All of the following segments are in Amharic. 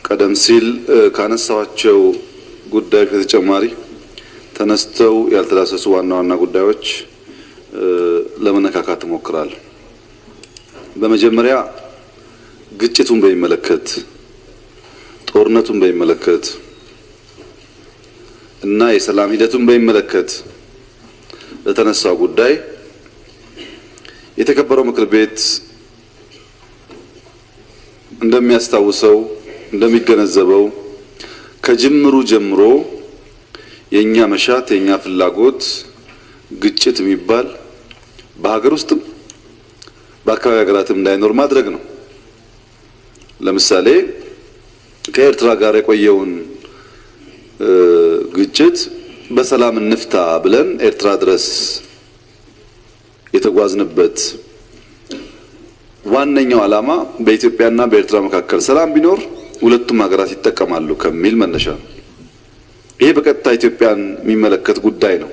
ቀደም ሲል ካነሳዋቸው ጉዳዮች በተጨማሪ ተነስተው ያልተዳሰሱ ዋና ዋና ጉዳዮች ለመነካካት እሞክራለሁ። በመጀመሪያ ግጭቱን በሚመለከት ጦርነቱን በሚመለከት እና የሰላም ሂደቱን በሚመለከት ለተነሳው ጉዳይ የተከበረው ምክር ቤት እንደሚያስታውሰው እንደሚገነዘበው ከጅምሩ ጀምሮ የኛ መሻት የኛ ፍላጎት ግጭት የሚባል በሀገር ውስጥም በአካባቢ ሀገራትም እንዳይኖር ማድረግ ነው። ለምሳሌ ከኤርትራ ጋር የቆየውን ግጭት በሰላም እንፍታ ብለን ኤርትራ ድረስ የተጓዝንበት ዋነኛው ዓላማ በኢትዮጵያና በኤርትራ መካከል ሰላም ቢኖር ሁለቱም ሀገራት ይጠቀማሉ ከሚል መነሻ ነው። ይሄ በቀጥታ ኢትዮጵያን የሚመለከት ጉዳይ ነው።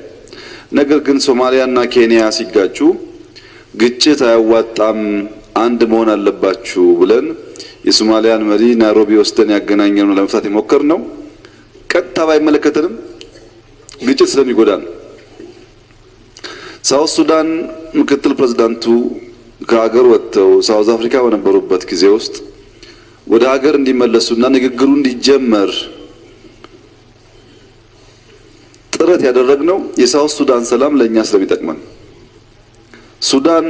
ነገር ግን ሶማሊያና ኬንያ ሲጋጩ ግጭት አያዋጣም አንድ መሆን አለባችሁ ብለን የሶማሊያን መሪ ናይሮቢ ወስደን ያገናኘነው ለመፍታት የሞከርነው ቀጥታ ባይመለከተንም ግጭት ስለሚጎዳን ሳውዝ ሱዳን ምክትል ፕሬዝዳንቱ ከሀገር ወጥተው ሳውዝ አፍሪካ በነበሩበት ጊዜ ውስጥ ወደ ሀገር እንዲመለሱና ንግግሩ እንዲጀመር ጥረት ያደረግነው የሳውዝ ሱዳን ሰላም ለኛ ስለሚጠቅመን ሱዳን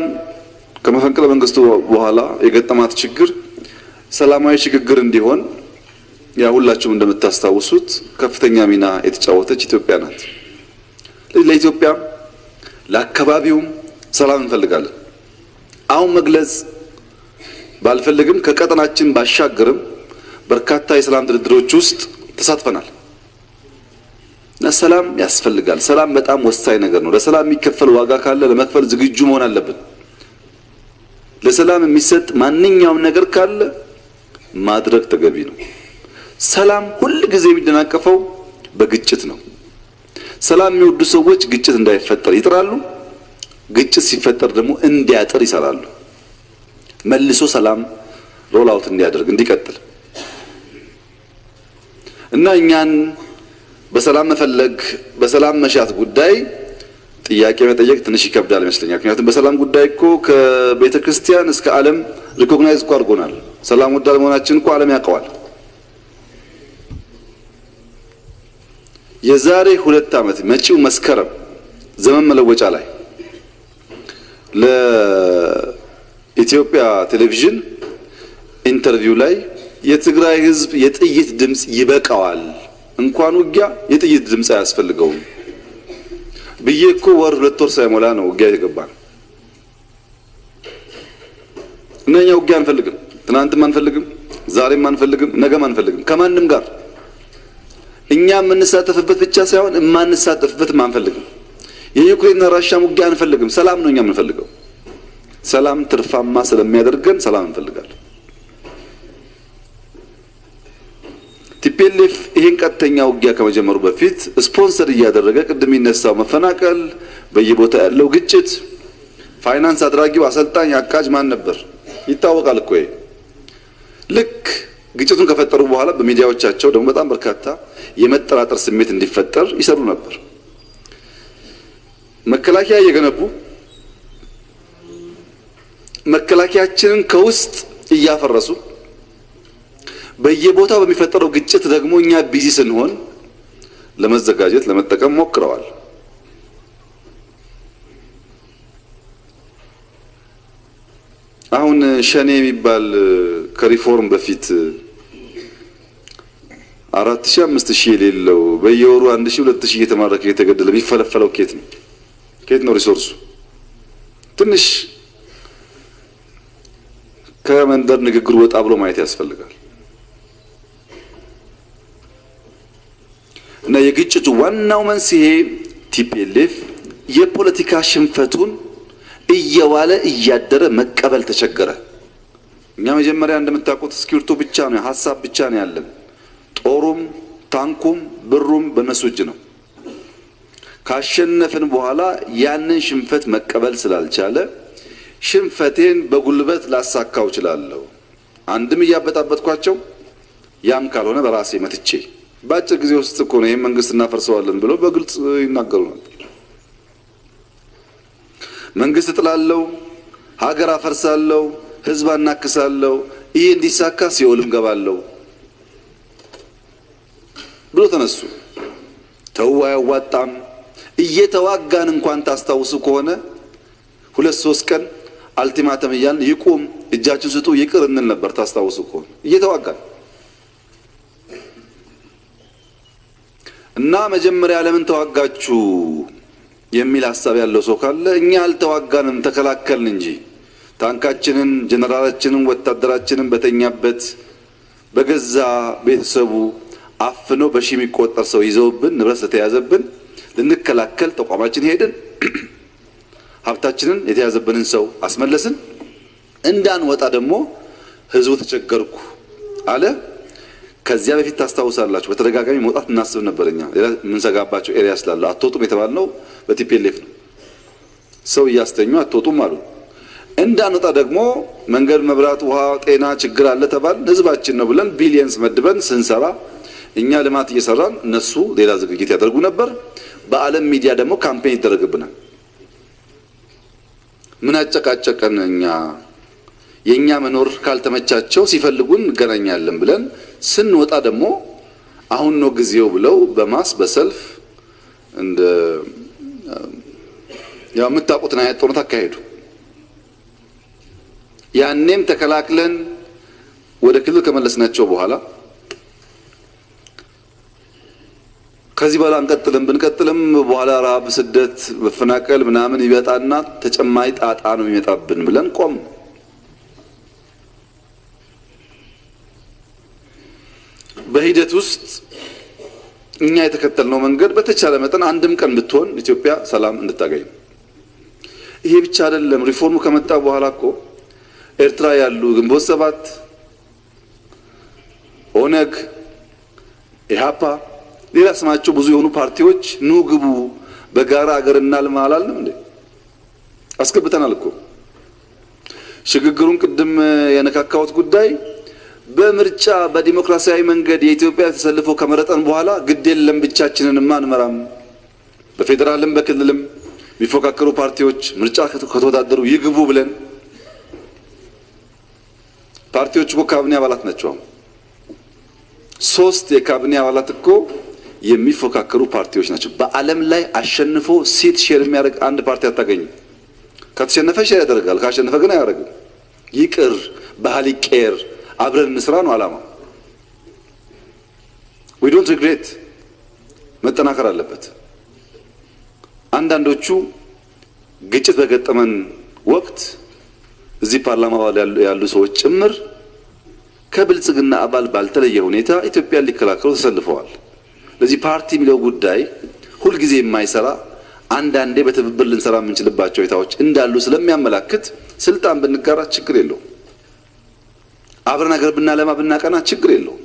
ከመፈንቅለ መንግስቱ በኋላ የገጠማት ችግር ሰላማዊ ሽግግር እንዲሆን ያ ሁላችሁም እንደምታስታውሱት ከፍተኛ ሚና የተጫወተች ኢትዮጵያ ናት። ለኢትዮጵያ ለአካባቢው ሰላም እንፈልጋለን። አሁን መግለጽ ባልፈልግም ከቀጠናችን ባሻገርም በርካታ የሰላም ድርድሮች ውስጥ ተሳትፈናል። ሰላም ያስፈልጋል። ሰላም በጣም ወሳኝ ነገር ነው። ለሰላም የሚከፈል ዋጋ ካለ ለመክፈል ዝግጁ መሆን አለብን። ለሰላም የሚሰጥ ማንኛውም ነገር ካለ ማድረግ ተገቢ ነው። ሰላም ሁሉ ጊዜ የሚደናቀፈው በግጭት ነው። ሰላም የሚወዱ ሰዎች ግጭት እንዳይፈጠር ይጥራሉ። ግጭት ሲፈጠር ደግሞ እንዲያጥር ይሰራሉ። መልሶ ሰላም ሮል አውት እንዲያደርግ እንዲቀጥል እና እኛን በሰላም መፈለግ በሰላም መሻት ጉዳይ ጥያቄ መጠየቅ ትንሽ ይከብዳል ይመስለኛል። ምክንያቱም በሰላም ጉዳይ እኮ ከቤተ ክርስቲያን እስከ ዓለም ሪኮግናይዝ እኮ አድርጎናል። ሰላም ወዳድ መሆናችን እኮ ዓለም ያውቀዋል። የዛሬ 2 ዓመት መጪው መስከረም ዘመን መለወጫ ላይ ለኢትዮጵያ ቴሌቪዥን ኢንተርቪው ላይ የትግራይ ህዝብ የጥይት ድምጽ ይበቃዋል እንኳን ውጊያ የጥይት ድምጽ አያስፈልገውም ብዬ እኮ ወር 2 ወር ሳይሞላ ነው ውጊያ የገባን። እኛ ውጊያ አንፈልግም፣ ትናንትም አንፈልግም፣ ዛሬም አንፈልግም፣ ነገም አንፈልግም ከማንም ጋር እኛ የምንሳተፍበት ብቻ ሳይሆን የማንሳተፍበትም አንፈልግም። የዩክሬንና ራሽያ ውጊያ አንፈልግም። ሰላም ነው እኛ የምንፈልገው። ሰላም ትርፋማ ስለሚያደርገን ሰላም እንፈልጋለን። ቲፒኤልኤፍ ይሄን ቀጥተኛ ውጊያ ከመጀመሩ በፊት ስፖንሰር እያደረገ ቅድም ይነሳው መፈናቀል በየቦታ ያለው ግጭት ፋይናንስ አድራጊው አሰልጣኝ አቃጅ ማን ነበር ይታወቃል እኮ። ልክ ግጭቱን ከፈጠሩ በኋላ በሚዲያዎቻቸው ደግሞ በጣም በርካታ የመጠራጠር ስሜት እንዲፈጠር ይሰሩ ነበር። መከላከያ እየገነቡ መከላከያችንን ከውስጥ እያፈረሱ በየቦታው በሚፈጠረው ግጭት ደግሞ እኛ ቢዚ ስንሆን ለመዘጋጀት ለመጠቀም ሞክረዋል። አሁን ሸኔ የሚባል ከሪፎርም በፊት 4000 5000 የሌለው በየወሩ 1000 2000 እየተማረከ እየተገደለ የሚፈለፈለው ኬት ነው ሪሶርሱ? ትንሽ ከመንደር ንግግር ወጣ ብሎ ማየት ያስፈልጋል። እና የግጭቱ ዋናው መንስኤ ቲፒኤልኤፍ የፖለቲካ ሽንፈቱን እየዋለ እያደረ መቀበል ተቸገረ። እኛ መጀመሪያ እንደምታውቁት ስኪርቶ ብቻ ነው ሐሳብ ብቻ ነው ያለን። ጦሩም ታንኩም ብሩም በነሱ እጅ ነው። ካሸነፍን በኋላ ያንን ሽንፈት መቀበል ስላልቻለ ሽንፈቴን በጉልበት ላሳካው እችላለሁ አንድም እያበጣበጥኳቸው ያም ካልሆነ በራሴ መትቼ በአጭር ጊዜ ውስጥ እኮ ነው ይሄን መንግስት እናፈርሰዋለን ብለው በግልጽ ይናገሩ ነበር። መንግስት እጥላለሁ፣ ሀገር አፈርሳለሁ፣ ህዝብ አናክሳለሁ፣ ይሄ እንዲሳካ ሲኦልም ገባለሁ ብሎ ተነሱ። ተው አያዋጣም። እየተዋጋን እንኳን ታስታውሱ ከሆነ 2-3 ቀን አልቲማተም እያልን ይቁም፣ እጃችሁን ስጡ፣ ይቅር እንል ነበር። ታስታውሱ ከሆነ እየተዋጋን እና መጀመሪያ ለምን ተዋጋችሁ የሚል ሐሳብ ያለው ሰው ካለ እኛ አልተዋጋንም ተከላከልን እንጂ ታንካችንን፣ ጀነራላችንን፣ ወታደራችንን በተኛበት በገዛ ቤተሰቡ አፍነው በሺ የሚቆጠር ሰው ይዘውብን ንብረት ስለተያዘብን ልንከላከል ተቋማችን ሄድን። ሀብታችንን የተያዘብንን ሰው አስመለስን። እንዳንወጣ ደግሞ ህዝቡ ተቸገርኩ አለ። ከዚያ በፊት ታስታውሳላችሁ በተደጋጋሚ መውጣት እናስብ ነበርኛ ሌላ ምን ሰጋባቸው ኤሪያ ስላለ አትወጡም የተባልነው በቲፒኤልኤፍ ነው። ሰው እያስተኙ አትወጡም አሉ። እንዳንወጣ ደግሞ መንገድ፣ መብራት፣ ውሃ፣ ጤና ችግር አለ ተባል። ህዝባችን ነው ብለን ቢሊየንስ መድበን ስንሰራ እኛ ልማት እየሰራን እነሱ ሌላ ዝግጅት ያደርጉ ነበር። በዓለም ሚዲያ ደግሞ ካምፔን ይደረግብናል። ምን አጨቃጨቀን? እኛ የኛ መኖር ካልተመቻቸው ሲፈልጉን እንገናኛለን ብለን ስንወጣ ደግሞ አሁን ነው ጊዜው ብለው በማስ በሰልፍ እንደ ያው የምታውቁትን አይነት ጦርነት አካሄዱ። ያኔም ተከላክለን ወደ ክልል ከመለስናቸው በኋላ ከዚህ በኋላ እንቀጥልም ብንቀጥልም በኋላ ረሃብ፣ ስደት፣ መፈናቀል ምናምን ይበጣና ተጨማሪ ጣጣ ነው የሚመጣብን ብለን ቆም። በሂደት ውስጥ እኛ የተከተልነው መንገድ በተቻለ መጠን አንድም ቀን ብትሆን ኢትዮጵያ ሰላም እንድታገኝ። ይሄ ብቻ አይደለም። ሪፎርሙ ከመጣ በኋላ እኮ ኤርትራ ያሉ ግንቦት ሰባት፣ ኦነግ፣ ኢሃፓ፣ ሌላ ስማቸው ብዙ የሆኑ ፓርቲዎች ኑ ግቡ በጋራ ሀገርና ልማ አላልንም እንዴ? አስገብተናል እኮ። ሽግግሩን ቅድም የነካካውት ጉዳይ በምርጫ በዲሞክራሲያዊ መንገድ የኢትዮጵያ ተሰልፎ ከመረጠን በኋላ ግድ የለም ብቻችንንማ አንመራም፣ በፌደራልም በክልልም የሚፎካከሩ ፓርቲዎች ምርጫ ከተወዳደሩ ይግቡ ብለን ፓርቲዎች እኮ ካቢኔ አባላት ናቸው። 3 የካቢኔ አባላት እኮ የሚፎካከሩ ፓርቲዎች ናቸው። በዓለም ላይ አሸንፎ ሲት ሼር የሚያደርግ አንድ ፓርቲ አታገኝም። ከተሸነፈ ሼር ያደርጋል፣ ካሸነፈ ግን አያደርግም። ይቅር ባህል ይቀየር፣ አብረን እንስራ ነው ዓላማ። we don't regret መጠናከር አለበት። አንዳንዶቹ ግጭት በገጠመን ወቅት እዚህ ፓርላማ ያሉ ሰዎች ጭምር ከብልጽግና አባል ባልተለየ ሁኔታ ኢትዮጵያን ሊከላከሉ ተሰልፈዋል። ለዚህ ፓርቲ የሚለው ጉዳይ ሁልጊዜ የማይሰራ አንዳንዴ በትብብር ልንሰራ የምንችልባቸው ሁኔታዎች እንዳሉ ስለሚያመላክት ስልጣን ብንጋራ ችግር የለው፣ አብረን ሀገር ብናለማ ብናቀና ችግር የለው።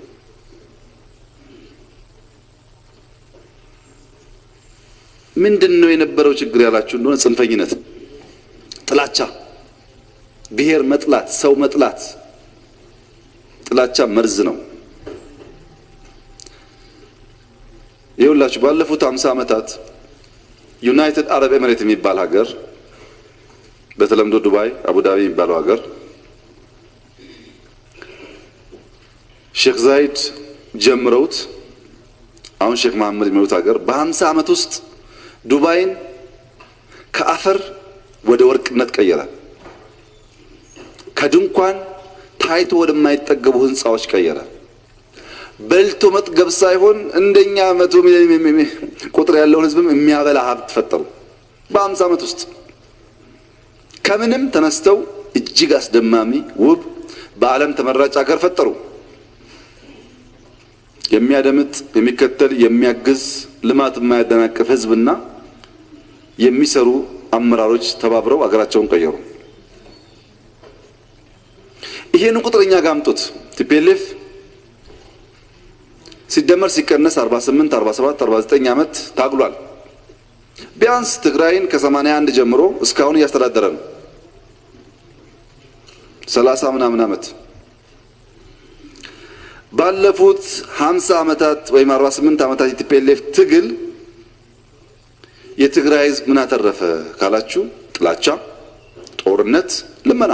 ምንድነው የነበረው ችግር ያላችሁ እንደሆነ ጽንፈኝነት፣ ጥላቻ፣ ብሔር መጥላት፣ ሰው መጥላት። ጥላቻ መርዝ ነው። ይኸውላችሁ ባለፉት 50 ዓመታት ዩናይትድ አረብ ኤሚሬት የሚባል ሀገር በተለምዶ ዱባይ አቡዳቢ የሚባለው ሀገር ሼክ ዛይድ ጀምረውት አሁን ሼክ መሐመድ የሚሉት ሀገር በ50 ዓመት ውስጥ ዱባይን ከአፈር ወደ ወርቅነት ቀየረ። ከድንኳን ታይቶ ወደማይጠገቡ ህንጻዎች ቀየረ። በልቶ መጥገብ ሳይሆን እንደኛ 100 ሚሊዮን ቁጥር ያለውን ህዝብም የሚያበላ ሀብት ፈጠሩ በ50 ዓመት ውስጥ። ከምንም ተነስተው እጅግ አስደማሚ ውብ በዓለም ተመራጭ ሀገር ፈጠሩ። የሚያደምጥ የሚከተል የሚያግዝ ልማት የማያደናቅፍ ህዝብና የሚሰሩ አመራሮች ተባብረው ሀገራቸውን ቀየሩ። ይሄን ቁጥርኛ ጋምጡት። ቲፒኤልኤፍ ሲደመር ሲቀነስ 48 47 49 ዓመት ታግሏል። ቢያንስ ትግራይን ከ81 ጀምሮ እስካሁን እያስተዳደረ ነው። 30 ምናምን ዓመት ባለፉት 50 ዓመታት ወይም 48 ዓመታት የቲፒኤልኤፍ ትግል የትግራይ ህዝብ ምን አተረፈ ካላችሁ ጥላቻ፣ ጦርነት፣ ልመና።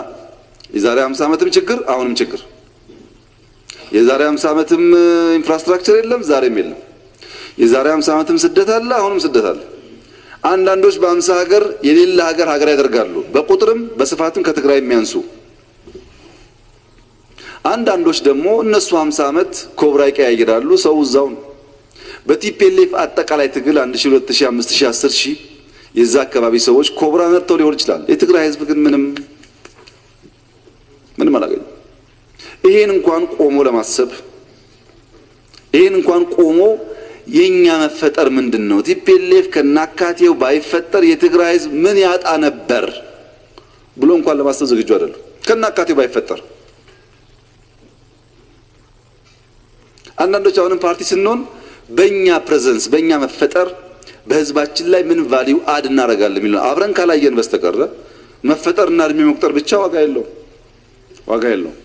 የዛሬ 50 ዓመትም ችግር አሁንም ችግር። የዛሬ 50 ዓመትም ኢንፍራስትራክቸር የለም ዛሬም የለም። የዛሬ 50 ዓመትም ስደት አለ አሁንም ስደት አለ። አንዳንዶች በ50 ሀገር የሌላ ሀገር ያደርጋሉ በቁጥርም በስፋትም ከትግራይ የሚያንሱ። አንዳንዶች ደግሞ እነሱ 50 ዓመት ኮብራ ይቀያይራሉ ሰው እዛው ነው። በቲፒኤልኤፍ አጠቃላይ ትግል 1000 2000 5000 10000 የዛ አካባቢ ሰዎች ኮብራ መርተው ሊሆን ይችላል። የትግራይ ህዝብ ግን ምንም አላገኘም። ይሄን እንኳን ቆሞ ለማሰብ ይሄን እንኳን ቆሞ የኛ መፈጠር ምንድነው ቲፒኤልኤፍ ከናካቴው ባይፈጠር የትግራይ ህዝብ ምን ያጣ ነበር ብሎ እንኳን ለማሰብ ዝግጁ አይደለም። ከናካቴው ባይፈጠር አንዳንዶች አሁንም ፓርቲ ስንሆን በእኛ ፕሬዘንስ በእኛ መፈጠር በህዝባችን ላይ ምን ቫልዩ አድ እናደርጋለን የሚለው አብረን ካላየን በስተቀር መፈጠርና እድሜ መቁጠር ብቻ ዋጋ የለውም።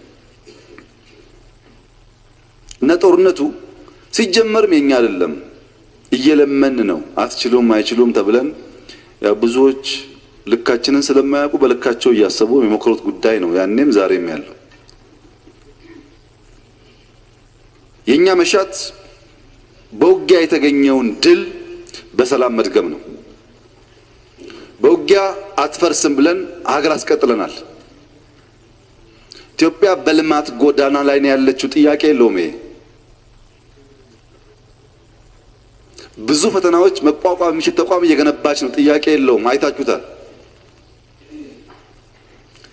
እና ጦርነቱ ሲጀመርም የኛ አይደለም እየለመን ነው። አትችሉም አይችሉም ተብለን ያው ብዙዎች ልካችንን ስለማያውቁ በልካቸው እያሰቡ የመክሮት ጉዳይ ነው ያኔም ዛሬም ያለው። የኛ መሻት በውጊያ የተገኘውን ድል በሰላም መድገም ነው። በውጊያ አትፈርስም ብለን ሀገር አስቀጥለናል። ኢትዮጵያ በልማት ጎዳና ላይ ነው ያለችው፣ ጥያቄ የለውም። ብዙ ፈተናዎች መቋቋም የሚችል ተቋም እየገነባች ነው፣ ጥያቄ የለውም። አይታችሁታል።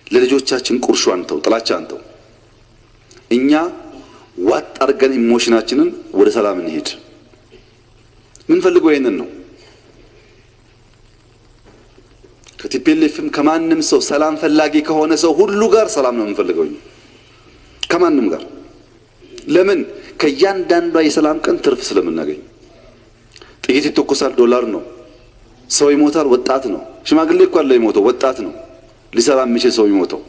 ለልጆቻችን ቁርሾ አንተው፣ ጥላቻ አንተው። እኛ ዋጥ አድርገን ኢሞሽናችንን ወደ ሰላም እንሄድ። ምን ፈልገው ይሄንን ነው። ከቲፒኤልኤፍም ከማንም ሰው ሰላም ፈላጊ ከሆነ ሰው ሁሉ ጋር ሰላም ነው የምንፈልገው ከማንም ጋር። ለምን? ከእያንዳንዷ የሰላም ቀን ትርፍ ስለምናገኝ። ጥይት ይተኮሳል፣ ዶላር ነው። ሰው ይሞታል፣ ወጣት ነው። ሽማግሌ እኮ አለ ይሞተው፣ ወጣት ነው። ሊሰራ የሚችል ሰው ይሞተው፣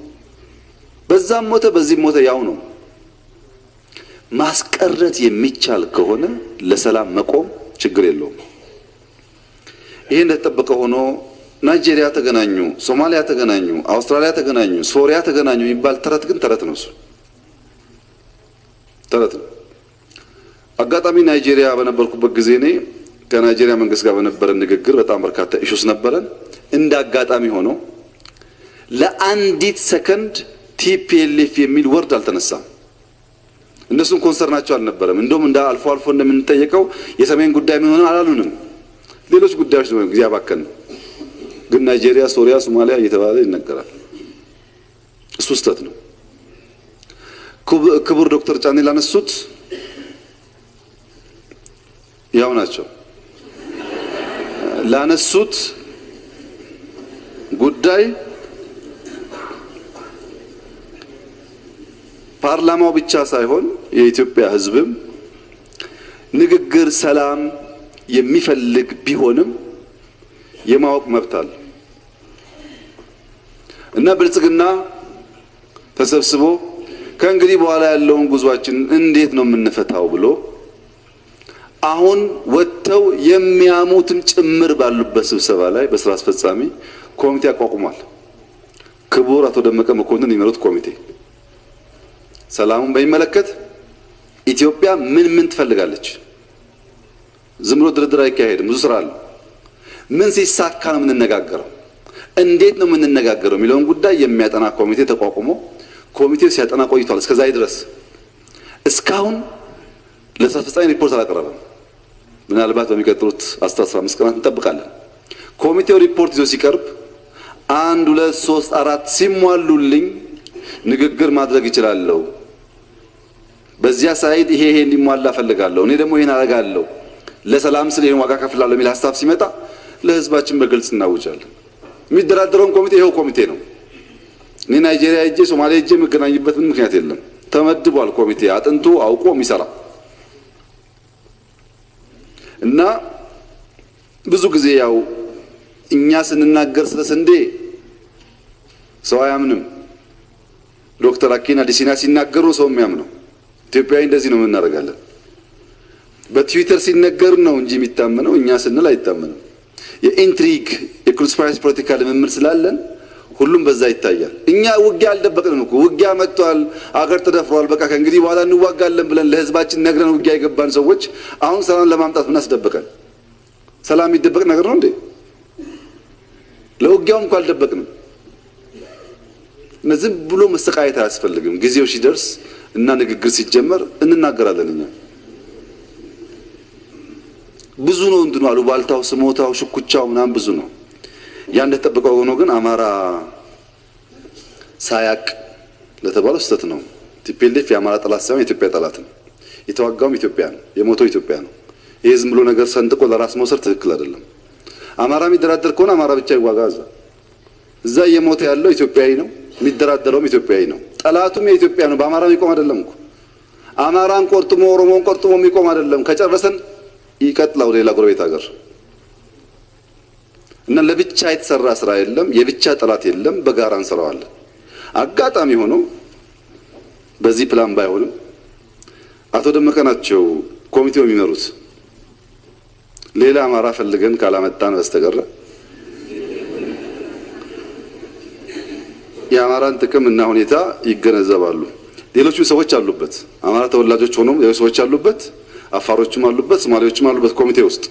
በዛም ሞተ በዚህም ሞተ፣ ያው ነው። ማስቀረት የሚቻል ከሆነ ለሰላም መቆም ችግር የለውም። ይሄ እንደተጠበቀ ሆኖ ናይጄሪያ ተገናኙ፣ ሶማሊያ ተገናኙ፣ አውስትራሊያ ተገናኙ፣ ሶሪያ ተገናኙ የሚባል ተረት ግን ተረት ነው። እሱ ተረት ነው። አጋጣሚ ናይጄሪያ በነበርኩበት ጊዜ እኔ ከናይጄሪያ መንግስት ጋር በነበረ ንግግር በጣም በርካታ ኢሹስ ነበረን። እንደ አጋጣሚ ሆኖ ለአንዲት ሰከንድ ቲፒኤልኤፍ የሚል ወርድ አልተነሳም። እነሱም ኮንሰርናቸው አልነበረም። እንደውም እንደ አልፎ እንደምንጠየቀው የሰሜን ጉዳይ ምን ሆነ አላሉንም። ሌሎች ጉዳዮች ነው ጊዜ አባከን። ግን ናይጄሪያ፣ ሶሪያ፣ ሶማሊያ እየተባለ ይነገራል። እሱ ስህተት ነው። ክቡር ዶክተር ጫኔ ላነሱት ያው ናቸው ላነሱት ጉዳይ ፓርላማው ብቻ ሳይሆን የኢትዮጵያ ሕዝብም ንግግር ሰላም የሚፈልግ ቢሆንም የማወቅ መብት አለ እና ብልጽግና ተሰብስቦ ከእንግዲህ በኋላ ያለውን ጉዟችን እንዴት ነው የምንፈታው ብሎ አሁን ወጥተው የሚያሙትም ጭምር ባሉበት ስብሰባ ላይ በስራ አስፈጻሚ ኮሚቴ አቋቁሟል። ክቡር አቶ ደመቀ መኮንን ይመሩት ኮሚቴ ሰላሙን በሚመለከት ኢትዮጵያ ምን ትፈልጋለች? ዝም ብሎ ድርድር አይካሄድም። ብዙ ስራ አለ። ምን ሲሳካ ነው የምንነጋገረው? እንዴት ነው የምንነጋገረው የሚለውን ጉዳይ የሚያጠና ኮሚቴ ተቋቁሞ ኮሚቴው ሲያጠና ቆይቷል። እስከዛሬ ድረስ እስካሁን ለስራ አስፈጻሚ ሪፖርት አላቀረበም። ምናልባት በሚቀጥሉት 15 ቀናት እንጠብቃለን። ኮሚቴው ሪፖርት ይዞ ሲቀርብ 1 2 3 4 ሲሟሉልኝ ንግግር ማድረግ ይችላልው። በዚያ ሳይድ ይሄ እንዲሟላ ፈልጋለሁ፣ እኔ ደግሞ ይሄን አደርጋለሁ፣ ለሰላም ስለ ይሄን ዋጋ ከፍላለሁ የሚል ሐሳብ ሲመጣ ለህዝባችን በግልጽ እናውጃለን። የሚደራደረውን ኮሚቴ ይሄው ኮሚቴ ነው። እኔ ናይጄሪያ ሄጄ ሶማሊያ ሄጄ መገናኝበት ምክንያት የለም። ተመድቧል ኮሚቴ አጥንቶ አውቆ የሚሰራ እና ብዙ ጊዜ ያው እኛ ስንናገር ስለ ስንዴ ሰው አያምንም። ዶክተር አኪና ዲሲና ሲናገሩ ሰው የሚያምነው ኢትዮጵያዊ እንደዚህ ነው እናደርጋለን። በትዊተር ሲነገር ነው እንጂ የሚታመነው እኛ ስንል አይታመንም። የኢንትሪግ የኮንስፓይረሲ ፖለቲካ ልምምድ ስላለን ሁሉም በዛ ይታያል። እኛ ውጊያ አልደበቅንም እኮ ውጊያ መጥቷል፣ አገር ተደፍሯል፣ በቃ ከእንግዲህ በኋላ እንዋጋለን ብለን ለህዝባችን ነግረን ውጊያ የገባን ሰዎች አሁን ሰላም ለማምጣት ምን አስደበቀን? ሰላም የሚደበቅ ነገር ነው እንዴ? ለውጊያውም እንኳን አልደበቅንም። ዝም ብሎ መሰቃየት አያስፈልግም። ጊዜው ሲደርስ እና ንግግር ሲጀመር እንናገራለን። እኛ ብዙ ነው እንትኑ አሉባልታው፣ ስሞታው፣ ሽኩቻው ምናምን ብዙ ነው። ያ እንደተጠበቀው ሆኖ ግን አማራ ሳያቅ ለተባለው ስህተት ነው። ቲፒኤልኤፍ የአማራ ጠላት ሳይሆን የኢትዮጵያ ጠላት ነው። የተዋጋውም ኢትዮጵያ ነው፣ የሞተው ኢትዮጵያ ነው። ይሄ ዝም ብሎ ነገር ሰንጥቆ ለራስ መውሰድ ትክክል አይደለም። አማራ የሚደራደር ከሆነ አማራ ብቻ ይዋጋ። እዛ እየሞተ ያለው ኢትዮጵያዊ ነው፣ የሚደራደረውም ኢትዮጵያዊ ነው። ጠላቱም የኢትዮጵያ ነው። በአማራ የሚቆም አይደለም እኮ አማራን ቆርጥሞ ኦሮሞን ቆርጥሞ የሚቆም አይደለም። ከጨረሰን ይቀጥላው ሌላ ጎረቤት ሀገር እና ለብቻ የተሰራ ስራ የለም፣ የብቻ ጠላት የለም። በጋራ እንሰራዋለን። አጋጣሚ ሆኖ በዚህ ፕላን ባይሆንም አቶ ደመቀ ናቸው ኮሚቴው የሚመሩት። ሌላ አማራ ፈልገን ካላመጣን በስተቀር የአማራን ጥቅም እና ሁኔታ ይገነዘባሉ። ሌሎቹ ሰዎች አሉበት፣ አማራ ተወላጆች ሆኖም ሌሎች ሰዎች አሉበት፣ አፋሮችም አሉበት፣ ሶማሌዎችም አሉበት። ኮሚቴ ውስጥ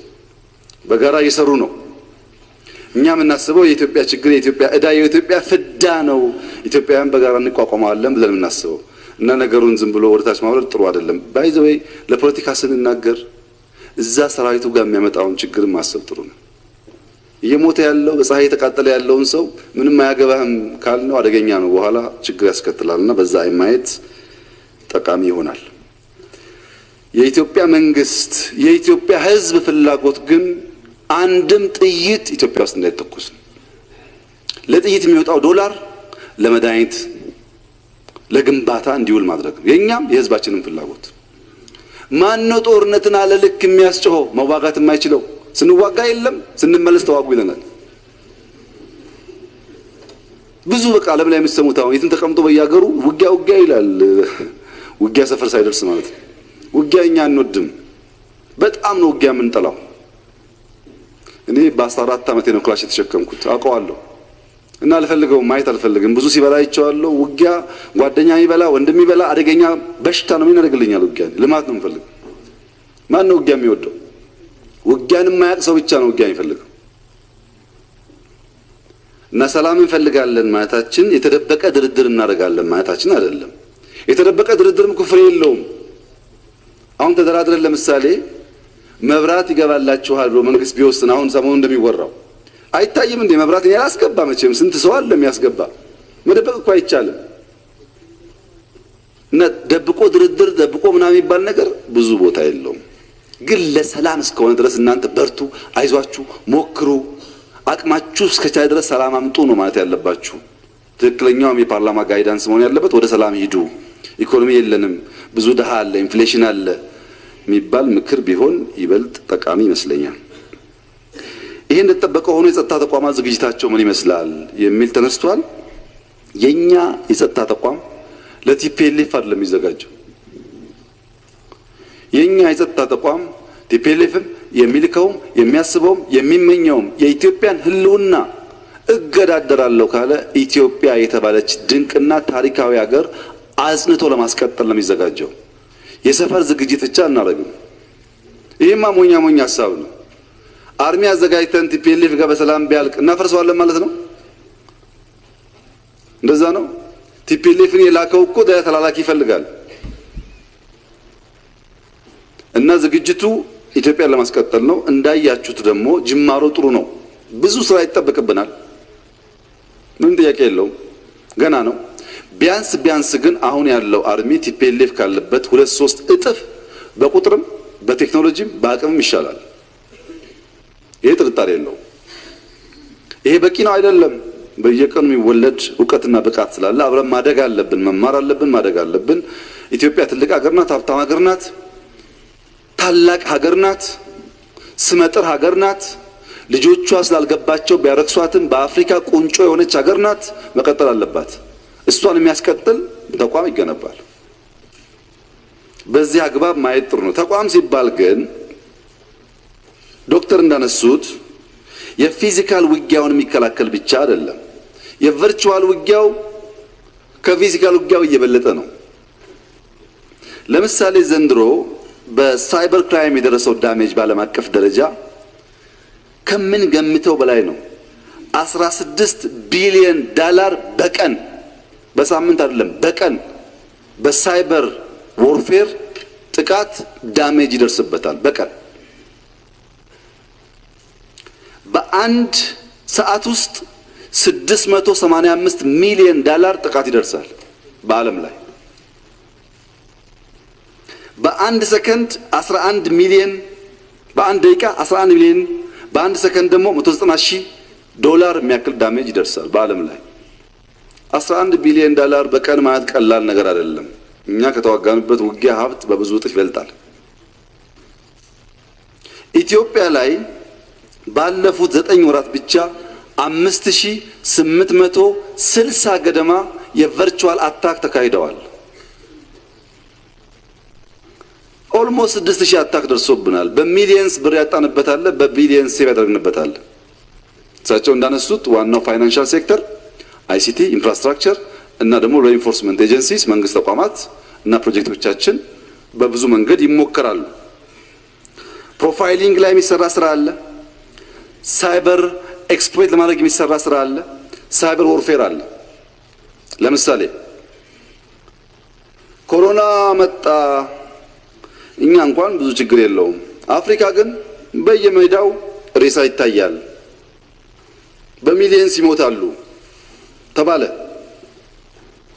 በጋራ እየሰሩ ነው። እኛ የምናስበው የኢትዮጵያ ችግር፣ የኢትዮጵያ ዕዳ፣ የኢትዮጵያ ፍዳ ነው። ኢትዮጵያውያን በጋራ እንቋቋማለን ብለን የምናስበው እና ነገሩን ዝም ብሎ ወደታች ማውረድ ጥሩ አይደለም። ባይዘወይ ለፖለቲካ ስንናገር እዛ ሰራዊቱ ጋር የሚያመጣውን ችግር ማሰብ ጥሩ ነው። እየሞተ ያለው በፀሐይ የተቃጠለ ያለውን ሰው ምንም አያገባህም ካልነው አደገኛ ነው፣ በኋላ ችግር ያስከትላልና በዛ ማየት ጠቃሚ ይሆናል። የኢትዮጵያ መንግስት፣ የኢትዮጵያ ሕዝብ ፍላጎት ግን አንድም ጥይት ኢትዮጵያ ውስጥ እንዳይተኮስ፣ ለጥይት የሚወጣው ዶላር ለመድኃኒት ለግንባታ እንዲውል ማድረግ ነው። የኛም የሕዝባችንን ፍላጎት። ማን ነው ጦርነትን አለ ልክ የሚያስጨው መዋጋት የማይችለው? ስንዋጋ የለም ስንመለስ ተዋጉ ይለናል። ብዙ በቃ ዓለም ላይ የምትሰሙት አሁን የትን ተቀምጦ በያገሩ ውጊያ ውጊያ ይላል። ውጊያ ሰፈር ሳይደርስ ማለት ነው። ውጊያ እኛ አንወድም፣ በጣም ነው ውጊያ የምንጠላው። እኔ በ14 ዓመቴ ነው ክላሽ የተሸከምኩት፣ አውቀዋለሁ እና አልፈልገውም፣ ማየት አልፈልግም። ብዙ ሲበላ አይቼዋለሁ። ውጊያ ጓደኛ ይበላ ወንድም ይበላ አደገኛ በሽታ ነው። ምን ያደርግልኛል? ውጊያ ልማት ነው የምፈልገው። ማን ነው ውጊያ የሚወደው? ውጊያን የማያውቅ ሰው ብቻ ነው ውጊያ የሚፈልገው። እና ሰላም እንፈልጋለን ማለታችን የተደበቀ ድርድር እናደርጋለን ማለታችን አይደለም። የተደበቀ ድርድርም ኩፍር የለውም። አሁን ተደራድረን ለምሳሌ መብራት ይገባላችኋል ብሎ መንግስት ቢወስን አሁን ሰሞኑን እንደሚወራው አይታይም እንዴ? መብራት ያላስገባ መቼም ስንት ሰው አለ የሚያስገባ። መደበቅ እኮ አይቻልም። እና ደብቆ ድርድር ደብቆ ምናምን የሚባል ነገር ብዙ ቦታ የለውም። ግን ለሰላም እስከሆነ ድረስ እናንተ በርቱ፣ አይዟችሁ፣ ሞክሩ፣ አቅማችሁ እስከቻለ ድረስ ሰላም አምጡ ነው ማለት ያለባችሁ። ትክክለኛውም የፓርላማ ጋይዳንስ መሆን ያለበት ወደ ሰላም ሂዱ፣ ኢኮኖሚ የለንም፣ ብዙ ድሃ አለ፣ ኢንፍሌሽን አለ የሚባል ምክር ቢሆን ይበልጥ ጠቃሚ ይመስለኛል። ይሄ እንደተጠበቀ ሆኖ የጸጥታ ተቋማት ዝግጅታቸው ምን ይመስላል የሚል ተነስቷል። የኛ የጸጥታ ተቋም ለቲፒኤልኤፍ አይደለም የሚዘጋጀው። የኛ የጸጥታ ተቋም ቲፒኤልኤፍን የሚልከውም የሚያስበውም የሚመኘውም የኢትዮጵያን ሕልውና እገዳደራለሁ ካለ ኢትዮጵያ የተባለች ድንቅና ታሪካዊ ሀገር አጽንቶ ለማስቀጠል ነው የሚዘጋጀው። የሰፈር ዝግጅት ብቻ እናደርግም። ይሄማ ሞኛ ሐሳብ ነው። አርሚ አዘጋጅተን ቲፒኤልኤፍ ጋር በሰላም ቢያልቅ እናፈርሰዋለን ማለት ነው። እንደዛ ነው። ቲፒኤልኤፍን የላከው እኮ ተላላኪ ይፈልጋል። እና ዝግጅቱ ኢትዮጵያን ለማስቀጠል ነው። እንዳያችሁት ደግሞ ጅማሮ ጥሩ ነው። ብዙ ስራ ይጠበቅብናል፣ ምን ጥያቄ የለውም፣ ገና ነው። ቢያንስ ግን አሁን ያለው አርሚ ቲፒኤልኤፍ ካለበት 2-3 እጥፍ በቁጥርም በቴክኖሎጂም በአቅምም ይሻላል። ይሄ ጥርጣሬ የለው። ይሄ በቂ ነው አይደለም። በየቀኑ የሚወለድ ዕውቀትና ብቃት ስላለ አብረን ማደግ አለብን፣ መማር አለብን፣ ማደግ አለብን። ኢትዮጵያ ትልቅ ሀገር ናት፣ ሀብታም ሀገር ናት፣ ታላቅ ሀገር ናት፣ ስመጥር ሀገር ናት። ልጆቿ ስላልገባቸው ቢያረክሷትም በአፍሪካ ቁንጮ የሆነች ሀገር ናት። መቀጠል አለባት። እሷን የሚያስቀጥል ተቋም ይገነባል። በዚህ አግባብ ማየት ጥሩ ነው። ተቋም ሲባል ግን ዶክተር እንዳነሱት የፊዚካል ውጊያውን የሚከላከል ብቻ አይደለም። የቨርቹዋል ውጊያው ከፊዚካል ውጊያው እየበለጠ ነው። ለምሳሌ ዘንድሮ በሳይበር ክራይም የደረሰው ዳሜጅ ባለም አቀፍ ደረጃ ከምን ገምተው በላይ ነው። 16 ቢሊዮን ዶላር በቀን በሳምንት አይደለም በቀን በሳይበር ዎርፌር ጥቃት ዳሜጅ ይደርስበታል። በቀን በአንድ ሰዓት ውስጥ 685 ሚሊዮን ዶላር ጥቃት ይደርሳል በዓለም ላይ። በአንድ ሰከንድ 11 ሚሊዮን፣ በአንድ ደቂቃ 11 ሚሊዮን፣ በአንድ ሰከንድ ደግሞ 190 ሺህ ዶላር የሚያክል ዳሜጅ ይደርሳል በዓለም ላይ። 11 ቢሊዮን ዶላር በቀን ማለት ቀላል ነገር አይደለም። እኛ ከተዋጋንበት ውጊያ ሀብት በብዙ እጥፍ ይበልጣል። ኢትዮጵያ ላይ ባለፉት 9 ወራት ብቻ 5860 ገደማ የቨርቹዋል አታክ ተካሂደዋል። ኦልሞስት 6000 አታክ ደርሶብናል። በሚሊየንስ ብር ያጣንበታል፣ በቢሊየንስ ሴቭ ያደርግንበታል። እሳቸው እንዳነሱት ዋናው ፋይናንሻል ሴክተር፣ አይሲቲ ኢንፍራስትራክቸር እና ደግሞ ሬኢንፎርስመንት ኤጀንሲስ መንግስት ተቋማት እና ፕሮጀክቶቻችን በብዙ መንገድ ይሞከራሉ። ፕሮፋይሊንግ ላይ የሚሰራ ስራ አለ። ሳይበር ኤክስፕሎይት ለማድረግ የሚሰራ ስራ አለ። ሳይበር ዎርፌር አለ። ለምሳሌ ኮሮና መጣ፣ እኛ እንኳን ብዙ ችግር የለውም፣ አፍሪካ ግን በየሜዳው ሬሳ ይታያል፣ በሚሊየንስ ይሞታሉ ተባለ።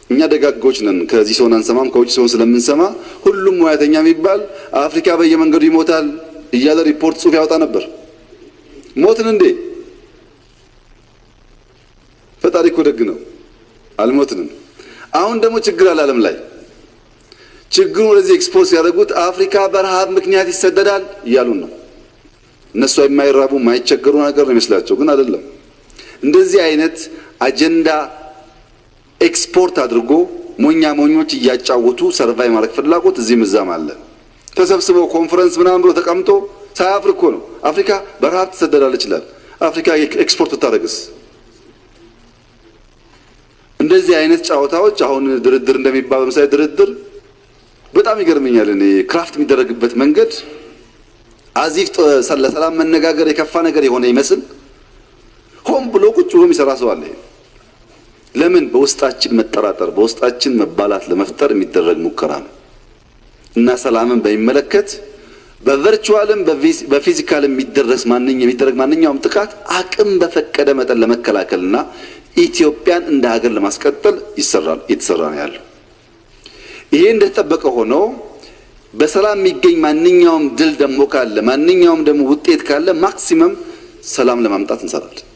እኛ ደጋጎች ነን፣ ከዚህ ሰውን አንሰማም፣ ከውጭ ሰውን ስለምንሰማ ሁሉም ሙያተኛ የሚባል አፍሪካ በየመንገዱ ይሞታል እያለ ሪፖርት ጽሑፍ ያወጣ ነበር። ሞትን እንዴ? ፈጣሪ እኮ ደግ ነው፣ አልሞትንም። አሁን ደግሞ ችግር አለ ዓለም ላይ። ችግሩ ወደዚህ ኤክስፖዝ ያደረጉት አፍሪካ በረሃብ ምክንያት ይሰደዳል እያሉን ነው። እነሱ የማይራቡ የማይቸገሩ ነገር ነው ይመስላቸው፣ ግን አይደለም። እንደዚህ አይነት አጀንዳ ኤክስፖርት አድርጎ ሞኛ ሞኞች እያጫወቱ ሰርቫይ ማድረግ ፍላጎት እዚህም እዛም አለ። ተሰብስበው ኮንፈረንስ ምናምን ብሎ ተቀምጦ ሳያፍር እኮ ነው አፍሪካ በረሃብ ትሰደዳለች ይላል። አፍሪካ ኤክስፖርት ብታደርግስ? እንደዚህ አይነት ጫወታዎች አሁን ድርድር እንደሚባለው ምሳሌ ድርድር በጣም ይገርመኛል። እኔ ክራፍት የሚደረግበት መንገድ አዚፍ ለሰላም መነጋገር የከፋ ነገር የሆነ ይመስል ሆም ብሎ ቁጭ ብሎ የሚሰራ ሰው አለ። ለምን? በውስጣችን መጠራጠር፣ በውስጣችን መባላት ለመፍጠር የሚደረግ ሙከራ ነው። እና ሰላምን በሚመለከት በቨርቹዋልም በፊዚካልም የሚደረግ ማንኛውም ጥቃት አቅም በፈቀደ መጠን ለመከላከልና ኢትዮጵያን እንደ ሀገር ለማስቀጠል እየተሰራ ነው ያለው። ይሄ እንደተጠበቀ ሆኖ በሰላም የሚገኝ ማንኛውም ድል ደግሞ ካለ፣ ማንኛውም ደግሞ ውጤት ካለ ማክሲመም ሰላም ለማምጣት እንሰራለን።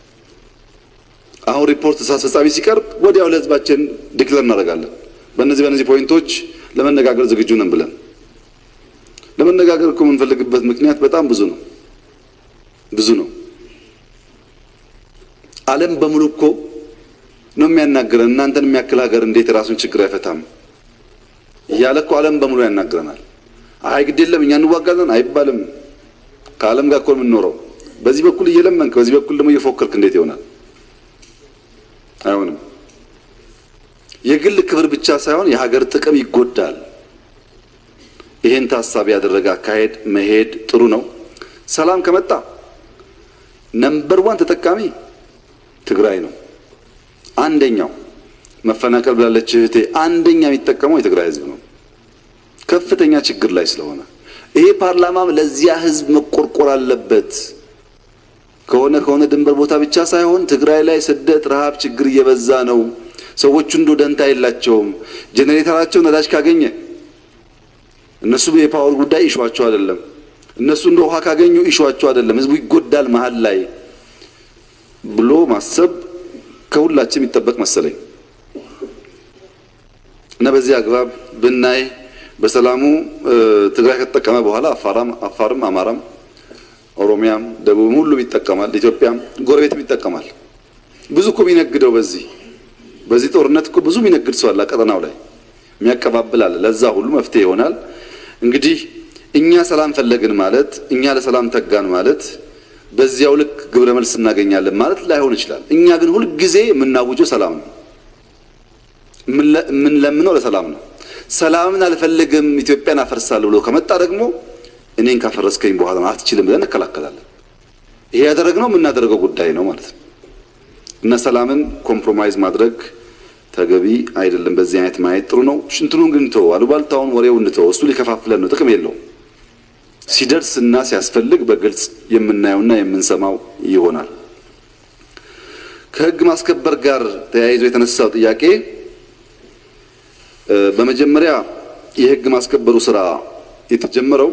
አሁን ሪፖርት አስፈጻሚ ሲቀርብ ወዲያው ለህዝባችን ዲክለር እናደርጋለን። በእነዚህ ፖይንቶች ለመነጋገር ዝግጁ ነን ብለን። ለመነጋገር እኮ የምንፈልግበት ምክንያት በጣም ብዙ ነው። ዓለም በሙሉ እኮ ነው የሚያናግረን። እናንተን የሚያክል ሀገር እንዴት ራሱን ችግር አይፈታም እያለ እኮ ዓለም በሙሉ ያናግረናል። አይ ግድ የለም እኛ እንዋጋለን አይባልም። ከዓለም ጋር እኮ የምንኖረው። በዚህ በኩል እየለመንክ በዚህ በኩል ደግሞ እየፎከርክ እንዴት ይሆናል? አይሆንም። የግል ክብር ብቻ ሳይሆን የሀገር ጥቅም ይጎዳል። ይሄን ታሳቢ ያደረገ አካሄድ መሄድ ጥሩ ነው። ሰላም ከመጣ ነምበር 1 ተጠቃሚ ትግራይ ነው። አንደኛው መፈናቀል ብላለች እህቴ፣ አንደኛ የሚጠቀመው የትግራይ ህዝብ ነው። ከፍተኛ ችግር ላይ ስለሆነ ይሄ ፓርላማም ለዚያ ህዝብ መቆርቆር አለበት። ከሆነ ድንበር ቦታ ብቻ ሳይሆን ትግራይ ላይ ስደት፣ ረሃብ፣ ችግር እየበዛ ነው። ሰዎቹ እንደው ደንታ የላቸውም። ጄኔሬተራቸው ነዳጅ ካገኘ እነሱ የፓወር ጉዳይ ኢሹዋቸው አይደለም። እነሱ እንደ ውሃ ካገኙ ኢሹዋቸው አይደለም። ህዝቡ ይጎዳል መሃል ላይ ብሎ ማሰብ ከሁላችን የሚጠበቅ መሰለኝ እና በዚህ አግባብ ብናይ በሰላሙ ትግራይ ከተጠቀመ በኋላ አፋርም አማራም ኦሮሚያም ደቡብም ሁሉም ይጠቀማል። ኢትዮጵያም ጎረቤትም ይጠቀማል። ብዙ እኮ የሚነግደው በዚህ ጦርነት እኮ ብዙ የሚነግድ ሰው አለ። ቀጠናው ላይ የሚያቀባብል አለ። ለዛ ሁሉ መፍትሄ ይሆናል። እንግዲህ እኛ ሰላም ፈለግን ማለት እኛ ለሰላም ተጋን ማለት በዚያው ልክ ግብረ መልስ እናገኛለን ማለት ላይሆን ይችላል። እኛ ግን ሁሉ ጊዜ የምናውጀው ሰላም ነው። ምን ለምነው ለሰላም ነው። ሰላምን አልፈልግም ኢትዮጵያን አፈርሳለሁ ብሎ ከመጣ ደግሞ እኔን ካፈረስከኝ በኋላ አትችልም ብለን እንከላከላለን። ይሄ ያደረግነው የምናደርገው ጉዳይ ነው ማለት ነው እና ሰላምን ኮምፕሮማይዝ ማድረግ ተገቢ አይደለም። በዚህ አይነት ማየት ጥሩ ነው። ሽንትኑን ግን ተው፣ አሉባልታውን ወሬውን እንተው። እሱ ሊከፋፍለን ነው፣ ጥቅም የለውም። ሲደርስና ሲያስፈልግ በግልጽ የምናየውና የምንሰማው ይሆናል። ከህግ ማስከበር ጋር ተያይዞ የተነሳው ጥያቄ በመጀመሪያ የህግ ማስከበሩ ስራ የተጀመረው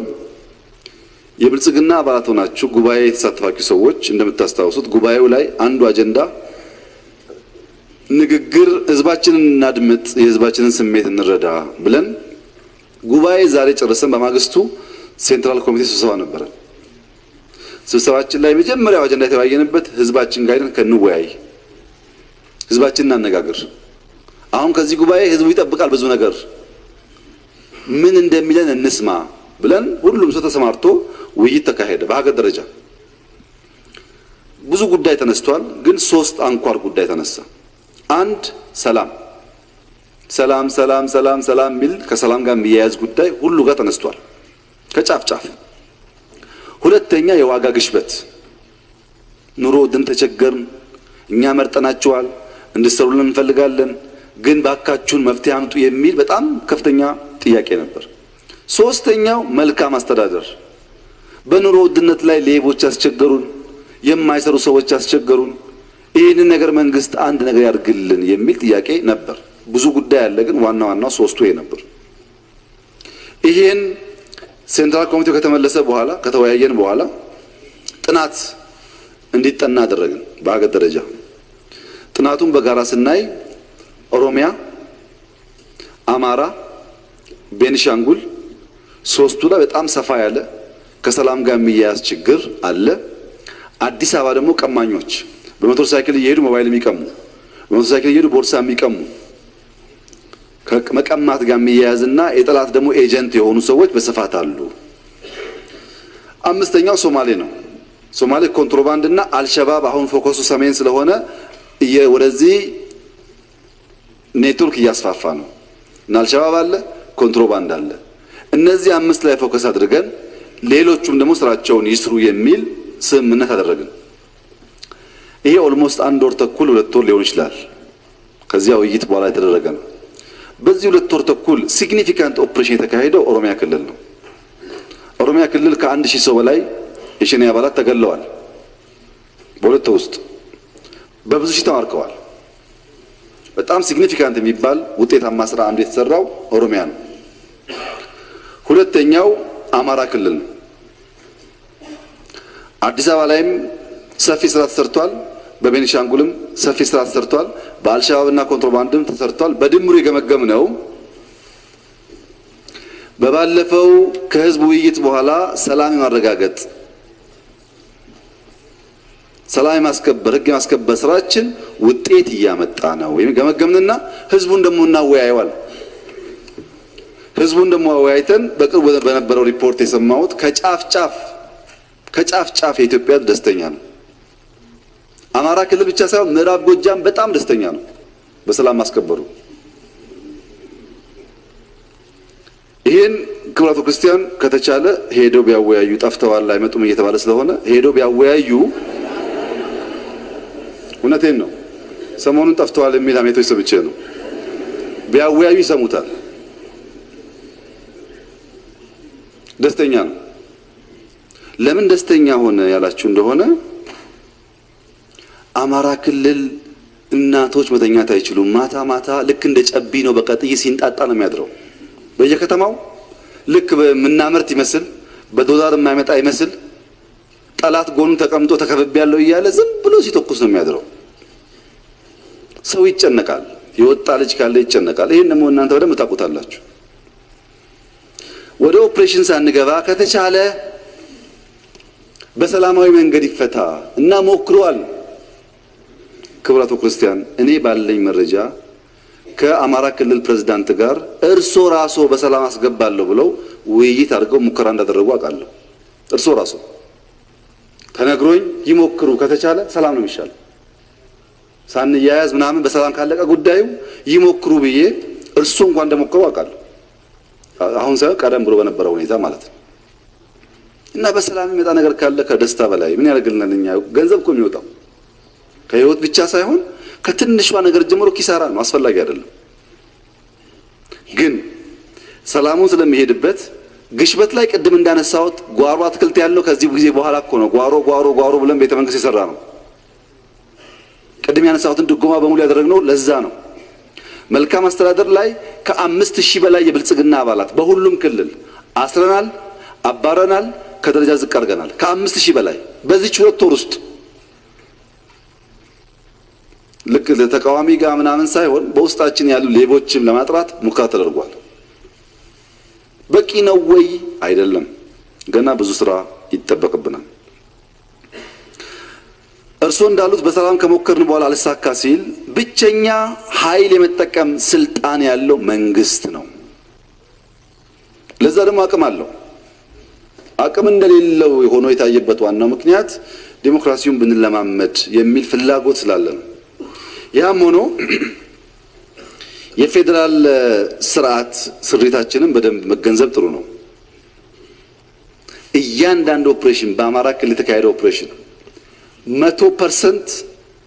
የብልጽግና አባላት ሆናችሁ ጉባኤ የተሳተፋችሁ ሰዎች እንደምታስታውሱት ጉባኤው ላይ አንዱ አጀንዳ ንግግር ህዝባችንን እናድምጥ፣ የህዝባችንን ስሜት እንረዳ ብለን ጉባኤ ዛሬ ጨርሰን በማግስቱ ሴንትራል ኮሚቴ ስብሰባ ነበረ። ስብሰባችን ላይ መጀመሪያው አጀንዳ የተወያየንበት ህዝባችን ጋር ከንወያይ፣ ህዝባችንን እናነጋግር። አሁን ከዚህ ጉባኤ ህዝቡ ይጠብቃል ብዙ ነገር፣ ምን እንደሚለን እንስማ ብለን ሁሉም ሰው ተሰማርቶ ውይይት ተካሄደ። በሀገር ደረጃ ብዙ ጉዳይ ተነስቷል፣ ግን 3 አንኳር ጉዳይ ተነሳ። አንድ ሰላም ሰላም ሰላም ሰላም ሰላም ሚል ከሰላም ጋር የሚያያዝ ጉዳይ ሁሉ ጋር ተነስቷል ከጫፍ ጫፍ። ሁለተኛ የዋጋ ግሽበት፣ ኑሮ ድን ተቸገርን፣ እኛ መርጠናቸዋል፣ እንድትሰሩልን እንፈልጋለን፣ ግን ባካችሁን መፍትሄ አምጡ የሚል በጣም ከፍተኛ ጥያቄ ነበር። ሶስተኛው መልካም አስተዳደር፣ በኑሮ ውድነት ላይ ሌቦች አስቸገሩን፣ የማይሰሩ ሰዎች አስቸገሩን፣ ይህንን ነገር መንግስት አንድ ነገር ያድርግልን የሚል ጥያቄ ነበር። ብዙ ጉዳይ አለ፣ ግን ዋና ዋናው 3ቱ ይሄ ነበር። ይሄን ሴንትራል ኮሚቴው ከተመለሰ በኋላ ከተወያየን በኋላ ጥናት እንዲጠና አደረግን በአገር ደረጃ። ጥናቱን በጋራ ስናይ ኦሮሚያ፣ አማራ፣ ቤኒሻንጉል 3ቱ ላይ በጣም ሰፋ ያለ ከሰላም ጋር የሚያያዝ ችግር አለ። አዲስ አበባ ደግሞ ቀማኞች በሞተር ሳይክል እየሄዱ ሞባይል የሚቀሙ፣ በሞተር ሳይክል እየሄዱ ቦርሳ የሚቀሙ ከመቀማት ጋር የሚያያዝና የጠላት ደግሞ ኤጀንት የሆኑ ሰዎች በስፋት አሉ። አምስተኛው ሶማሌ ነው። ሶማሌ ኮንትሮባንድና አልሸባብ አሁን ፎከሱ ሰሜን ስለሆነ ወደዚህ ኔትወርክ እያስፋፋ ነው እና አልሸባብ አለ፣ ኮንትሮባንድ አለ። እነዚህ 5 ላይ ፎከስ አድርገን ሌሎቹም ደግሞ ስራቸውን ይስሩ የሚል ስምምነት አደረግን። ይሄ ኦልሞስት 1 ወር ተኩል 2 ወር ሊሆን ይችላል ከዚያ ውይይት በኋላ የተደረገ ነው። በዚህ 2 ወር ተኩል ሲግኒፊካንት ኦፕሬሽን የተካሄደው ኦሮሚያ ክልል ነው። ኦሮሚያ ክልል ከ1000 ሰው በላይ የሸኔ አባላት ተገለዋል። በሁለት ውስጥ በብዙ ሺህ ተማርከዋል። በጣም ሲግኒፊካንት የሚባል ውጤታማ ስራ አንዱ የተሰራው ኦሮሚያ ነው። ሁለተኛው አማራ ክልል ነው። አዲስ አበባ ላይም ሰፊ ስራ ተሰርቷል። በቤኒሻንጉልም ሰፊ ስራ ተሰርቷል። በአልሸባብና ኮንትሮባንድም ተሰርቷል። በድምሩ የገመገምነው በባለፈው ከህዝብ ውይይት በኋላ ሰላም ማረጋገጥ፣ ሰላም ማስከበር፣ ህግ ማስከበር ስራችን ውጤት እያመጣ ነው ገመገምንና ህዝቡን ደሞ እናወያየዋል። ህዝቡን ደሞ አወያይተን በቅርቡ በነበረው ሪፖርት የሰማሁት ከጫፍ ጫፍ የኢትዮጵያ ደስተኛ ነው። አማራ ክልል ብቻ ሳይሆን ምዕራብ ጎጃም በጣም ደስተኛ ነው በሰላም ማስከበሩ። ይሄን ክብራቱ ክርስቲያን ከተቻለ ሄዶ ቢያወያዩ፣ ጠፍተዋል አይመጡም እየተባለ ስለሆነ ሄዶ ቢያወያዩ፣ እውነቴን ነው ሰሞኑን ጠፍተዋል የሚል አሜቶች ሰምቼ ነው፣ ቢያወያዩ ይሰሙታል። ደስተኛ ነው። ለምን ደስተኛ ሆነ ያላችሁ እንደሆነ አማራ ክልል እናቶች መተኛት አይችሉም። ማታ ማታ ልክ እንደ ጨቢ ነው በቀጥይ ሲንጣጣ ነው የሚያድረው። በየከተማው ልክ በመናመርት ይመስል በዶላር የማይመጣ ይመስል ጠላት ጎኑን ተቀምጦ ተከበብ ያለው እያለ ዝም ብሎ ሲተኩስ ነው የሚያድረው። ሰው ይጨነቃል። የወጣ ልጅ ካለ ይጨነቃል። ይሄን ደግሞ እናንተ በደንብ ታውቁታላችሁ። ወደ ኦፕሬሽን ሳንገባ ከተቻለ በሰላማዊ መንገድ ይፈታ እና ሞክሯል። ክብራቱ ክርስቲያን እኔ ባለኝ መረጃ ከአማራ ክልል ፕሬዝዳንት ጋር እርሶ ራስዎ በሰላም አስገባለሁ ብለው ውይይት አድርገው ሙከራ እንዳደረጉ አውቃለሁ። እርሶ ራሱ ተነግሮኝ ይሞክሩ ከተቻለ ሰላም ነው የሚሻለው። ሳንያያዝ ምናምን በሰላም ካለቀ ጉዳዩ ይሞክሩ ብዬ እርሱ እንኳን እንደሞከሩ አውቃለሁ። አሁን ሳይሆን ቀደም ብሎ በነበረው ሁኔታ ማለት ነው። እና በሰላም የሚመጣ ነገር ካለ ከደስታ በላይ ምን ያደርግልናል? እኛ ገንዘብ እኮ የሚወጣው ከህይወት ብቻ ሳይሆን ከትንሿ ነገር ጀምሮ ኪሳራ ነው፣ አስፈላጊ አይደለም። ግን ሰላሙን ስለሚሄድበት ግሽበት ላይ ቅድም እንዳነሳሁት ጓሮ አትክልት ያለው ከዚህ ጊዜ በኋላ እኮ ነው ጓሮ ብለን ቤተ መንግስት የሰራ ነው። ቅድም ያነሳሁትን ድጎማ በሙሉ ያደረግነው ለዛ ነው። መልካም አስተዳደር ላይ ከ5000 በላይ የብልጽግና አባላት በሁሉም ክልል አስረናል፣ አባረናል፣ ከደረጃ ዝቅ አድርገናል። ከ5000 በላይ በዚህ 2 ወር ውስጥ ልክ ለተቃዋሚ ጋር ምናምን ሳይሆን በውስጣችን ያሉ ሌቦችም ለማጥራት ሙከራ ተደርጓል። በቂ ነው ወይ? አይደለም። ገና ብዙ ስራ ይጠበቅብናል። እርስዎ እንዳሉት በሰላም ከሞከርን በኋላ አልሳካ ሲል ብቸኛ ኃይል የመጠቀም ስልጣን ያለው መንግስት ነው። ለዛ ደግሞ አቅም አለው። አቅም እንደሌለው ሆኖ የታየበት ዋናው ምክንያት ዲሞክራሲውን ብንለማመድ የሚል ፍላጎት ስላለ ነው። ያም ሆኖ የፌደራል ስርዓት ስሪታችንን በደንብ መገንዘብ ጥሩ ነው። እያንዳንዱ ኦፕሬሽን በአማራ ክልል የተካሄደ ኦፕሬሽን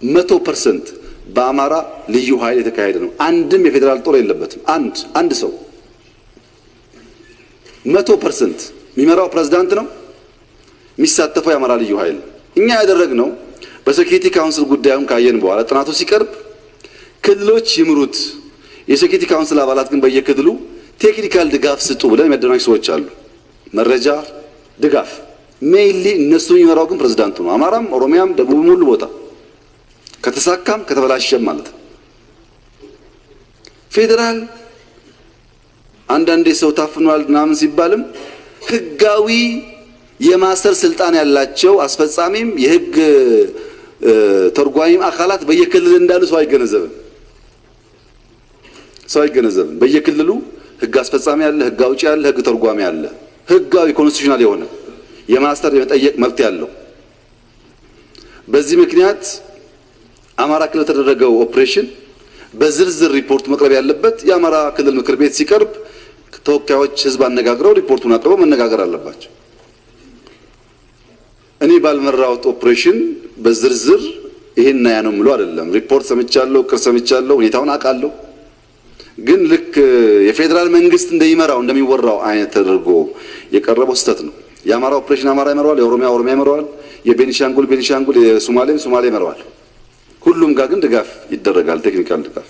100% በአማራ ልዩ ኃይል የተካሄደ ነው። አንድም የፌደራል ጦር የለበትም። አንድ ሰው 100% የሚመራው ፕሬዝዳንት ነው። የሚሳተፈው የአማራ ልዩ ኃይል። እኛ ያደረግነው በሴኩሪቲ ካውንስል ጉዳዩን ካየን በኋላ ጥናቱ ሲቀርብ ክልሎች ይምሩት፣ የሴኩሪቲ ካውንስል አባላት ግን በየክልሉ ቴክኒካል ድጋፍ ስጡ ብለን የሚያደራጁ ሰዎች አሉ። መረጃ ድጋፍ ሜይሊ እነሱ የሚመራው ግን ፕሬዝዳንቱ ነው። አማራም፣ ኦሮሚያም፣ ደቡብም ሁሉ ቦታ ከተሳካም ከተበላሸም ማለት ነው። ፌደራል አንዳንዴ ሰው ታፍኗል ምናምን ሲባልም ህጋዊ የማሰር ስልጣን ያላቸው አስፈጻሚም የህግ ተርጓሚም አካላት በየክልል እንዳሉ ሰው አይገነዘብም። በየክልሉ ህግ አስፈጻሚ ያለ፣ ህግ አውጪ ያለ፣ ህግ ተርጓሚ ያለ፣ ህጋዊ ኮንስቲቱሽናል የሆነ የማስተር የመጠየቅ መብት ያለው። በዚህ ምክንያት አማራ ክልል የተደረገው ኦፕሬሽን በዝርዝር ሪፖርት መቅረብ ያለበት የአማራ ክልል ምክር ቤት ሲቀርብ ተወካዮች ህዝብ አነጋግረው ሪፖርቱን አቅርበው መነጋገር አለባቸው። እኔ ባልመራውት ኦፕሬሽን በዝርዝር ይሄን ያ ነው ምሎ አይደለም። ሪፖርት ሰምቻለሁ፣ ቅር ሰምቻለሁ፣ ሁኔታውን አውቃለሁ። ግን ልክ የፌደራል መንግስት እንደሚመራው እንደሚወራው አይነት ተደርጎ የቀረበው ስህተት ነው። የአማራ ኦፕሬሽን አማራ ይመራዋል፣ የኦሮሚያ ይመራዋል፣ የቤኒሻንጉል የሶማሌ ይመራዋል። ሁሉም ጋር ግን ድጋፍ ይደረጋል፣ ቴክኒካል ድጋፍ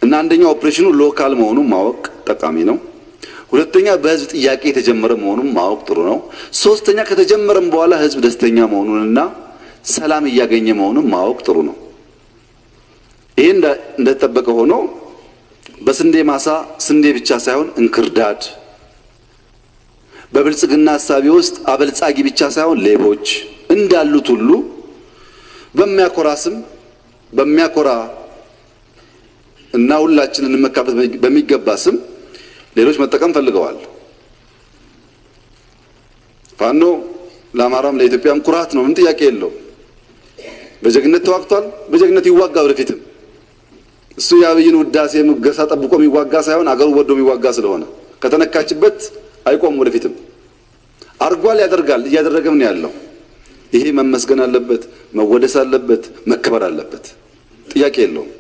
እና አንደኛው ኦፕሬሽኑ ሎካል መሆኑን ማወቅ ጠቃሚ ነው። ሁለተኛ በህዝብ ጥያቄ የተጀመረ መሆኑን ማወቅ ጥሩ ነው። ሶስተኛ ከተጀመረም በኋላ ህዝብ ደስተኛ መሆኑንና ሰላም እያገኘ መሆኑን ማወቅ ጥሩ ነው። ይሄ እንደተጠበቀ ሆኖ በስንዴ ማሳ ስንዴ ብቻ ሳይሆን እንክርዳድ፣ በብልጽግና ሐሳቢ ውስጥ አበልጻጊ ብቻ ሳይሆን ሌቦች እንዳሉት ሁሉ በሚያኮራ ስም በሚያኮራ እና ሁላችንን እንመካበት በሚገባ ስም ሌሎች መጠቀም ፈልገዋል። ፋኖ ለአማራም ለኢትዮጵያም ኩራት ነው፣ ምን ጥያቄ የለው። በጀግነት ተዋግቷል፣ በጀግነት ይዋጋ ወደፊትም። እሱ የአብይን ውዳሴ ሙገሳ ጠብቆ የሚዋጋ ሳይሆን አገሩ ወዶ የሚዋጋ ስለሆነ ከተነካችበት አይቆም፣ ወደፊትም አርጓል፣ ያደርጋል፣ እያደረገም ነው ያለው። ይሄ መመስገን አለበት፣ መወደስ አለበት፣ መከበር አለበት፣ ጥያቄ የለውም።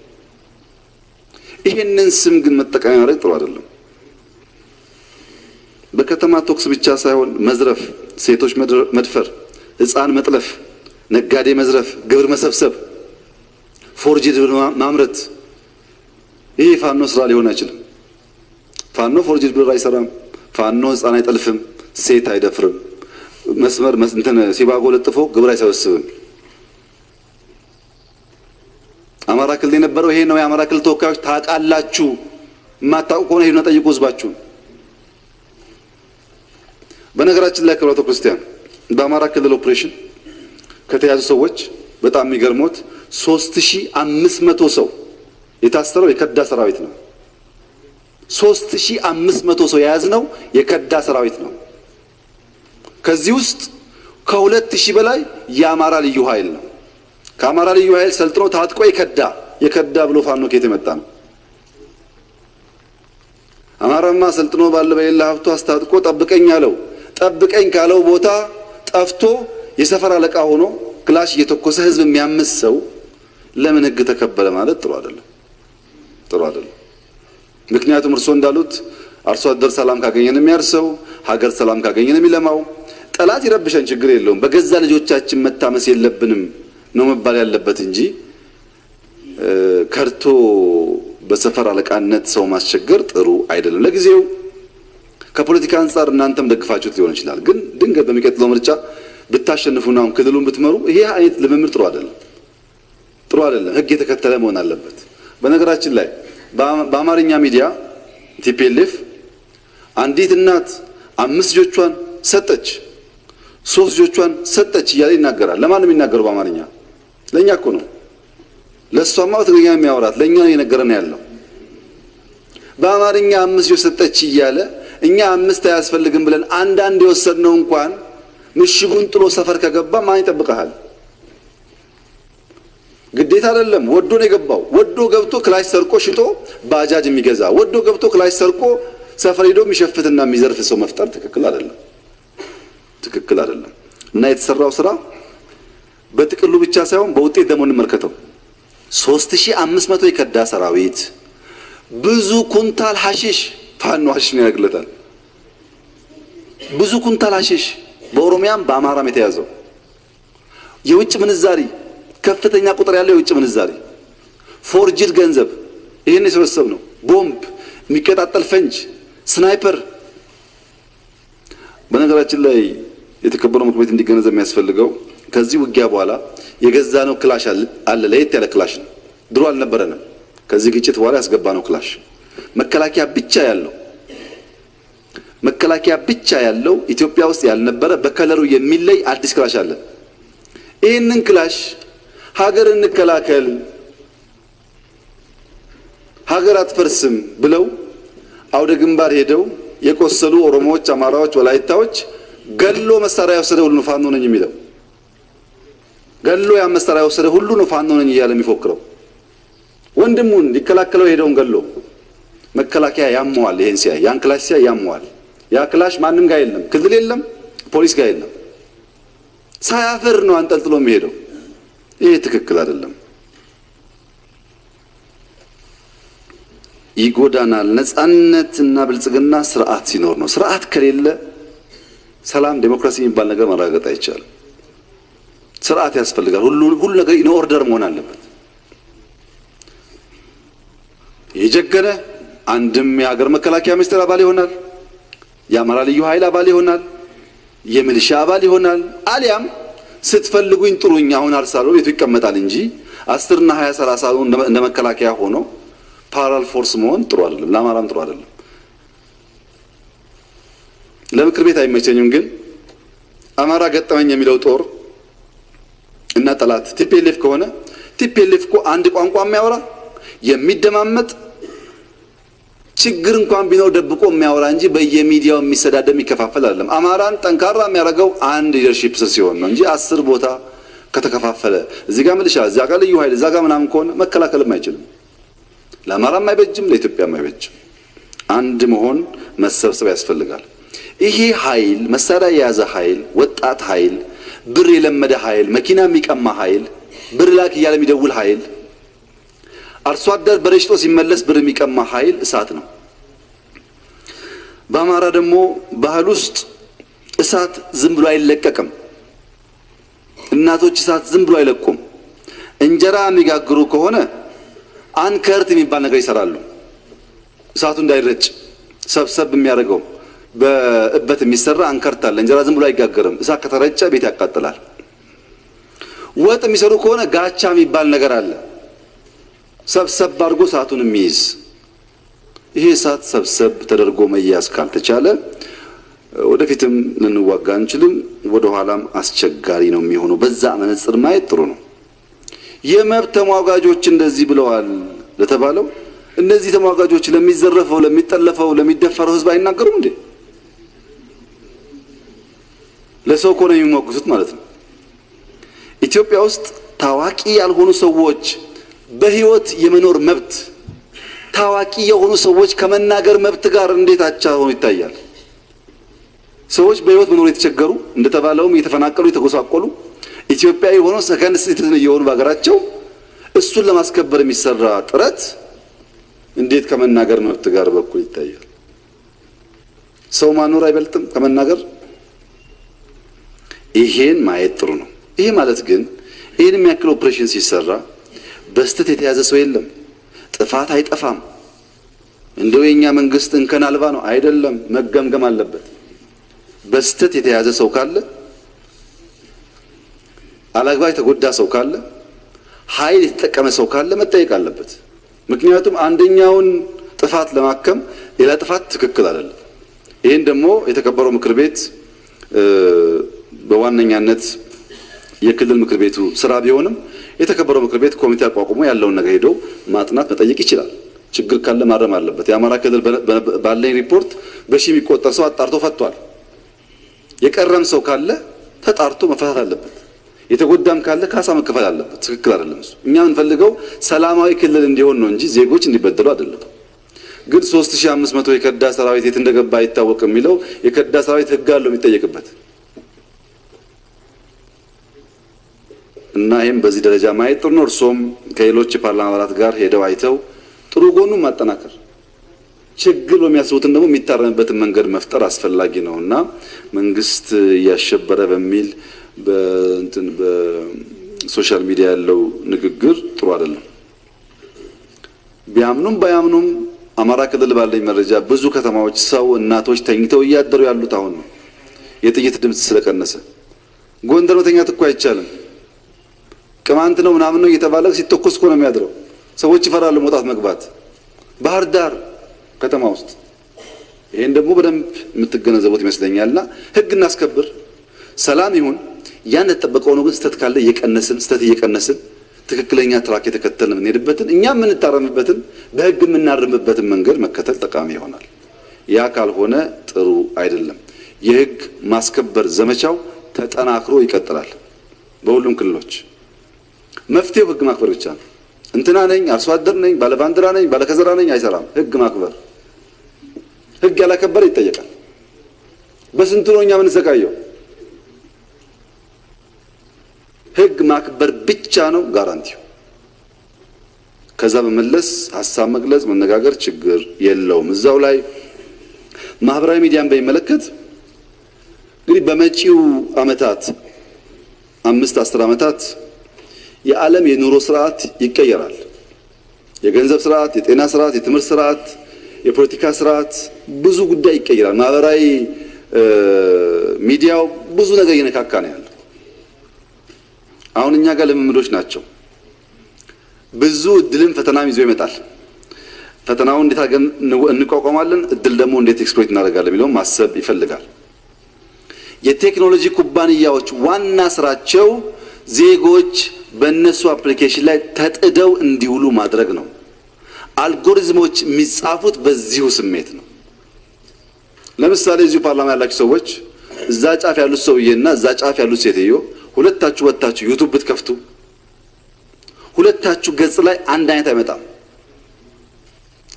ይሄንን ስም ግን መጠቀም ማድረግ ጥሩ አይደለም። በከተማ ቶክስ ብቻ ሳይሆን መዝረፍ፣ ሴቶች መድፈር፣ ህፃን መጥለፍ፣ ነጋዴ መዝረፍ፣ ግብር መሰብሰብ፣ ፎርጅድ ብር ማምረት፣ ይሄ ፋኖ ስራ ሊሆን አይችልም። ፋኖ ፎርጅድ ብር አይሰራም። ፋኖ ህፃን አይጠልፍም፣ ሴት አይደፍርም፣ መስመር ሲባጎ ለጥፎ ግብር አይሰበስብም። አማራ ክልል የነበረው ይሄ ነው። የአማራ ክልል ተወካዮች ታውቃላችሁ፣ የማታውቁ ከሆነ ሄዱና ጠይቁ ህዝባችሁ። በነገራችን ላይ ክብራቶ ክርስቲያን በአማራ ክልል ኦፕሬሽን ከተያዙ ሰዎች በጣም የሚገርሙት 3500 ሰው የታሰረው የከዳ ሰራዊት ነው። 3500 ሰው የያዝነው የከዳ ሰራዊት ነው። ከዚህ ውስጥ ከ2000 በላይ የአማራ ልዩ ኃይል ነው። ከአማራ ልዩ ኃይል ሰልጥኖ ታጥቆ የከዳ ብሎ ፋኖ ከየት የመጣ ነው? አማራማ ሰልጥኖ ባለ በሌላ ሀብቱ አስታጥቆ ጠብቀኝ ካለው ቦታ ጠፍቶ የሰፈር አለቃ ሆኖ ክላሽ እየተኮሰ ህዝብ የሚያምስ ሰው ለምን ህግ ተከበረ ማለት ጥሩ አይደለም። ምክንያቱም እርሶ እንዳሉት አርሶ አደር ሰላም ካገኘን የሚያርሰው፣ ሀገር ሰላም ካገኘን የሚለማው። ጠላት ይረብሸን ችግር የለውም፣ በገዛ ልጆቻችን መታመስ የለብንም ነው መባል ያለበት እንጂ ከርቶ በሰፈር አለቃነት ሰው ማስቸገር ጥሩ አይደለም። ለጊዜው ከፖለቲካ አንፃር እናንተም ደግፋችሁት ሊሆን ይችላል። ግን ድንገት በሚቀጥለው ምርጫ ብታሸንፉና ክልሉን ብትመሩ ይሄ አይነት ልምምድ ጥሩ አይደለም። ህግ የተከተለ መሆን አለበት። በነገራችን ላይ በአማርኛ ሚዲያ ቲፒኤልኤፍ አንዲት እናት 5 ልጆቿን ሰጠች፣ 3 ልጆቿን ሰጠች እያለ ይናገራል። ለማን ነው የሚናገረው? በአማርኛ ለኛ እኮ ነው። ለሷማ በትግርኛ የሚያወራት ለኛ ነው እየነገረን ያለው። በአማርኛ 5 ልጆች ሰጠች እያለ እኛ 5 አያስፈልግም ብለን አንዳንድ የወሰድነው እንኳን ምሽጉን ጥሎ ሰፈር ከገባ ማን ይጠብቀሃል? ግዴታ አይደለም። ወዶ ነው የገባው። ወዶ ገብቶ ክላሽ ሰርቆ ሽጦ ባጃጅ የሚገዛ ወዶ ገብቶ ክላሽ ሰርቆ ሰፈር ሄዶ የሚሸፍትና የሚዘርፍ ሰው መፍጠር ትክክል አይደለም። እና የተሰራው ስራ በጥቅሉ ብቻ ሳይሆን በውጤት ደግሞ እንመልከተው። 3500 የከዳ ሰራዊት፣ ብዙ ኩንታል ሐሺሽ ፋኖ ሐሺሽ ነው ያገለታል። ብዙ ኩንታል ሐሺሽ በኦሮሚያም በአማራም የተያዘው፣ የውጭ ምንዛሪ ከፍተኛ ቁጥር ያለው የውጭ ምንዛሪ፣ ፎርጅድ ገንዘብ፣ ይሄን የሰበሰብ ነው። ቦምብ፣ የሚቀጣጠል ፈንጅ፣ ስናይፐር። በነገራችን ላይ የተከበረው ምክር ቤት እንዲገነዘብ የሚያስፈልገው ከዚህ ውጊያ በኋላ የገዛነው ክላሽ አለ። ለየት ያለ ክላሽ ነው። ድሮ አልነበረንም። ከዚህ ግጭት በኋላ ያስገባነው ክላሽ መከላከያ ብቻ ያለው ኢትዮጵያ ውስጥ ያልነበረ በከለሩ የሚለይ አዲስ ክላሽ አለ። ይህንን ክላሽ ሀገር እንከላከል፣ ሀገር አትፈርስም ብለው አውደ ግንባር ሄደው የቆሰሉ ኦሮሞዎች፣ አማራዎች፣ ወላይታዎች ገሎ መሳሪያ ወሰደ ሁሉ ፋኖ ነኝ የሚለው ገሎ ያ መሳሪያ ወሰደ ሁሉ ነው ፋኖ ነኝ እያለ የሚፎክረው ወንድሙን ሊከላከለው ሄደውን ገሎ መከላከያ ያመዋል። ይሄን ሲያይ ያን ክላሽ ሲያይ ያመዋል። ያ ክላሽ ማንም ጋር የለም፣ ክልል የለም፣ ፖሊስ ጋር የለም። ሳያፍር ነው አንጠልጥሎ የሚሄደው። ይሄ ትክክል አይደለም፣ ይጎዳናል። ነፃነትና ብልጽግና ስርዓት ሲኖር ነው። ስርዓት ከሌለ ሰላም፣ ዴሞክራሲ የሚባል ነገር ማረጋገጥ አይቻልም። ስርዓት ያስፈልጋል። ሁሉ ነገር ኢን ኦርደር መሆን አለበት። የጀገነ አንድም የሀገር መከላከያ ሚኒስቴር አባል ይሆናል፣ የአማራ ልዩ ኃይል አባል ይሆናል፣ የሚሊሻ አባል ይሆናል። አሊያም ስትፈልጉኝ ጥሩኝ አሁን አርሳሎ ቤቱ ይቀመጣል እንጂ 10 እና 20 30 እንደ መከላከያ ሆኖ ፓራል ፎርስ መሆን ጥሩ አይደለም፣ ለአማራም ጥሩ አይደለም። ለምክር ቤት አይመቸኝም። ግን አማራ ገጠመኝ የሚለው ጦር እና ጠላት ቲፒኤልኤፍ ከሆነ ቲፒኤልኤፍ እኮ አንድ ቋንቋ የሚያወራ የሚደማመጥ ችግር እንኳን ቢኖር ደብቆ የሚያወራ እንጂ በየሚዲያው የሚሰዳደም ይከፋፈል አይደለም። አማራን ጠንካራ የሚያደርገው አንድ ሊደርሺፕ ሲሆን ነው እንጂ 10 ቦታ ከተከፋፈለ እዚህ ጋር ምልሻ እዛ ጋር ልዩ ኃይል እዛ ጋር ምናምን ከሆነ መከላከልም አይችልም። ለአማራም አይበጅም፣ ለኢትዮጵያም አይበጅም። አንድ መሆን መሰብሰብ ያስፈልጋል። ይሄ ኃይል መሳሪያ የያዘ ኃይል፣ ወጣት ኃይል፣ ብር የለመደ ኃይል፣ መኪና የሚቀማ ኃይል፣ ብር ላክ እያለ የሚደውል ኃይል፣ አርሶ አደር በረሽቶ ሲመለስ ብር የሚቀማ ኃይል እሳት ነው። በአማራ ደግሞ ባህል ውስጥ እሳት ዝም ብሎ አይለቀቅም። እናቶች እሳት ዝም ብሎ አይለቁም። እንጀራ የሚጋግሩ ከሆነ አንከርት የሚባል ነገር ይሰራሉ። እሳቱ እንዳይረጭ ሰብሰብ የሚያደርገው በእበት የሚሰራ አንከርት አለ። እንጀራ ዝም ብሎ አይጋገርም። እሳት ከተረጨ ቤት ያቃጥላል። ወጥ የሚሰሩ ከሆነ ጋቻ የሚባል ነገር አለ። ሰብሰብ አድርጎ እሳቱን የሚይዝ። ይሄ እሳት ሰብሰብ ተደርጎ መያዝ ካልተቻለ ወደፊትም ልንዋጋ አንችልም፣ ወደ ኋላም አስቸጋሪ ነው የሚሆነው። በዛ መነጽር ማየት ጥሩ ነው። የመብት ተሟጋጆች እንደዚህ ብለዋል ለተባለው እነዚህ ተሟጋጆች ለሚዘረፈው ለሚጠለፈው ለሚደፈረው ህዝብ አይናገሩም እንዴ? ለሰው እኮ ነው የሚሞግቱት ማለት ነው። ኢትዮጵያ ውስጥ ታዋቂ ያልሆኑ ሰዎች በህይወት የመኖር መብት ታዋቂ የሆኑ ሰዎች ከመናገር መብት ጋር እንዴት አቻ ሆኖ ይታያል? ሰዎች በህይወት መኖር የተቸገሩ እንደተባለውም እየተፈናቀሉ የተጎሳቆሉ ኢትዮጵያዊ ሆኖ ሰከንድ ሲቲዝን የሆኑ በሀገራቸው እሱን ለማስከበር የሚሰራ ጥረት እንዴት ከመናገር መብት ጋር በኩል ይታያል? ሰው ማኖር አይበልጥም ከመናገር? ይሄን ማየት ጥሩ ነው። ይሄ ማለት ግን ይሄን የሚያክል ኦፕሬሽን ሲሰራ በስተት የተያዘ ሰው የለም። ጥፋት አይጠፋም። እንደው የኛ መንግስት እንከን አልባ ነው አይደለም፣ መገምገም አለበት። በስተት የተያዘ ሰው ካለ፣ አላግባብ የተጎዳ ሰው ካለ፣ ኃይል የተጠቀመ ሰው ካለ መጠየቅ አለበት። ምክንያቱም አንደኛውን ጥፋት ለማከም ሌላ ጥፋት ትክክል አይደለም። ይሄን ደግሞ የተከበረው ምክር ቤት በዋነኛነት የክልል ምክር ቤቱ ስራ ቢሆንም የተከበረው ምክር ቤት ኮሚቴ አቋቁሞ ያለውን ነገር ሄዶ ማጥናት መጠየቅ ይችላል። ችግር ካለ ማረም አለበት። የአማራ ክልል ባለኝ ሪፖርት በሺህ የሚቆጠር ሰው አጣርቶ ፈቷል። የቀረም ሰው ካለ ተጣርቶ መፈታት አለበት። የተጎዳም ካለ ካሳ መከፈል አለበት። ትክክል አይደለም እሱ። እኛ የምንፈልገው ሰላማዊ ክልል እንዲሆን ነው እንጂ ዜጎች እንዲበደሉ አይደለም። ግን 3500 የከዳ ሰራዊት የት እንደገባ አይታወቅም የሚለው የከዳ ሰራዊት ህግ አለው የሚጠየቅበት እና ይሄን በዚህ ደረጃ ማየት ጥሩ ነው። እርሶም ከሌሎች ፓርላማ አባላት ጋር ሄደው አይተው ጥሩ ጎኑን ማጠናከር፣ ችግር በሚያስቡትን ደግሞ የሚታረምበትን መንገድ መፍጠር አስፈላጊ ነውና መንግስት ያሸበረ በሚል በሶሻል ሚዲያ ያለው ንግግር ጥሩ አይደለም። ቢያምኑም ባያምኑም አማራ ክልል ባለኝ መረጃ ብዙ ከተማዎች ሰው እናቶች ተኝተው እያደሩ ያሉት አሁን ነው፣ የጥይት ድምጽ ስለቀነሰ። ጎንደር መተኛት እኮ አይቻልም። ቅማንት ነው ምናምን ነው እየተባለ ሲተኮስ እኮ ነው የሚያድረው። ሰዎች ይፈራሉ መውጣት መግባት። ባህር ዳር ከተማ ውስጥ ይሄን ደግሞ በደንብ የምትገነዘቡት ይመስለኛልና ህግ እናስከብር፣ ሰላም ይሁን። ያን ተጠበቀው ነው። ግን ስተት ካለ እየቀነስን ትክክለኛ ትራክ የተከተልን እንሄድበትን እኛም የምንታረምበትን በህግ የምናርምበትን መንገድ መከተል ጠቃሚ ይሆናል። ያ ካልሆነ ጥሩ አይደለም። የህግ ማስከበር ዘመቻው ተጠናክሮ ይቀጥላል በሁሉም ክልሎች። መፍትሄው ህግ ማክበር ብቻ ነው። እንትና ነኝ፣ አርሶ አደር ነኝ፣ ባለባንዲራ ነኝ፣ ባለከዘራ ነኝ አይሰራም። ህግ ማክበር። ህግ ያላከበረ ይጠየቃል። በስንቱ ነው እኛ የምንሰቃየው? ህግ ማክበር ብቻ ነው ጋራንቲው። ከዛ በመለስ ሐሳብ መግለጽ መነጋገር ችግር የለውም። እዛው ላይ ማህበራዊ ሚዲያን በሚመለከት እንግዲህ በመጪው አመታት 5-10 አመታት የዓለም የኑሮ ስርዓት ይቀየራል። የገንዘብ ስርዓት፣ የጤና ስርዓት፣ የትምህርት ስርዓት፣ የፖለቲካ ስርዓት ብዙ ጉዳይ ይቀየራል። ማህበራዊ ሚዲያው ብዙ ነገር እየነካካ ነው ያለው። አሁን እኛ ጋር ልምምዶች ናቸው። ብዙ እድልን ፈተናም ይዞ ይመጣል። ፈተናውን እንዴት አገን እንቋቋማለን፣ እድል ደግሞ እንዴት ኤክስፕሎይት እናደርጋለን የሚለው ማሰብ ይፈልጋል። የቴክኖሎጂ ኩባንያዎች ዋና ስራቸው ዜጎች በእነሱ አፕሊኬሽን ላይ ተጥደው እንዲውሉ ማድረግ ነው። አልጎሪዝሞች የሚጻፉት በዚሁ ስሜት ነው። ለምሳሌ እዚሁ ፓርላማ ያላችሁ ሰዎች እዛ ጫፍ ያሉት ሰውዬና እዛ ጫፍ ያሉት ሴትዮ ሁለታችሁ ወጣችሁ ዩቲዩብ ብትከፍቱ ሁለታችሁ ገጽ ላይ አንድ አይነት አይመጣም።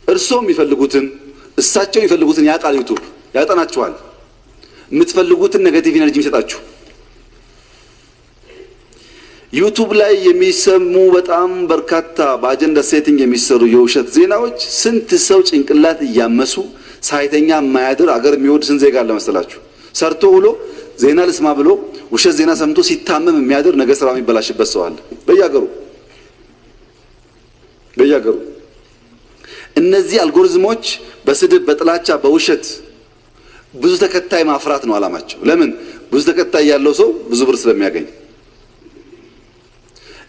እርሶም የሚፈልጉትን እሳቸው የሚፈልጉትን ያጣል። ዩቲዩብ ያጠናችኋል። የምትፈልጉትን ኔጌቲቭ ኢነርጂ የሚሰጣችሁ ዩቲዩብ ላይ የሚሰሙ በጣም በርካታ በአጀንዳ ሴቲንግ የሚሰሩ የውሸት ዜናዎች ስንት ሰው ጭንቅላት እያመሱ ሳይተኛ የማያድር አገር የሚወድ ስንት ዜጋ አለ መሰላችሁ? ሰርቶ ውሎ ዜና ልስማ ብሎ ውሸት ዜና ሰምቶ ሲታመም የሚያድር ነገ ስራው የሚበላሽበት ሰው አለ በየሀገሩ። እነዚህ አልጎሪዝሞች በስድብ በጥላቻ በውሸት ብዙ ተከታይ ማፍራት ነው አላማቸው። ለምን? ብዙ ተከታይ ያለው ሰው ብዙ ብር ስለሚያገኝ።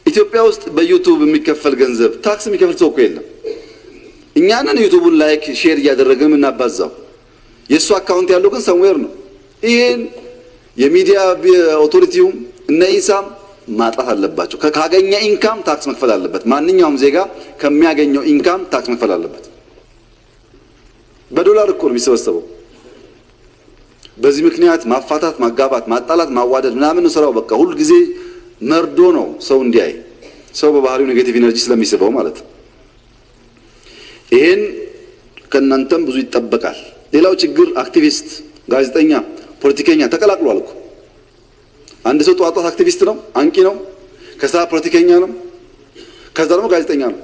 ኢትዮጵያ ውስጥ በዩቲዩብ የሚከፈል ገንዘብ ታክስ የሚከፍል ሰው እኮ የለም። እኛ ነን ዩቲዩቡን ላይክ ሼር እያደረግን እናባዛው። የሱ አካውንት ያለው ግን ሰምዌር ነው። ይሄን የሚዲያ ኦቶሪቲው እነ ኢሳም ማጣት አለባቸው። ካገኘ ኢንካም ታክስ መክፈል አለበት። ማንኛውም ዜጋ ከሚያገኘው ኢንካም ታክስ መክፈል አለበት። በዶላር እኮ ነው የሚሰበሰበው። በዚህ ምክንያት ማፋታት፣ ማጋባት፣ ማጣላት፣ ማዋደድ ምናምን ስራው በቃ ሁሉ ጊዜ መርዶ ነው ሰው እንዲያይ። ሰው በባህሪው ኔጌቲቭ ኢነርጂ ስለሚስበው ማለት ነው። ይሄን ከእናንተም ብዙ ይጠበቃል። ሌላው ችግር አክቲቪስት፣ ጋዜጠኛ፣ ፖለቲከኛ ተቀላቅሏል እኮ። አንድ ሰው ጧጧት አክቲቪስት ነው፣ አንቂ ነው፣ ከዛ ፖለቲከኛ ነው፣ ከዛ ደግሞ ጋዜጠኛ ነው።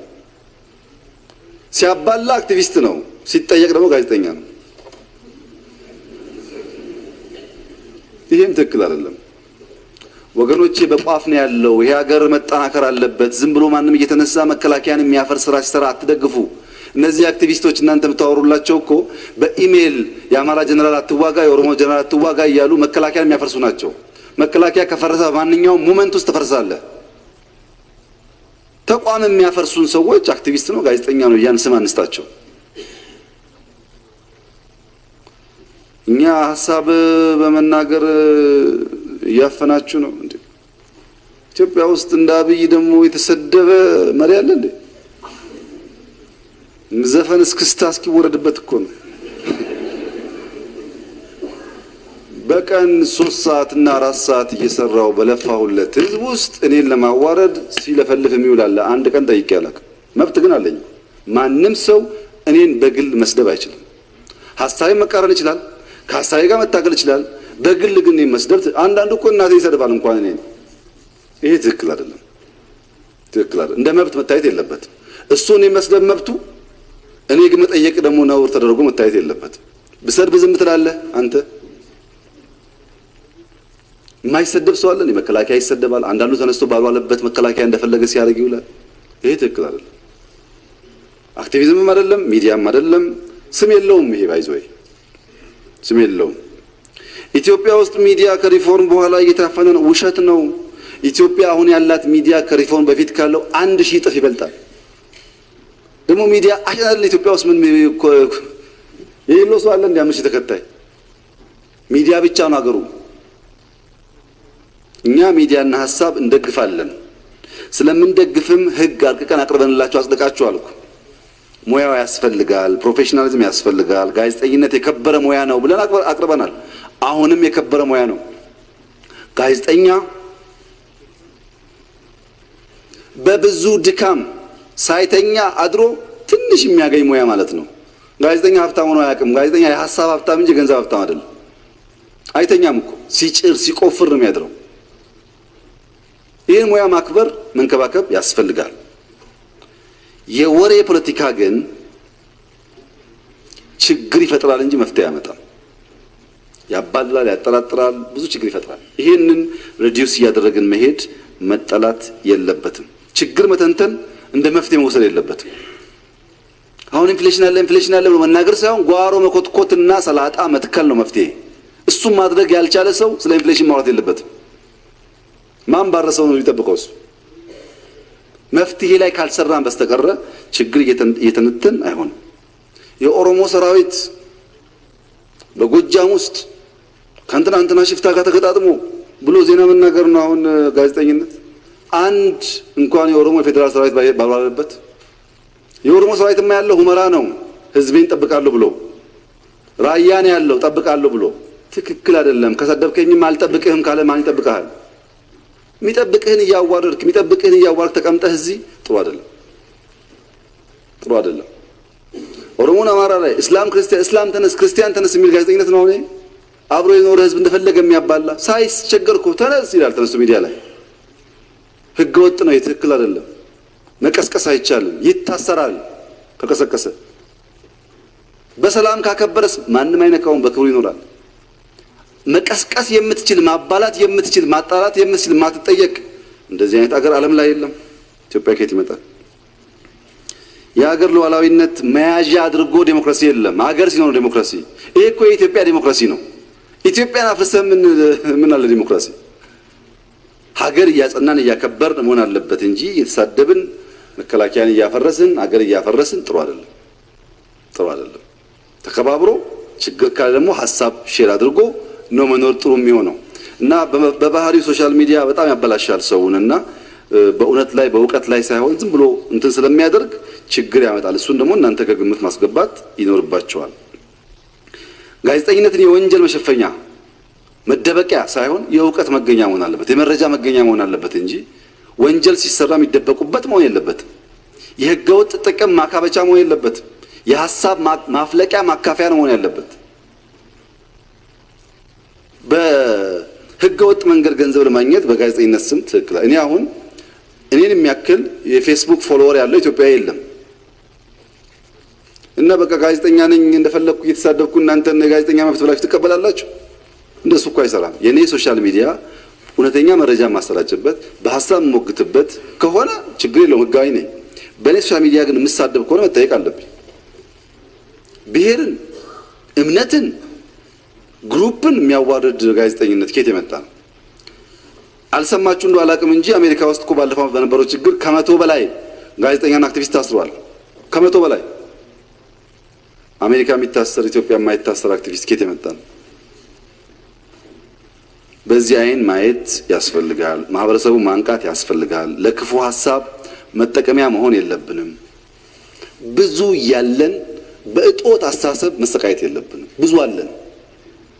ሲያባላ አክቲቪስት ነው፣ ሲጠየቅ ደግሞ ጋዜጠኛ ነው። ይሄም ትክክል አይደለም ወገኖቼ። በቋፍ ነው ያለው። ይሄ ሀገር መጠናከር አለበት። ዝም ብሎ ማንም እየተነሳ መከላከያን የሚያፈርስ ስራ ሲሰራ አትደግፉ። እነዚህ አክቲቪስቶች እናንተ የምታወሩላቸው እኮ በኢሜል የአማራ ጀነራል አትዋጋ፣ የኦሮሞ ጀነራል አትዋጋ እያሉ መከላከያን የሚያፈርሱ ናቸው። መከላከያ ከፈረሰ በማንኛውም ሞመንት ውስጥ ተፈርሳለህ። ተቋም የሚያፈርሱን ሰዎች አክቲቪስት ነው ጋዜጠኛ ነው ያን ስም አንስታቸው። እኛ ሐሳብ በመናገር ያፈናችሁ ነው እንዴ? ኢትዮጵያ ውስጥ እንደ አብይ ደግሞ የተሰደበ መሪ አለ እንዴ? ዘፈን እስክስታ እስኪወረድበት እኮ ነው። በቀን 3 ሰዓት እና 4 ሰዓት እየሰራው በለፋሁለት ህዝብ ውስጥ እኔን ለማዋረድ ሲለፈልፍ የሚውላለ አንድ ቀን ጠይቄ አላውቅም። መብት ግን አለኝ። ማንም ሰው እኔን በግል መስደብ አይችልም። ሐሳቤን መቃረን ይችላል፣ ከሐሳቤ ጋር መታገል ይችላል። በግል ግን መስደብ አንዳንዱ እኮ እናቴ ይሰድባል እንኳን እኔን። ይሄ ትክክል አይደለም። ትክክል አይደለም። እንደ መብት መታየት የለበትም። እሱ እኔን መስደብ መብቱ፣ እኔ ግን መጠየቅ ደግሞ ነውር ተደርጎ መታየት የለበትም። ብሰድብ ዝም ትላለህ አንተ? የማይሰደብ ሰው አለ? መከላከያ ይሰደባል። አንዳንዱ ተነስቶ ባሏለበት መከላከያ እንደፈለገ ሲያደርግ ይውላል። ይሄ ትክክል አይደለም። አክቲቪዝምም አይደለም፣ ሚዲያም አይደለም። ስም የለውም። ይሄ ባይዘው ስም የለውም። ኢትዮጵያ ውስጥ ሚዲያ ከሪፎርም በኋላ እየታፈነ ነው። ውሸት ነው። ኢትዮጵያ አሁን ያላት ሚዲያ ከሪፎርም በፊት ካለው 1000 እጥፍ ይበልጣል። ደግሞ ሚዲያ አይደል ኢትዮጵያ ውስጥ ምን የሌለው ሰው አለ እንደ 5 ተከታይ ሚዲያ ብቻ ነው አገሩ። እኛ ሚዲያና ሐሳብ እንደግፋለን። ስለምንደግፍም ህግ አርቀቀን አቅርበንላችሁ አጽድቃችሁ አልኩ። ሙያው ያስፈልጋል፣ ፕሮፌሽናሊዝም ያስፈልጋል፣ ጋዜጠኝነት የከበረ ሙያ ነው ብለን አቅርበናል። አሁንም የከበረ ሙያ ነው። ጋዜጠኛ በብዙ ድካም ሳይተኛ አድሮ ትንሽ የሚያገኝ ሙያ ማለት ነው። ጋዜጠኛ ሀብታም ሆኖ አያውቅም። ጋዜጠኛ የሐሳብ ሀብታም እንጂ ገንዘብ ሀብታም አይደለም። አይተኛም እኮ ሲጭር ሲቆፍር ነው የሚያድረው። ይህን ሙያ ማክበር መንከባከብ ያስፈልጋል። የወሬ ፖለቲካ ግን ችግር ይፈጥራል እንጂ መፍትሄ ያመጣል። ያባላል፣ ያጠራጥራል፣ ብዙ ችግር ይፈጥራል። ይሄንን ሪዲዩስ እያደረግን መሄድ መጠላት የለበትም። ችግር መተንተን እንደ መፍትሄ መወሰድ የለበትም። አሁን ኢንፍሌሽን አለ ብሎ መናገር ሳይሆን ጓሮ መኮትኮትና ሰላጣ መትከል ነው መፍትሄ። እሱም ማድረግ ያልቻለ ሰው ስለ ኢንፍሌሽን ማውራት የለበትም። ማን ባረሰው ነው ሊጠብቀው? መፍትሄ ላይ ካልሰራን በስተቀረ ችግር እየተነተን አይሆንም። የኦሮሞ ሰራዊት በጎጃም ውስጥ ከእንትና ሽፍታ ጋር ተገጣጥሞ ብሎ ዜና መናገር ነው አሁን ጋዜጠኝነት? አንድ እንኳን የኦሮሞ የፌደራል ሰራዊት ባልዋለበት የኦሮሞ ሰራዊትማ ያለው ሁመራ ነው። ህዝቤን ጠብቃለሁ ብሎ ራያ ነው ያለው ጠብቃለሁ ብሎ። ትክክል አይደለም። ከሰደብከኝም አልጠብቅህም ካለ ማን ይጠብቅሃል? የሚጠብቅህን እያዋረድክ ተቀምጠህ እዚህ ጥሩ አይደለም። ጥሩ አይደለም። ኦሮሞን አማራ ላይ እስላም ተነስ ክርስቲያን ተነስ የሚል ጋዜጠኝነት ነው። አሁን አብሮ የኖረ ህዝብ እንደፈለገ የሚያባላ ሳይስ ቸገርኩ ተነስ ይላል ተነስቶ ሚዲያ ላይ። ህገ ወጥ ነው። ትክክል አይደለም። መቀስቀስ አይቻልም። ይታሰራል ከቀሰቀሰ። በሰላም ካከበረስ ማንም አይነካውም፣ በክብሩ ይኖራል። መቀስቀስ የምትችል ማባላት የምትችል ማጣላት የምትችል ማትጠየቅ እንደዚህ አይነት አገር ዓለም ላይ የለም። ኢትዮጵያ ከየት ይመጣል? የሀገር ሉዓላዊነት መያዣ አድርጎ ዴሞክራሲ የለም። ሀገር ሲኖር ዴሞክራሲ። ይሄ እኮ የኢትዮጵያ ዴሞክራሲ ነው። ኢትዮጵያን አፍርሰህ ምን አለ ዴሞክራሲ? ሀገር እያጸናን እያከበርን መሆን አለበት እንጂ የተሳደብን መከላከያን እያፈረስን ሀገር እያፈረስን ጥሩ አይደለም። ጥሩ አይደለም። ተከባብሮ ችግር ካለ ደግሞ ሐሳብ ሼር አድርጎ ነው መኖር ጥሩ የሚሆነው። እና በባህሪው ሶሻል ሚዲያ በጣም ያበላሻል ሰውንና በእውነት ላይ በእውቀት ላይ ሳይሆን ዝም ብሎ እንትን ስለሚያደርግ ችግር ያመጣል። እሱን ደግሞ እናንተ ከግምት ማስገባት ይኖርባቸዋል። ጋዜጠኝነትን የወንጀል መሸፈኛ መደበቂያ ሳይሆን የእውቀት መገኛ መሆን አለበት፣ የመረጃ መገኛ መሆን አለበት እንጂ ወንጀል ሲሰራ የሚደበቁበት መሆን የለበትም። የህገወጥ ጥቅም ማካበቻ መሆን የለበትም። የሐሳብ ማፍለቂያ ማካፈያ መሆን ያለበት። በህገወጥ መንገድ ገንዘብ ለማግኘት በጋዜጠኝነት ስም ትክክል። እኔ አሁን እኔን የሚያክል የፌስቡክ ፎሎወር ያለው ኢትዮጵያዊ የለም እና በቃ ጋዜጠኛ ነኝ እንደፈለኩ እየተሳደብኩ እናንተ ጋዜጠኛ መብት ብላችሁ ትቀበላላችሁ። እንደሱ እኮ አይሰራም። የኔ ሶሻል ሚዲያ እውነተኛ መረጃ ማሰራጭበት በሐሳብ ሞግትበት ከሆነ ችግር የለውም፣ ህጋዊ ነኝ። በኔ ሶሻል ሚዲያ ግን የምሳደብ ከሆነ መጠየቅ አለብኝ። ብሔርን፣ እምነትን፣ ግሩፕን የሚያዋርድ ጋዜጠኝነት ከየት የመጣ ነው? አልሰማችሁ እንደው አላቅም እንጂ አሜሪካ ውስጥ እኮ ባለፈው በነበረው ችግር ከመቶ በላይ ጋዜጠኛና አክቲቪስት ታስረዋል። ከመቶ በላይ አሜሪካ የሚታሰር ኢትዮጵያ የማይታሰር አክቲቪስት ከየት የመጣ ነው? በዚህ አይን ማየት ያስፈልጋል። ማህበረሰቡ ማንቃት ያስፈልጋል። ለክፉ ሐሳብ መጠቀሚያ መሆን የለብንም። ብዙ ያለን በእጦት አስተሳሰብ መሰቃየት የለብንም። ብዙ አለን፣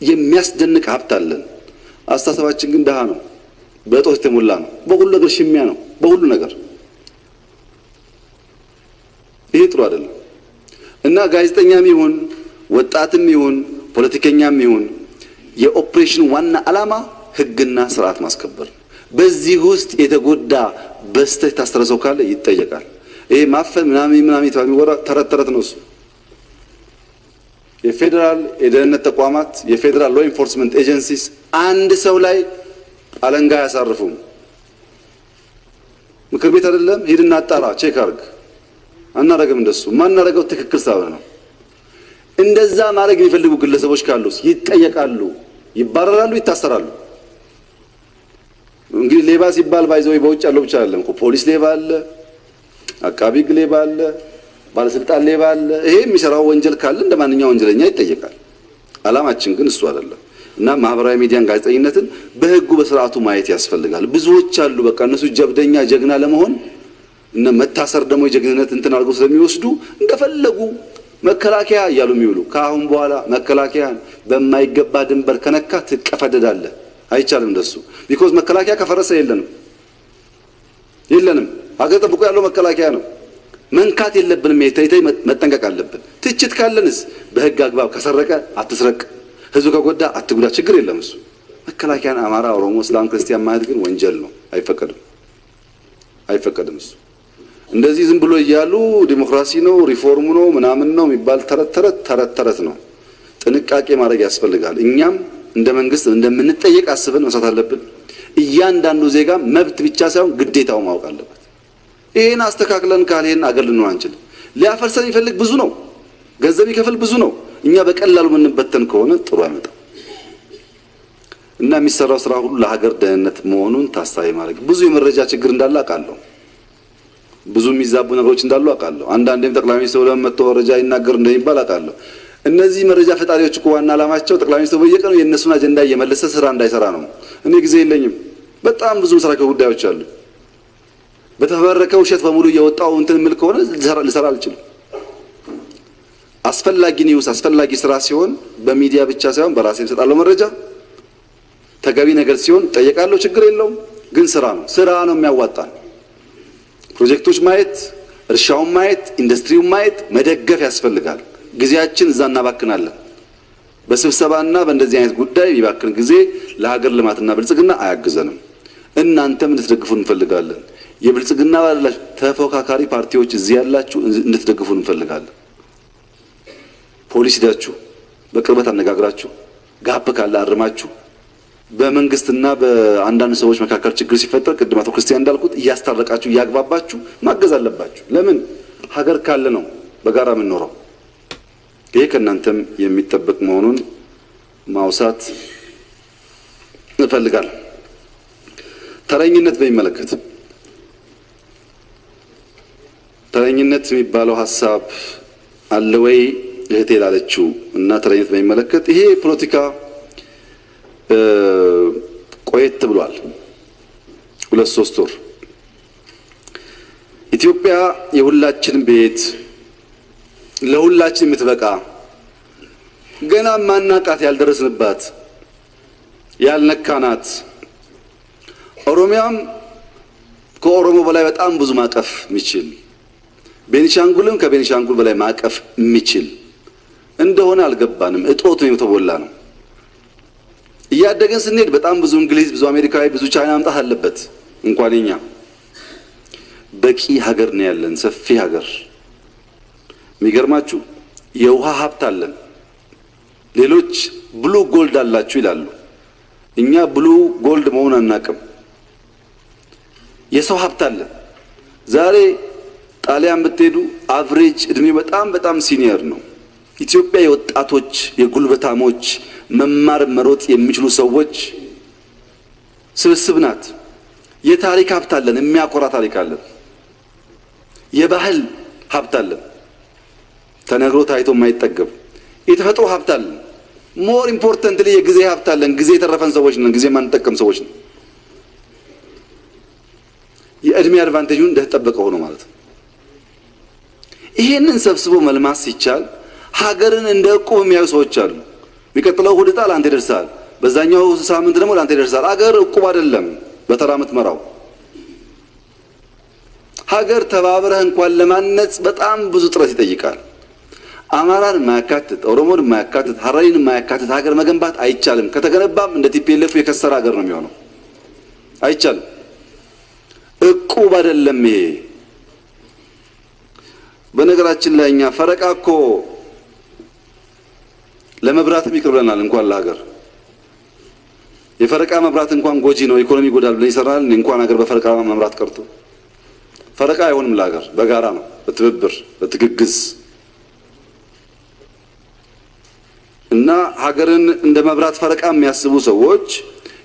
የሚያስደንቅ ሀብት አለን። አስተሳሰባችን ግን ደሃ ነው፣ በእጦት የተሞላ ነው። በሁሉ ነገር ሽሚያ ነው፣ በሁሉ ነገር። ይሄ ጥሩ አይደለም እና ጋዜጠኛም ይሁን ወጣትም ይሁን ፖለቲከኛም ይሁን የኦፕሬሽን ዋና ዓላማ ህግና ስርዓት ማስከበር። በዚህ ውስጥ የተጎዳ በስተት ታስተረሰው ካለ ይጠየቃል። ይሄ ማፈን ምናምን የሚወራ ተረት ነው። እሱ የፌደራል የደህንነት ተቋማት የፌደራል ሎ ኢንፎርስመንት ኤጀንሲስ አንድ ሰው ላይ አለንጋ ያሳርፉም። ምክር ቤት አይደለም ሂድና አጣራ ቼክ አርግ። አናረግም። እንደሱ ማናረገው ትክክል ሳይሆን ነው። እንደዛ ማድረግ የሚፈልጉ ግለሰቦች ካሉስ ይጠየቃሉ፣ ይባረራሉ፣ ይታሰራሉ። እንግዲህ ሌባ ሲባል ባይዘው በውጭ ያለው ብቻ አይደለም እኮ ፖሊስ ሌባ አለ፣ አቃቢ ህግ ሌባ አለ፣ ባለስልጣን ሌባ አለ። ይሄ የሚሰራው ወንጀል ካለ እንደማንኛውም ወንጀለኛ ይጠየቃል። አላማችን ግን እሱ አይደለም እና ማህበራዊ ሚዲያን ጋዜጠኝነትን በህጉ በስርዓቱ ማየት ያስፈልጋል። ብዙዎች አሉ በቃ እነሱ ጀብደኛ ጀግና ለመሆን እና መታሰር ደግሞ የጀግንነት እንትን አድርገው ስለሚወስዱ እንደፈለጉ መከላከያ እያሉ የሚውሉ። ከአሁን በኋላ መከላከያን በማይገባ ድንበር ከነካ ትቀፈደዳለህ። አይቻልም እንደሱ። ቢኮዝ መከላከያ ከፈረሰ የለንም። ሀገር ጠብቆ ያለው መከላከያ ነው። መንካት የለብንም። የተይተይ መጠንቀቅ አለብን። ትችት ካለንስ በህግ አግባብ ከሰረቀ አትስረቅ፣ ህዝብ ከጎዳ አትጉዳ፣ ችግር የለም እሱ። መከላከያን አማራ፣ ኦሮሞ፣ እስላም፣ ክርስቲያን ማለት ግን ወንጀል ነው። አይፈቀድም እሱ። እንደዚህ ዝም ብሎ እያሉ ዲሞክራሲ ነው ሪፎርም ነው ምናምን ነው የሚባል ተረት ነው። ጥንቃቄ ማድረግ ያስፈልጋል። እኛም እንደ መንግስት እንደምንጠየቅ አስበን መስራት አለብን። እያንዳንዱ ዜጋ መብት ብቻ ሳይሆን ግዴታው ማወቅ አለበት። ይሄን አስተካክለን ካልሄን አገር ልንሆን አንችልም። ሊያፈርሰን የሚፈልግ ብዙ ነው፣ ገንዘብ ይከፍል ብዙ ነው። እኛ በቀላሉ የምንበተን ከሆነ ጥሩ አይመጣም እና የሚሰራው ስራ ሁሉ ለሀገር ደህንነት መሆኑን ታሳቢ ማድረግ። ብዙ የመረጃ ችግር እንዳለ አውቃለሁ። ብዙ የሚዛቡ ነገሮች እንዳሉ አውቃለሁ። አንዳንዴም ጠቅላይ ሚኒስትሩ ለመጥቶ መረጃ ይናገር እንደሚባል አውቃለሁ። እነዚህ መረጃ ፈጣሪዎች እኮ ዋና ዓላማቸው ጠቅላይ ሚኒስትሩ በየቀኑ የእነሱን አጀንዳ እየመለሰ ስራ እንዳይሰራ ነው። እኔ ጊዜ የለኝም። በጣም ብዙ መስራቸው ጉዳዮች አሉ። በተፈበረከ ውሸት በሙሉ እየወጣው እንትን ምል ከሆነ ልሰራ አልችልም። አስፈላጊ ኒውስ አስፈላጊ ስራ ሲሆን በሚዲያ ብቻ ሳይሆን በራሴም ሰጣለሁ መረጃ። ተገቢ ነገር ሲሆን ጠየቃለሁ፣ ችግር የለውም። ግን ስራ ነው የሚያዋጣን። ፕሮጀክቶች ማየት፣ እርሻውን ማየት፣ ኢንዱስትሪውን ማየት፣ መደገፍ ያስፈልጋል። ጊዜያችን እዛ እናባክናለን። በስብሰባና በእንደዚህ አይነት ጉዳይ የሚባክን ጊዜ ለሀገር ልማትና ብልጽግና አያግዘንም። እናንተም እንድትደግፉን እንፈልጋለን። የብልጽግና ባላችሁ ተፎካካሪ ፓርቲዎች እዚህ ያላችሁ እንድትደግፉን እንፈልጋለን። ፖሊስ ሄዳችሁ በቅርበት አነጋግራችሁ ጋፕ ካለ አርማችሁ በመንግስትና በአንዳንድ ሰዎች መካከል ችግር ሲፈጠር ቅድም አቶ ክርስቲያን እንዳልኩት እያስታረቃችሁ እያግባባችሁ ማገዝ አለባችሁ። ለምን ሀገር ካለ ነው በጋራ የምንኖረው። ይሄ ከእናንተም የሚጠበቅ መሆኑን ማውሳት እንፈልጋለን። ተረኝነት በሚመለከት ተረኝነት የሚባለው ሐሳብ አለ ወይ እህቴ ላለችው እና ተረኝነት በሚመለከት ይሄ ፖለቲካ ቆየት ብሏል። 2-3 ወር ኢትዮጵያ የሁላችን ቤት ለሁላችን የምትበቃ ገና ማናቃት ያልደረስንባት ያልነካናት ኦሮሚያም ከኦሮሞ በላይ በጣም ብዙ ማቀፍ የሚችል ቤኒሻንጉልም ከቤኒሻንጉል በላይ ማቀፍ የሚችል እንደሆነ አልገባንም። እጦቱ የተቦላ ነው። እያደገን ስንሄድ በጣም ብዙ እንግሊዝ፣ ብዙ አሜሪካዊ፣ ብዙ ቻይና መምጣት አለበት። እንኳንኛ በቂ ሀገር ነው ያለን፣ ሰፊ ሀገር። የሚገርማችሁ የውሃ ሀብት አለን። ሌሎች ብሉ ጎልድ አላችሁ ይላሉ። እኛ ብሉ ጎልድ መሆን አናቅም። የሰው ሀብት አለን። ዛሬ ጣሊያን ብትሄዱ አቨሬጅ እድሜ በጣም ሲኒየር ነው። ኢትዮጵያ የወጣቶች የጉልበታሞች መማር መሮጥ የሚችሉ ሰዎች ስብስብ ናት። የታሪክ ሀብት አለን፣ የሚያኮራ ታሪክ አለን። የባህል ሀብት አለን፣ ተነግሮ ታይቶ የማይጠገብ የተፈጥሮ ሀብት አለን። ሞር ኢምፖርታንትሊ የጊዜ ሀብት አለን። ጊዜ የተረፈን ሰዎች ነን፣ ጊዜ ማንጠቀም ሰዎች ነን። የእድሜ አድቫንቴጁን እንደተጠበቀ ሆኖ ማለት ነው። ይሄንን ሰብስቦ መልማት ሲቻል ሀገርን እንደ ዕቁብ የሚያዩ ሰዎች አሉ። የሚቀጥለው እሑድ ዕጣ ለአንተ ይደርሳል፣ በዛኛው ሳምንት ደግሞ ለአንተ ይደርሳል። ሀገር ዕቁብ አይደለም በተራ የምትመራው። ሀገር ተባብረህ እንኳን ለማነጽ በጣም ብዙ ጥረት ይጠይቃል። አማራን የማያካትት ኦሮሞን የማያካትት ሀረሪን የማያካትት ሀገር መገንባት አይቻልም። ከተገነባም እንደ ቲፒኤልኤፍ የከሰረ ሀገር ነው የሚሆነው። አይቻልም። ዕቁብ አይደለም ይሄ። በነገራችን ላይ እኛ ፈረቃ እኮ ለመብራትም ይቅርብናል እንኳን ለሀገር። የፈረቃ መብራት እንኳን ጎጂ ነው፣ ኢኮኖሚ ጎዳል ብለን ይሰራል። እንኳን ሀገር በፈረቃ መብራት ቀርቶ ፈረቃ አይሆንም ለሀገር። በጋራ ነው፣ በትብብር በትግግዝ እና ሀገርን እንደ መብራት ፈረቃ የሚያስቡ ሰዎች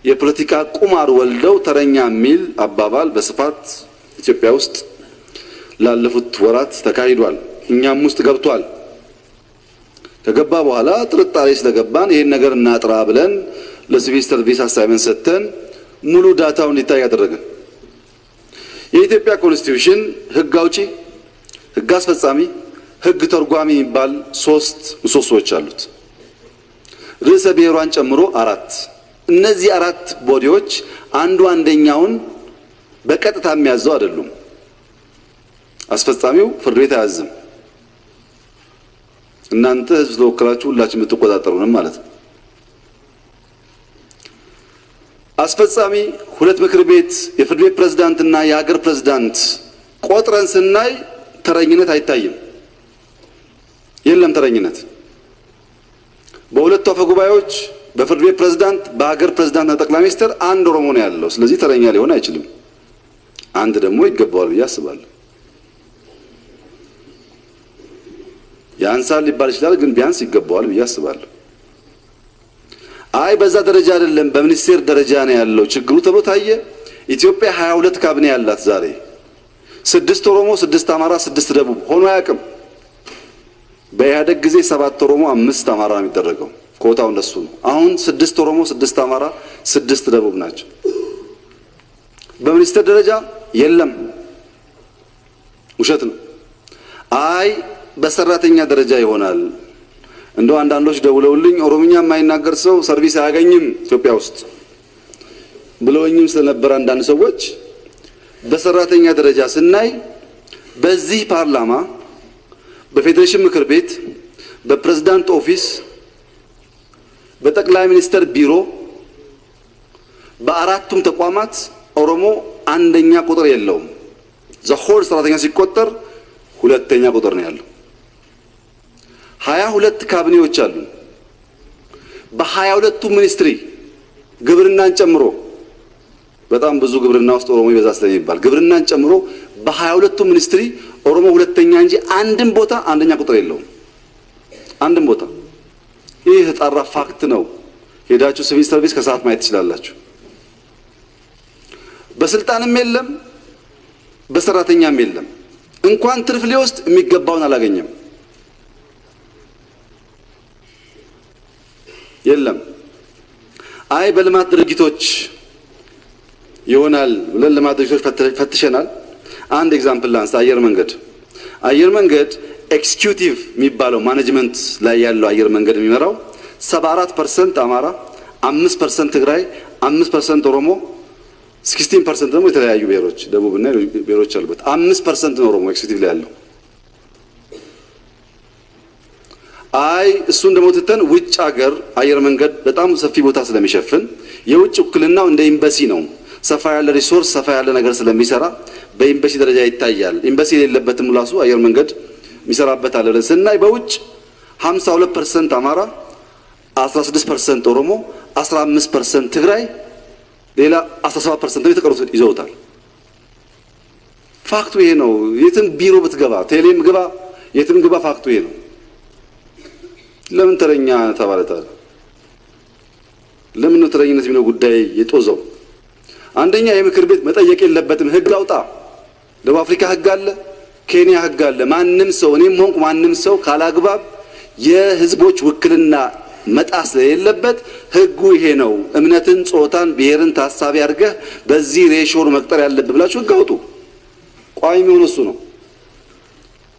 የፖለቲካ ቁማር ወልደው ተረኛ የሚል አባባል በስፋት ኢትዮጵያ ውስጥ ላለፉት ወራት ተካሂዷል። እኛም ውስጥ ገብቷል። ከገባ በኋላ ጥርጣሬ ስለገባን ይሄን ነገር እናጥራ ብለን ለሲቪል ሰርቪስ አሳይመንት ሰጥተን ሙሉ ዳታው እንዲታይ ያደረግን። የኢትዮጵያ ኮንስቲቲዩሽን ህግ አውጪ፣ ህግ አስፈጻሚ፣ ህግ ተርጓሚ የሚባል 3 ምሰሶዎች አሉት። ርዕሰ ብሔሯን ጨምሮ 4። እነዚህ 4 ቦዲዎች አንዱ አንደኛውን በቀጥታ የሚያዘው አይደሉም። አስፈጻሚው ፍርድ ቤት አያዝም። እናንተ ህዝብ ተወክላችሁ ሁላችሁ የምትቆጣጠሩንም ማለት ነው። አስፈጻሚ 2 ምክር ቤት፣ የፍርድ ቤት ፕሬዝዳንት እና የሀገር ፕሬዝዳንት ቆጥረን ስናይ ተረኝነት አይታይም። የለም ተረኝነት። በሁለቱ አፈ ጉባኤዎች፣ በፍርድ ቤት ፕሬዝዳንት፣ በሀገር ፕሬዝዳንትና ጠቅላይ ሚኒስትር አንድ ኦሮሞ ነው ያለው። ስለዚህ ተረኛ ሊሆን አይችልም። አንድ ደግሞ ይገባዋል ብዬ አስባለሁ። ያንሳል ሊባል ይችላል፣ ግን ቢያንስ ይገባዋል ብዬ አስባለሁ። አይ በዛ ደረጃ አይደለም በሚኒስቴር ደረጃ ነው ያለው ችግሩ ተብሎ ታየ። ኢትዮጵያ 22 ካቢኔ ያላት ዛሬ 6 ኦሮሞ፣ 6 አማራ፣ 6 ደቡብ ሆኖ አያውቅም። በኢህአደግ ጊዜ 7 ኦሮሞ፣ 5 አማራ ነው የሚደረገው። ኮታው እንደሱ ነው። አሁን 6 ኦሮሞ፣ 6 አማራ፣ 6 ደቡብ ናቸው። በሚኒስቴር ደረጃ የለም። ውሸት ነው። አይ በሰራተኛ ደረጃ ይሆናል። እንደው አንዳንዶች ደውለውልኝ ኦሮምኛ የማይናገር ሰው ሰርቪስ አያገኝም ኢትዮጵያ ውስጥ ብለውኝም ስለነበር አንዳንድ ሰዎች በሰራተኛ ደረጃ ስናይ በዚህ ፓርላማ፣ በፌዴሬሽን ምክር ቤት፣ በፕሬዝዳንት ኦፊስ፣ በጠቅላይ ሚኒስትር ቢሮ፣ በአራቱም ተቋማት ኦሮሞ አንደኛ ቁጥር የለውም። ዘሆል ሰራተኛ ሲቆጠር ሁለተኛ ቁጥር ነው ያለው። 22 ካቢኔዎች አሉ። በ22ቱ ሚኒስትሪ ግብርናን ጨምሮ በጣም ብዙ ግብርና ውስጥ ኦሮሞ ይበዛ ስለሚባል ግብርናን ጨምሮ በ22ቱ ሚኒስትሪ ኦሮሞ ሁለተኛ እንጂ አንድም ቦታ አንደኛ ቁጥር የለውም። አንድም ቦታ። ይህ የተጣራ ፋክት ነው። ሄዳችሁ ሲቪል ሰርቪስ ከሰዓት ማየት ትችላላችሁ። በስልጣንም የለም፣ በሰራተኛም የለም። እንኳን ትርፍ ሊወስድ የሚገባውን አላገኘም። የለም። አይ በልማት ድርጊቶች ይሆናል ብለን ለማድረጆች ፈትሸናል። አንድ ኤግዛምፕል ላንስ። አየር መንገድ ኤክስኪዩቲቭ የሚባለው ማኔጅመንት ላይ ያለው አየር መንገድ የሚመራው 74% አማራ፣ 5% ትግራይ፣ 5% ኦሮሞ፣ 16% ደግሞ የተለያዩ ብሔሮች ደቡብና ብሔሮች አሉበት። 5% ነው ኦሮሞ ኤክስኪዩቲቭ ላይ ያለው። አይ እሱን ደግሞ ትተን ውጭ ሀገር አየር መንገድ በጣም ሰፊ ቦታ ስለሚሸፍን የውጭ ውክልናው እንደ ኤምባሲ ነው። ሰፋ ያለ ሪሶርስ ሰፋ ያለ ነገር ስለሚሰራ በኤምባሲ ደረጃ ይታያል። ኤምባሲ የሌለበትም ራሱ አየር መንገድ የሚሰራበት አለ። ስናይ በውጭ 52% አማራ፣ 16% ኦሮሞ፣ 15% ትግራይ፣ ሌላ 17% ነው የተቀሩት ይዘውታል። ፋክቱ ይሄ ነው። የትም ቢሮ ብትገባ ቴሌም ግባ የትም ግባ ፋክቱ ይሄ ነው። ለምን ተረኛ ተባለታል? ለምን ነው ተረኝነት የሚለው ጉዳይ የጦዘው? አንደኛ የምክር ቤት መጠየቅ የለበትም። ህግ አውጣ። ደቡብ አፍሪካ ህግ አለ፣ ኬንያ ህግ አለ። ማንም ሰው እኔም ሆንኩ ማንም ሰው ካላግባብ የህዝቦች ውክልና መጣስ የሌለበት ህጉ ይሄ ነው። እምነትን፣ ጾታን፣ ብሔርን ታሳቢ አድርገህ በዚህ ሬሾር መቅጠር ያለብህ ብላችሁ ህግ አውጡ። ቋሚ ሆኖ እሱ ነው።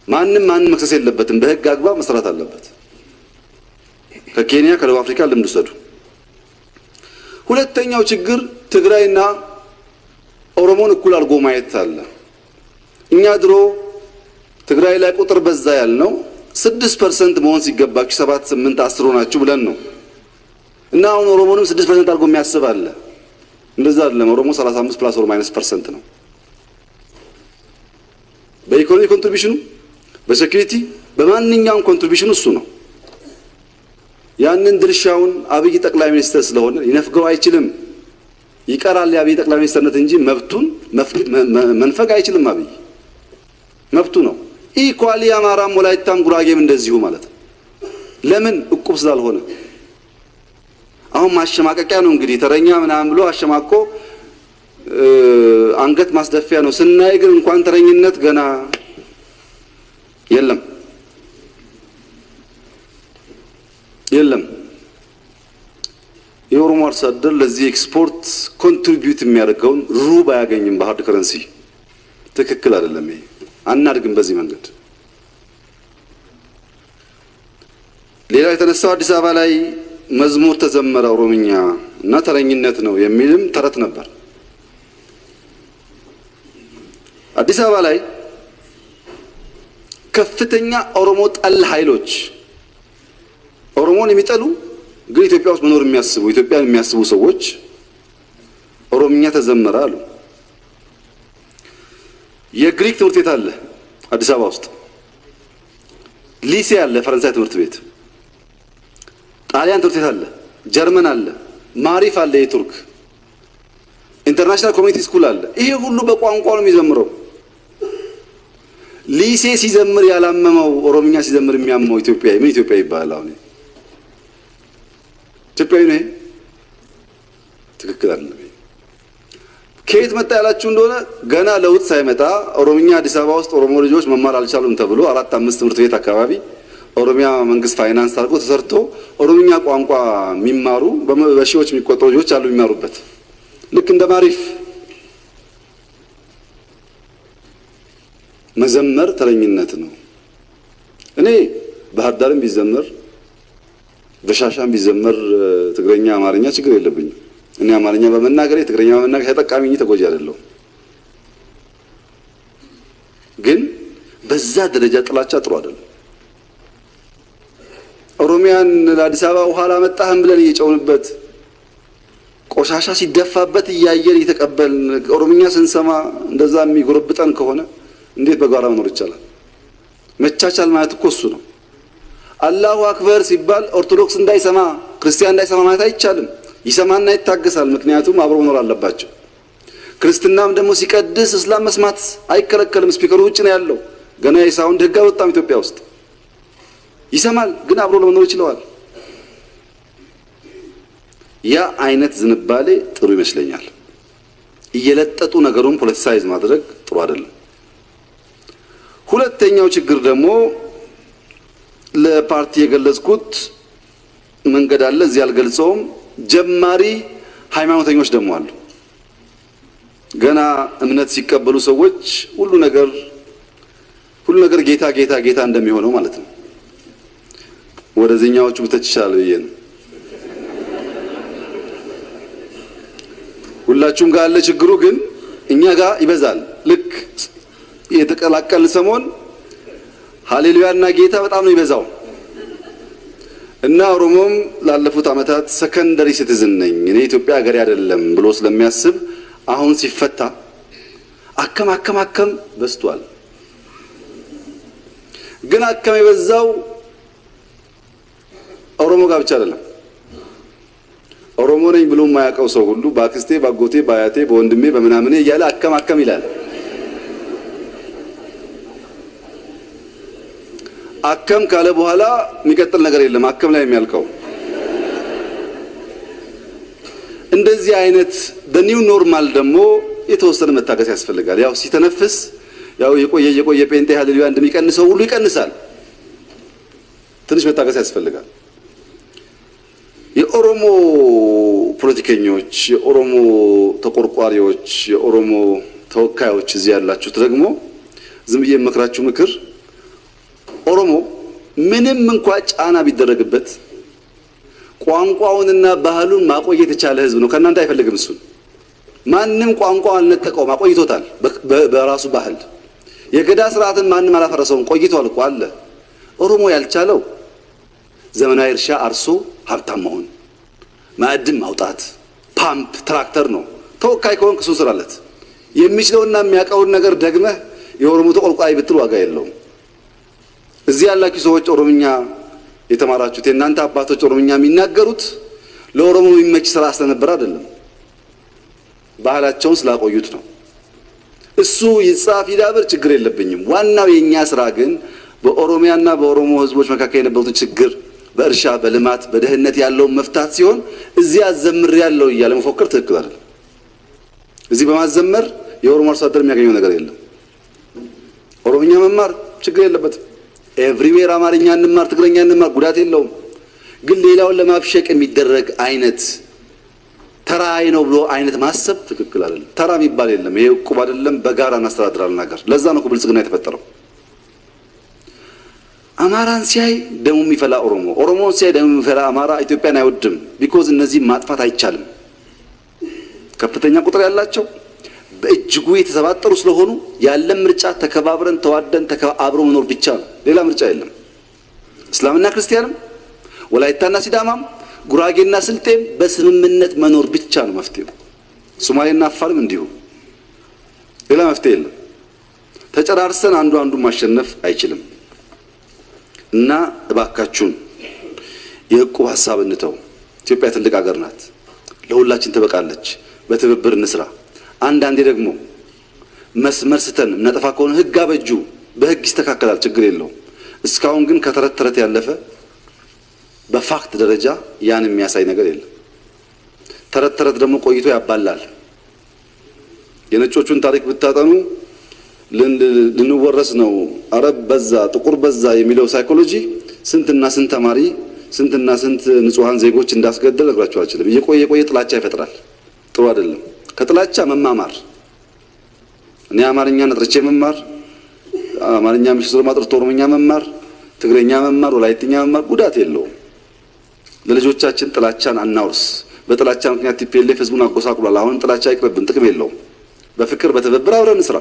ማንም መክሰስ የለበትም። በህግ አግባብ መስራት አለበት። ከኬንያ ከደቡብ አፍሪካ ልምድ ወሰዱ። ሁለተኛው ችግር ትግራይና ኦሮሞን እኩል አድርጎ ማየት አለ። እኛ ድሮ ትግራይ ላይ ቁጥር በዛ ያልነው 6% መሆን ሲገባችሁ 7፣ 8፣ 10 ሆናችሁ ብለን ነው። እና አሁን ኦሮሞንም 6% አድርጎ የሚያስብ አለ። እንደዛ አይደለም። ኦሮሞ 35 ፕላስ ኦር ማይነስ % ነው። በኢኮኖሚ ኮንትሪቢዩሽኑ፣ በሴኩሪቲ፣ በማንኛውም ኮንትሪቢዩሽኑ እሱ ነው። ያንን ድርሻውን አብይ ጠቅላይ ሚኒስትር ስለሆነ ሊነፍገው አይችልም። ይቀራል የአብይ ጠቅላይ ሚኒስትርነት እንጂ መብቱን መንፈግ አይችልም። አብይ መብቱ ነው። ኢኳሊ አማራም ወላይታም ጉራጌም እንደዚሁ ማለት ነው። ለምን እቁብ ስላልሆነ። አሁን ማሸማቀቂያ ነው እንግዲህ ተረኛ ምናምን ብሎ አሸማቆ አንገት ማስደፊያ ነው። ስናይ ግን እንኳን ተረኝነት ገና የለም። የኦሮሞ አርሶ አደር ለዚህ ኤክስፖርት ኮንትሪቢዩት የሚያደርገውን ሩብ አያገኝም በሃርድ ከረንሲ። ትክክል አይደለም። ይሄ አናድግም በዚህ መንገድ። ሌላ የተነሳው አዲስ አበባ ላይ መዝሙር ተዘመረ ኦሮምኛ እና ተረኝነት ነው የሚልም ተረት ነበር። አዲስ አበባ ላይ ከፍተኛ ኦሮሞ ጠል ኃይሎች ኦሮሞን የሚጠሉ ግን ኢትዮጵያ ውስጥ መኖር የሚያስቡ ኢትዮጵያን የሚያስቡ ሰዎች ኦሮምኛ ተዘመረ አሉ። የግሪክ ትምህርት ቤት አለ አዲስ አበባ ውስጥ፣ ሊሴ አለ፣ ፈረንሳይ ትምህርት ቤት፣ ጣሊያን ትምህርት ቤት አለ፣ ጀርመን አለ፣ ማሪፍ አለ፣ የቱርክ ኢንተርናሽናል ኮሚኒቲ ስኩል አለ። ይሄ ሁሉ በቋንቋ ነው የሚዘምረው። ሊሴ ሲዘምር ያላመመው ኦሮምኛ ሲዘምር የሚያመው ኢትዮጵያዊ ምን ኢትዮጵያ ይባላል? አሁን ኢትዮጵያዊ ነው። ትክክል አይደለም። ከየት መጣ ያላችሁ እንደሆነ ገና ለውጥ ሳይመጣ ኦሮምኛ አዲስ አበባ ውስጥ ኦሮሞ ልጆች መማር አልቻሉም ተብሎ 4-5 ትምህርት ቤት አካባቢ ኦሮሚያ መንግስት ፋይናንስ አድርጎ ተሰርቶ ኦሮምኛ ቋንቋ የሚማሩ በሺዎች የሚቆጠሩ ልጆች አሉ የሚማሩበት። ልክ እንደ ማሪፍ መዘመር ተረኝነት ነው። እኔ ባህር ዳርም ቢዘመር በሻሻም ቢዘመር ትግረኛ አማርኛ ችግር የለብኝም። እኔ አማርኛ በመናገሬ ትግረኛ በመናገር ተጠቃሚ እንጂ ተጎጂ አይደለሁም። ግን በዛ ደረጃ ጥላቻ ጥሩ አይደለም። ኦሮሚያን ለአዲስ አበባ ውሃ አላመጣህም ብለን እየጨውንበት ቆሻሻ ሲደፋበት እያየን እየተቀበልን ኦሮምኛ ስንሰማ እንደዛ የሚጎረብጠን ከሆነ እንዴት በጋራ መኖር ይቻላል? መቻቻል ማለት እኮ እሱ ነው። አላሁ አክበር ሲባል ኦርቶዶክስ እንዳይሰማ ክርስቲያን እንዳይሰማ ማለት አይቻልም። ይሰማና ይታገሳል። ምክንያቱም አብሮ መኖር አለባቸው። ክርስትናም ደግሞ ሲቀድስ እስላም መስማት አይከለከልም። ስፒከሩ ውጭ ነው ያለው። ገና የሳውንድ ህግ አልወጣም ኢትዮጵያ ውስጥ። ይሰማል፣ ግን አብሮ ለመኖር ይችላል። ያ አይነት ዝንባሌ ጥሩ ይመስለኛል። እየለጠጡ ነገሩን ፖለቲሳይዝ ማድረግ ጥሩ አይደለም። ሁለተኛው ችግር ደግሞ ለፓርቲ የገለጽኩት መንገድ አለ፣ እዚህ አልገልጸውም። ጀማሪ ሃይማኖተኞች ደግሞ አሉ። ገና እምነት ሲቀበሉ ሰዎች ሁሉ ነገር ጌታ ጌታ ጌታ እንደሚሆነው ማለት ነው። ወደዚህኛዎቹ ብተችሻለሁ ይየን ሁላችሁም ጋር ያለ ችግሩ ግን እኛ ጋር ይበዛል። ልክ የተቀላቀለ ሰሞን ሃሌሉያና ጌታ በጣም ነው ይበዛው እና ኦሮሞም ላለፉት አመታት ሰከንደሪ ሲቲዝን ነኝ እኔ ኢትዮጵያ ሀገር አይደለም ብሎ ስለሚያስብ አሁን ሲፈታ አከም በስቷል። ግን አከም የበዛው ኦሮሞ ጋር ብቻ አይደለም። ኦሮሞ ነኝ ብሎ የማያውቀው ሰው ሁሉ ባክስቴ ባጎቴ ባያቴ በወንድሜ በመናምኔ እያለ አከም ይላል። አከም ካለ በኋላ የሚቀጥል ነገር የለም። አከም ላይ የሚያልቀው እንደዚህ አይነት በኒው ኖርማል ደግሞ የተወሰነ መታገስ ያስፈልጋል። ያው ሲተነፍስ ያው የቆየ ጴንጤ ሃሌሉያ እንደሚቀንሰው ሁሉ ይቀንሳል። ትንሽ መታገስ ያስፈልጋል። የኦሮሞ ፖለቲከኞች፣ የኦሮሞ ተቆርቋሪዎች፣ የኦሮሞ ተወካዮች እዚህ ያላችሁት ደግሞ ዝም ብዬ የምመክራችሁ ምክር ኦሮሞ ምንም እንኳን ጫና ቢደረግበት ቋንቋውንና ባህሉን ማቆየት የቻለ ህዝብ ነው። ከናንተ አይፈልግም እሱ። ማንንም ቋንቋውን አልነጠቀው ማቆይቶታል። በራሱ ባህል የገዳ ስርዓትን ማንንም አላፈረሰውም። ቆይቷል እኮ አለ። ኦሮሞ ያልቻለው ዘመናዊ እርሻ አርሶ ሀብታም መሆን፣ ማዕድን ማውጣት፣ ፓምፕ ትራክተር ነው። ተወካይ ከሆንክ እሱ ስራለት የሚችለውና የሚያውቀውን ነገር ደግመህ የኦሮሞ ተቆርቋሪ ብትል ዋጋ የለውም። እዚህ ያላችሁ ሰዎች ኦሮምኛ የተማራችሁት የእናንተ አባቶች ኦሮምኛ የሚናገሩት ለኦሮሞ የሚመች ስራ ስለነበር አይደለም፣ ባህላቸውን ስላቆዩት ነው። እሱ ይጻፍ ይዳብር ችግር የለብኝም። ዋናው የኛ ስራ ግን በኦሮሚያና በኦሮሞ ህዝቦች መካከል የነበሩት ችግር በእርሻ በልማት በደህንነት ያለውን መፍታት ሲሆን እዚህ አዘምር ያለው እያለ መፎከር ትክክል አይደለም። እዚህ በማዘመር የኦሮሞ አርሶ አደር የሚያገኘው ነገር የለም። ኦሮምኛ መማር ችግር የለበትም። ኤቭሪዌር አማርኛ እንማር ትግረኛ እንማር ጉዳት የለውም። ግን ሌላውን ለማብሸቅ የሚደረግ አይነት ተራይ ነው ብሎ አይነት ማሰብ ትክክል አይደለም። ተራ የሚባል የለም። ይሄ ዕቁብ አይደለም። በጋራ እናስተዳድራለን ነገር። ለዛ ነው ብልጽግና የተፈጠረው። አማራን ሲያይ ደሙ የሚፈላ ኦሮሞ፣ ኦሮሞን ሲያይ ደሙ የሚፈላ አማራ ኢትዮጵያን አይወድም። ቢኮዝ እነዚህ ማጥፋት አይቻልም። ከፍተኛ ቁጥር ያላቸው በእጅጉ የተሰባጠሩ ስለሆኑ ያለ ምርጫ ተከባብረን ተዋደን አብሮ መኖር ብቻ ነው። ሌላ ምርጫ የለም። እስላምና ክርስቲያንም ወላይታና ሲዳማም ጉራጌና ስልጤም በስምምነት መኖር ብቻ ነው መፍትሄው። ሶማሌና አፋርም እንዲሁ ሌላ መፍትሄ የለም። ተጨራርሰን አንዱ ማሸነፍ አይችልም። እና እባካችሁን የዕቁብ ሐሳብ እንተው። ኢትዮጵያ ትልቅ ሀገር ናት። ለሁላችን ትበቃለች። በትብብር እንስራ። አንዳንዴ ደግሞ መስመር ስተን እናጠፋ ከሆነ ህግ አበጁ፣ በህግ ይስተካከላል፣ ችግር የለውም። እስካሁን ግን ከተረት ያለፈ በፋክት ደረጃ ያን የሚያሳይ ነገር የለም። ተረት ደግሞ ቆይቶ ያባላል። የነጮቹን ታሪክ ብታጠኑ ልንወረስ ነው አረብ በዛ ጥቁር በዛ የሚለው ሳይኮሎጂ ስንትና ስንት ተማሪ ስንትና ስንት ንጹሃን ዜጎች እንዳስገደል እግራቸው አይችልም። እየቆየ ጥላቻ ይፈጥራል። ጥሩ አይደለም። ከጥላቻ መማማር እኔ አማርኛ ነጥርቼ መማር፣ አማርኛ ምሽዞ ማጥርቶ ኦሮምኛ መማር፣ ትግረኛ መማር፣ ወላይትኛ መማር ጉዳት የለውም። ለልጆቻችን ጥላቻን አናውርስ። በጥላቻ ምክንያት ቲፒኤልኤፍ ህዝቡን አጎሳቁሏል። አሁን ጥላቻ አይቅርብን፣ ጥቅም የለውም። በፍቅር በትብብር አብረን እንስራ።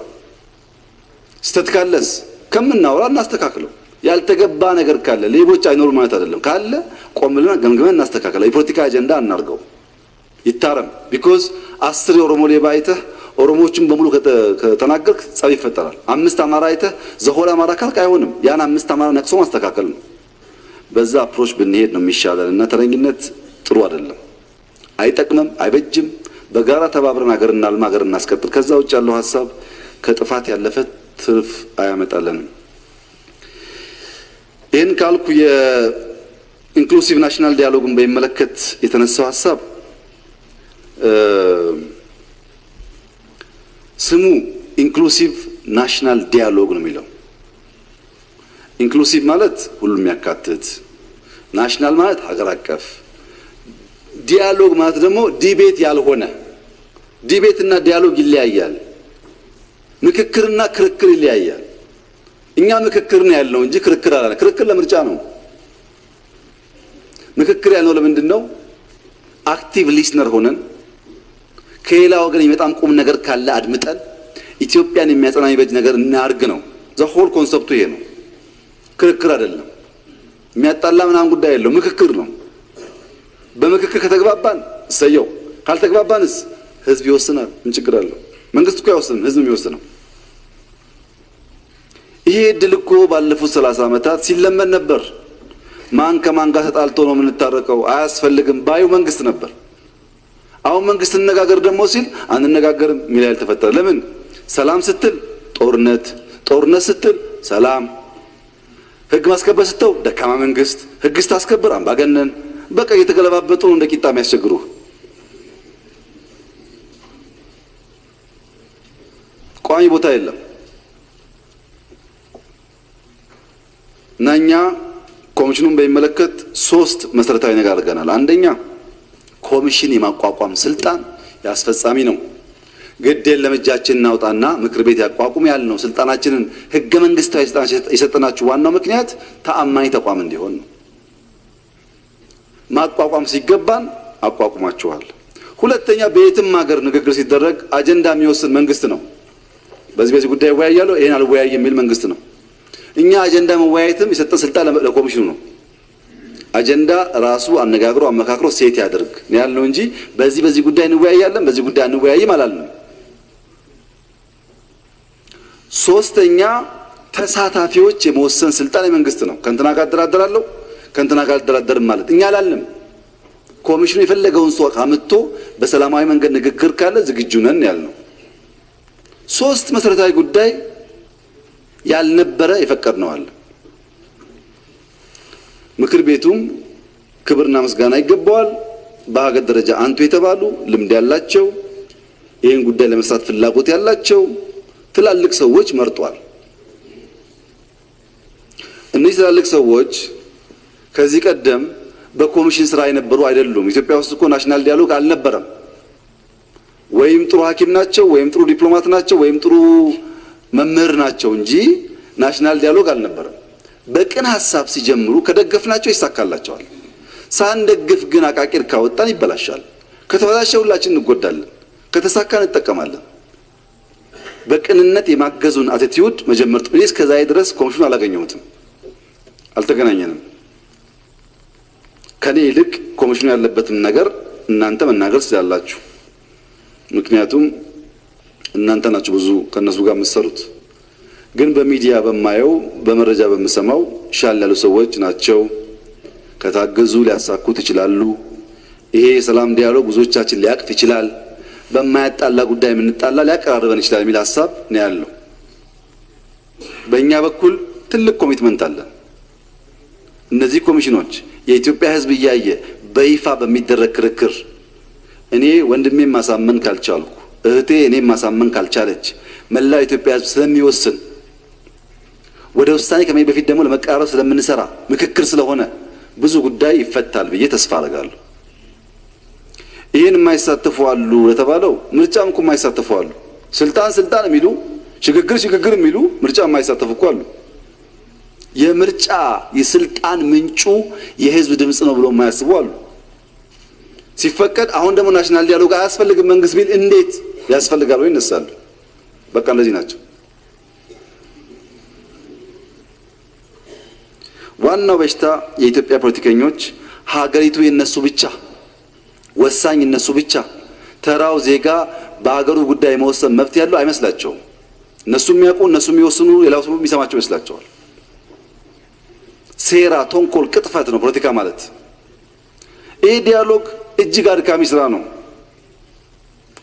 ስተት ካለስ ከምናወራ እናስተካክለው። ያልተገባ ነገር ካለ ሌቦች አይኖሩ ማለት አይደለም። ካለ ቆም ብለን ገምግመን እናስተካክለው። የፖለቲካ አጀንዳ አናርገው፣ ይታረም። ቢኮዝ 10 የኦሮሞ ሌባ አይተህ ኦሮሞዎችን በሙሉ ከተናገርክ ጸብ ይፈጠራል። 5 አማራ አይተህ ዘሆላ አማራ ካልክ አይሆንም። ያን 5 አማራ ነቅሶ ማስተካከል ነው። በዛ አፕሮች ብንሄድ ነው የሚሻለን እና ተረኝነት ጥሩ አይደለም፣ አይጠቅምም፣ አይበጅም። በጋራ ተባብረን ሀገር እናልማ፣ ሀገር እናስቀጥል። ከዛ ውጭ ያለው ሐሳብ ከጥፋት ያለፈ ትርፍ አያመጣልንም። ይህን ካልኩ የኢንክሉሲቭ ናሽናል ዲያሎግን በሚመለከት የተነሳው ሐሳብ ስሙ ኢንክሉሲቭ ናሽናል ዲያሎግ ነው የሚለው። ኢንክሉሲቭ ማለት ሁሉም ያካትት፣ ናሽናል ማለት ሀገር አቀፍ፣ ዲያሎግ ማለት ደግሞ ዲቤት ያልሆነ ዲቤትና ዲያሎግ ይለያያል። ምክክርና ክርክር ይለያያል። እኛ ምክክር ነው ያለው እንጂ ክርክር አላለ። ክርክር ለምርጫ ነው። ምክክር ያልነው ለምንድን ነው? አክቲቭ ሊስነር ሆነን ከሌላ ወገን የሚመጣም ቁም ነገር ካለ አድምጠን ኢትዮጵያን የሚያጸና የሚበጅ ነገር እናርግ ነው። ዘሆል ኮንሰፕቱ ይሄ ነው። ክርክር አይደለም። የሚያጣላ ምናምን ጉዳይ የለው። ምክክር ነው። በምክክር ከተግባባን እሰየው፣ ካልተግባባንስ ህዝብ ይወስናል። ምን ችግር አለው? መንግስት እኮ አይወስንም፣ ህዝብ የሚወስነው። ይሄ ድል እኮ ባለፉት 30 ዓመታት ሲለመን ነበር። ማን ከማን ጋር ተጣልቶ ነው የምንታረቀው? አያስፈልግም ባዩ መንግስት ነበር። አሁን መንግስት እንነጋገር ደግሞ ሲል አንነጋገርም ሚል ያልተፈጠረ ለምን? ሰላም ስትል ጦርነት፣ ጦርነት ስትል ሰላም፣ ህግ ማስከበር ስትው ደካማ መንግስት፣ ህግ ስታስከብር አምባገነን። በቃ እየተገለባበጡ እንደ ቂጣ የሚያስቸግሩ። ቋሚ ቦታ የለም። እና እኛ ኮሚሽኑን በሚመለከት 3 መሰረታዊ ነገር አድርገናል። አንደኛ ኮሚሽን የማቋቋም ስልጣን ያስፈጻሚ ነው። ግድ የለም እጃችንን እናውጣና ምክር ቤት ያቋቁም ያልነው ስልጣናችንን ህገ መንግስታዊ ስልጣን የሰጠናችሁ ዋናው ምክንያት ተአማኒ ተቋም እንዲሆን ነው። ማቋቋም ሲገባን አቋቁማችኋል። ሁለተኛ በየትም ሀገር ንግግር ሲደረግ አጀንዳ የሚወስን መንግስት ነው። በዚህ ጉዳይ ወያያለው ይሄን አልወያይ የሚል መንግስት ነው። እኛ አጀንዳ መወያየትም የሰጠ ስልጣን ለኮሚሽኑ ነው። አጀንዳ ራሱ አነጋግሮ አመካክሮ ሴት ያደርግ ያልነው እንጂ በዚህ ጉዳይ እንወያያለን በዚህ ጉዳይ እንወያይም አላልንም። ሶስተኛ ተሳታፊዎች የመወሰን ስልጣን የመንግስት ነው። ከእንትና ጋር አደራደራለሁ ከእንትና ጋር አደራደርም ማለት እኛ አላልንም። ኮሚሽኑ የፈለገውን ሰው አምጥቶ በሰላማዊ መንገድ ንግግር ካለ ዝግጁ ነን ያልነው። 3 መሰረታዊ ጉዳይ ያልነበረ የፈቀድነው አለ። ምክር ቤቱም ክብርና ምስጋና ይገባዋል። በሀገር ደረጃ አንቱ የተባሉ ልምድ ያላቸው ይህን ጉዳይ ለመስራት ፍላጎት ያላቸው ትላልቅ ሰዎች መርጧል። እነዚህ ትላልቅ ሰዎች ከዚህ ቀደም በኮሚሽን ስራ የነበሩ አይደሉም። ኢትዮጵያ ውስጥ እኮ ናሽናል ዲያሎግ አልነበረም። ወይም ጥሩ ሐኪም ናቸው ወይም ጥሩ ዲፕሎማት ናቸው ወይም ጥሩ መምህር ናቸው እንጂ ናሽናል ዲያሎግ አልነበረም። በቅን ሐሳብ ሲጀምሩ ከደገፍናቸው ይሳካላቸዋል። ሳንደግፍ ግን አቃቂር ካወጣን ይበላሻል። ከተበላሸ ሁላችን እንጎዳለን፣ ከተሳካ እንጠቀማለን። በቅንነት የማገዙን አቲቲዩድ መጀመር ጥሩ። እስከዛሬ ድረስ ኮሚሽኑ አላገኘሁትም፣ አልተገናኘንም። ከኔ ይልቅ ኮሚሽኑ ያለበትን ነገር እናንተ መናገር ስላላችሁ፣ ምክንያቱም እናንተ ናችሁ ብዙ ከነሱ ጋር የምትሰሩት። ግን በሚዲያ በማየው በመረጃ በመሰማው ሻል ያሉ ሰዎች ናቸው። ከታገዙ ሊያሳኩት ይችላሉ። ይሄ የሰላም ዲያሎግ ብዙዎቻችን ሊያቅፍ ይችላል። በማያጣላ ጉዳይ የምንጣላ ሊያቀራርበን ይችላል የሚል ሐሳብ ነው ያለው። በእኛ በኩል ትልቅ ኮሚትመንት አለ። እነዚህ ኮሚሽኖች የኢትዮጵያ ሕዝብ እያየ በይፋ በሚደረግ ክርክር እኔ ወንድሜን ማሳመን ካልቻልኩ እህቴ እኔን ማሳመን ካልቻለች መላው ኢትዮጵያ ሕዝብ ስለሚወስን ወደ ውሳኔ ከመሄድ በፊት ደግሞ ለመቃረብ ስለምንሰራ ምክክር ስለሆነ ብዙ ጉዳይ ይፈታል ብዬ ተስፋ አደርጋለሁ። ይሄን የማይሳተፉ አሉ ለተባለው ምርጫም እኮ የማይሳተፉ አሉ። ስልጣን የሚሉ ሽግግር የሚሉ ምርጫ የማይሳተፉ እኮ አሉ። የምርጫ የስልጣን ምንጩ የህዝብ ድምጽ ነው ብሎ የማያስቡ አሉ። ሲፈቀድ አሁን ደግሞ ናሽናል ዲያሎግ አያስፈልግም መንግስት ቢል እንዴት ያስፈልጋል ወይ ይነሳሉ። በቃ እንደዚህ ናቸው። ዋናው በሽታ የኢትዮጵያ ፖለቲከኞች ሀገሪቱ የነሱ ብቻ ወሳኝ እነሱ ብቻ ተራው ዜጋ በሀገሩ ጉዳይ መወሰን መብት ያለው አይመስላቸውም። እነሱ የሚያውቁ እነሱ የሚወስኑ ሌላው ሰው የሚሰማቸው ይመስላቸዋል። ሴራ፣ ተንኮል፣ ቅጥፈት ነው ፖለቲካ ማለት። ይሄ ዲያሎግ እጅግ አድካሚ ስራ ነው።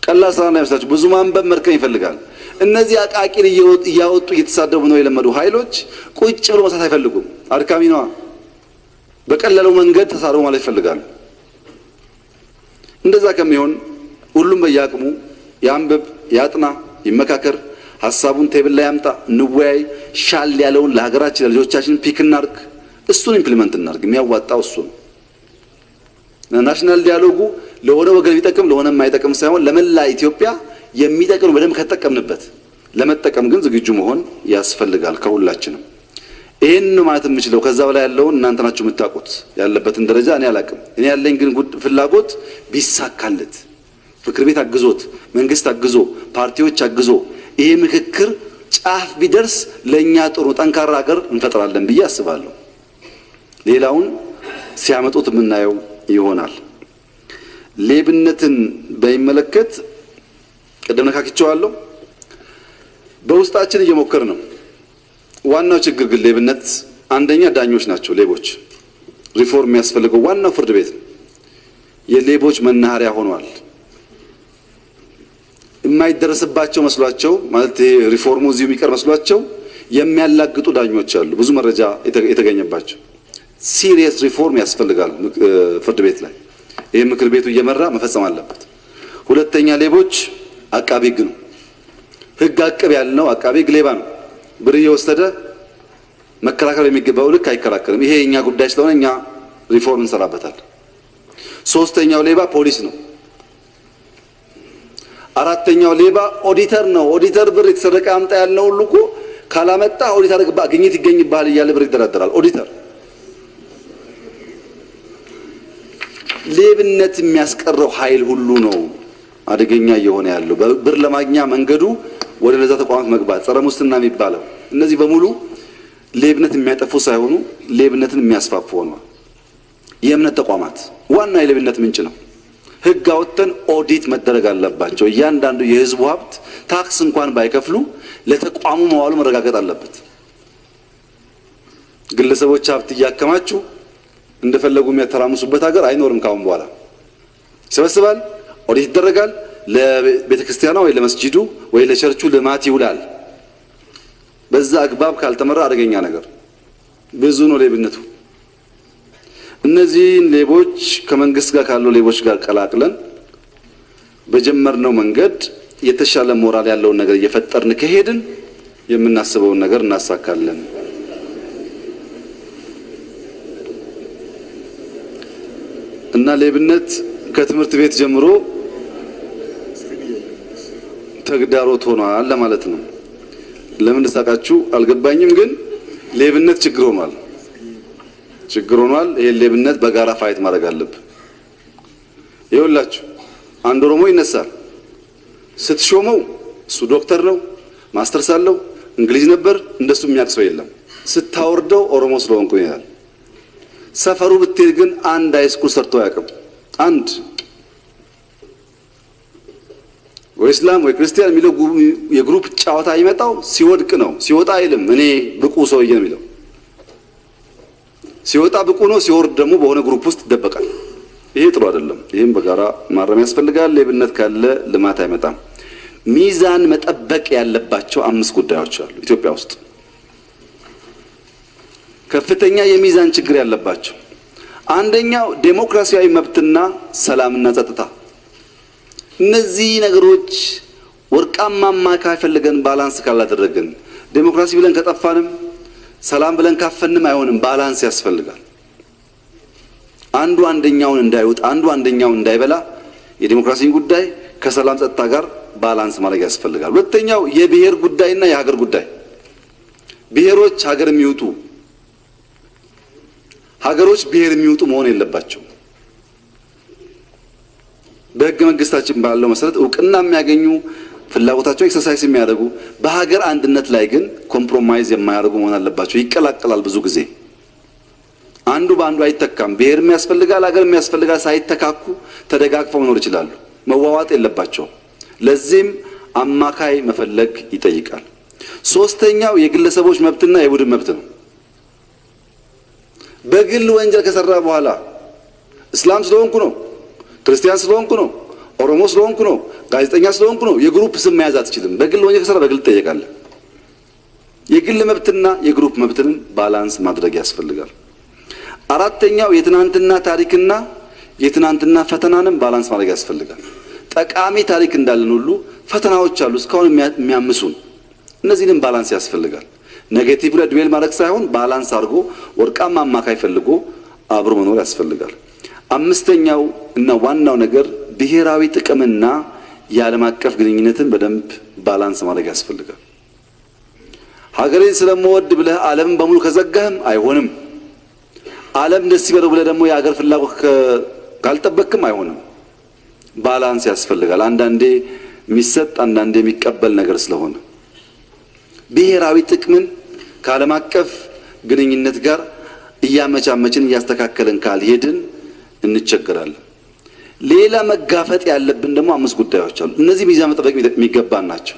ቀላል ስራ እንዳይመስላችሁ። ብዙ ማንበብ መርከን ይፈልጋል። እነዚህ አቃቂር እያወጡ እየተሳደቡ ነው የለመዱ ኃይሎች ቁጭ ብሎ መስራት አይፈልጉም። አድካሚ ነው። በቀለለው መንገድ ተሳርቦ ማለት ይፈልጋሉ። እንደዛ ከሚሆን ሁሉም በያቅሙ ያንብብ፣ ያጥና፣ ይመካከር፣ ሐሳቡን ቴብል ላይ ያምጣ፣ እንወያይ። ሻል ያለውን ለሀገራችን ለልጆቻችን ፒክ እናርግ፣ እሱን ኢምፕሊመንት እናርግ። የሚያዋጣው እሱ ነው። ናሽናል ዲያሎጉ ለሆነ ወገን ቢጠቅም ለሆነ የማይጠቅም ሳይሆን ለመላ ኢትዮጵያ የሚጠቅም በደንብ ከተጠቀምንበት ለመጠቀም ግን ዝግጁ መሆን ያስፈልጋል ከሁላችንም። ይሄን ነው ማለት የምችለው። ከዛ በላይ ያለውን እናንተ ናችሁ የምታውቁት። ያለበትን ደረጃ እኔ አላውቅም። እኔ ያለኝ ግን ፍላጎት ቢሳካለት ምክር ቤት አግዞት መንግስት አግዞ ፓርቲዎች አግዞ ይሄ ምክክር ጫፍ ቢደርስ ለኛ ጥሩ ጠንካራ ሀገር እንፈጥራለን ብዬ አስባለሁ። ሌላውን ሲያመጡት የምናየው ይሆናል። ሌብነትን በሚመለከት ቀደም ነካክቼዋለሁ። በውስጣችን እየሞከር ነው። ዋናው ችግር ግን ሌብነት አንደኛ ዳኞች ናቸው ሌቦች። ሪፎርም የሚያስፈልገው ዋናው ፍርድ ቤት ነው። የሌቦች መናኸሪያ ሆኗል። የማይደረስባቸው መስሏቸው ማለት ሪፎርሙ እዚሁ የሚቀር መስሏቸው የሚያላግጡ ዳኞች አሉ። ብዙ መረጃ የተገኘባቸው ሲሪየስ ሪፎርም ያስፈልጋል ፍርድ ቤት ላይ። ይሄ ምክር ቤቱ እየመራ መፈጸም አለበት። ሁለተኛ ሌቦች አቃቤ ሕግ ነው። ሕግ አቅብ ያልነው አቃቤ ሕግ ሌባ ነው። ብር እየወሰደ መከራከር የሚገባው ልክ አይከራከርም። ይሄ የኛ ጉዳይ ስለሆነ እኛ ሪፎርም እንሰራበታለን። ሶስተኛው ሌባ ፖሊስ ነው። አራተኛው ሌባ ኦዲተር ነው። ኦዲተር ብር የተሰረቀ አምጣ ያልነው ሁሉ እኮ ካላመጣ ኦዲተር ግኝት ይገኝብሃል እያለ ብር ይደራደራል ኦዲተር። ሌብነት የሚያስቀረው ኃይል ሁሉ ነው አደገኛ እየሆነ ያለው። ብር ለማግኛ መንገዱ ወደ ነዛ ተቋማት መግባት፣ ጸረ ሙስና የሚባለው እነዚህ በሙሉ ሌብነት የሚያጠፉ ሳይሆኑ ሌብነትን የሚያስፋፉ ሆነዋል። የእምነት ተቋማት ዋና የሌብነት ምንጭ ነው። ሕግ አውጥተን ኦዲት መደረግ አለባቸው። እያንዳንዱ የህዝቡ ሀብት ታክስ እንኳን ባይከፍሉ ለተቋሙ መዋሉ መረጋገጥ አለበት። ግለሰቦች ሀብት እያከማቹ እንደፈለጉ የሚያተራምሱበት ሀገር አይኖርም። ካሁን በኋላ ይሰበስባል፣ ኦዲት ይደረጋል። ለቤተክርስቲያኗ ወይ ለመስጂዱ ወይ ለቸርቹ ልማት ይውላል። በዛ አግባብ ካልተመራ አደገኛ ነገር ብዙ ነው ሌብነቱ። እነዚህን ሌቦች ከመንግስት ጋር ካለው ሌቦች ጋር ቀላቅለን በጀመርነው መንገድ የተሻለ ሞራል ያለውን ነገር እየፈጠርን ከሄድን የምናስበውን ነገር እናሳካለን። እና ሌብነት ከትምህርት ቤት ጀምሮ ተግዳሮት ሆኗል ለማለት ነው። ለምን ተሳቃችሁ አልገባኝም፣ ግን ሌብነት ችግር ሆኗል። ይሄ ሌብነት በጋራ ፋይት ማድረግ አለብን። ይኸውላችሁ አንድ ኦሮሞ ይነሳል። ስትሾመው እሱ ዶክተር ነው፣ ማስተርስ አለው፣ እንግሊዝ ነበር፣ እንደሱ የሚያውቅ ሰው የለም። ስታወርደው ኦሮሞ ስለሆንኩ ይላል። ሰፈሩ ብትሄድ ግን አንድ ሃይስኩል ሰርቶ አያውቅም። አንድ ወይ እስላም ወይ ክርስቲያን የሚለው የግሩፕ ጫዋታ ይመጣው ሲወድቅ ነው። ሲወጣ አይልም እኔ ብቁ ሰውዬ ነው የሚለው። ሲወጣ ብቁ ነው፣ ሲወርድ ደግሞ በሆነ ግሩፕ ውስጥ ይደበቃል። ይሄ ጥሩ አይደለም። ይሄን በጋራ ማረም ያስፈልጋል። ሌብነት ካለ ልማት አይመጣም። ሚዛን መጠበቅ ያለባቸው 5 ጉዳዮች አሉ ኢትዮጵያ ውስጥ ከፍተኛ የሚዛን ችግር ያለባቸው። አንደኛው ዴሞክራሲያዊ መብትና ሰላምና ጸጥታ። እነዚህ ነገሮች ወርቃማ ማዕከል ፈልገን ባላንስ ካላደረግን ዴሞክራሲ ብለን ከጠፋንም ሰላም ብለን ካፈንም አይሆንም። ባላንስ ያስፈልጋል። አንዱ አንደኛውን እንዳይወጣ፣ አንዱ አንደኛውን እንዳይበላ የዴሞክራሲን ጉዳይ ከሰላም ጸጥታ ጋር ባላንስ ማድረግ ያስፈልጋል። ሁለተኛው የብሔር ጉዳይና የሀገር ጉዳይ። ብሔሮች ሀገር የሚውጡ ሀገሮች ብሔር የሚውጡ መሆን የለባቸው። በህገ መንግስታችን ባለው መሰረት እውቅና የሚያገኙ ፍላጎታቸው ኤክሰርሳይዝ የሚያደርጉ በሀገር አንድነት ላይ ግን ኮምፕሮማይዝ የማያደርጉ መሆን አለባቸው። ይቀላቀላል ብዙ ጊዜ አንዱ በአንዱ አይተካም። ብሔር የሚያስፈልጋል፣ ሀገር የሚያስፈልጋል። ሳይተካኩ ተደጋግፈው መኖር ይችላሉ። መዋዋጥ የለባቸው። ለዚህም አማካይ መፈለግ ይጠይቃል። ሶስተኛው የግለሰቦች መብትና የቡድን መብት ነው። በግል ወንጀል ከሰራ በኋላ እስላም ስለሆንኩ ነው፣ ክርስቲያን ስለሆንኩ ነው፣ ኦሮሞ ስለሆንኩ ነው፣ ጋዜጠኛ ስለሆንኩ ነው የግሩፕ ስም መያዝ አትችልም። በግል ወንጀል ከሰራ በግል ትጠየቃለህ። የግል መብትና የግሩፕ መብትን ባላንስ ማድረግ ያስፈልጋል። አራተኛው የትናንትና ታሪክና የትናንትና ፈተናንም ባላንስ ማድረግ ያስፈልጋል። ጠቃሚ ታሪክ እንዳለን ሁሉ ፈተናዎች አሉ እስካሁን የሚያምሱን። እነዚህንም ባላንስ ያስፈልጋል። ኔጌቲቭ ለድዌል ማድረግ ሳይሆን ባላንስ አድርጎ ወርቃማ አማካይ ፈልጎ አብሮ መኖር ያስፈልጋል። አምስተኛው እና ዋናው ነገር ብሔራዊ ጥቅምና የዓለም አቀፍ ግንኙነትን በደንብ ባላንስ ማድረግ ያስፈልጋል። ሀገሬን ስለምወድ ብለህ ዓለምን በሙሉ ከዘጋህም አይሆንም። ዓለም ደስ ይበለው ብለህ ደግሞ የሀገር ፍላጎት ካልጠበቅም አይሆንም። ባላንስ ያስፈልጋል። አንዳንዴ የሚሰጥ አንዳንዴ የሚቀበል ነገር ስለሆነ ብሔራዊ ጥቅምን ከዓለም አቀፍ ግንኙነት ጋር እያመቻመችን እያስተካከለን ካልሄድን እንቸገራለን። ሌላ መጋፈጥ ያለብን ደግሞ 5 ጉዳዮች አሉ። እነዚህ ሚዛን መጠበቅ የሚገባን ናቸው።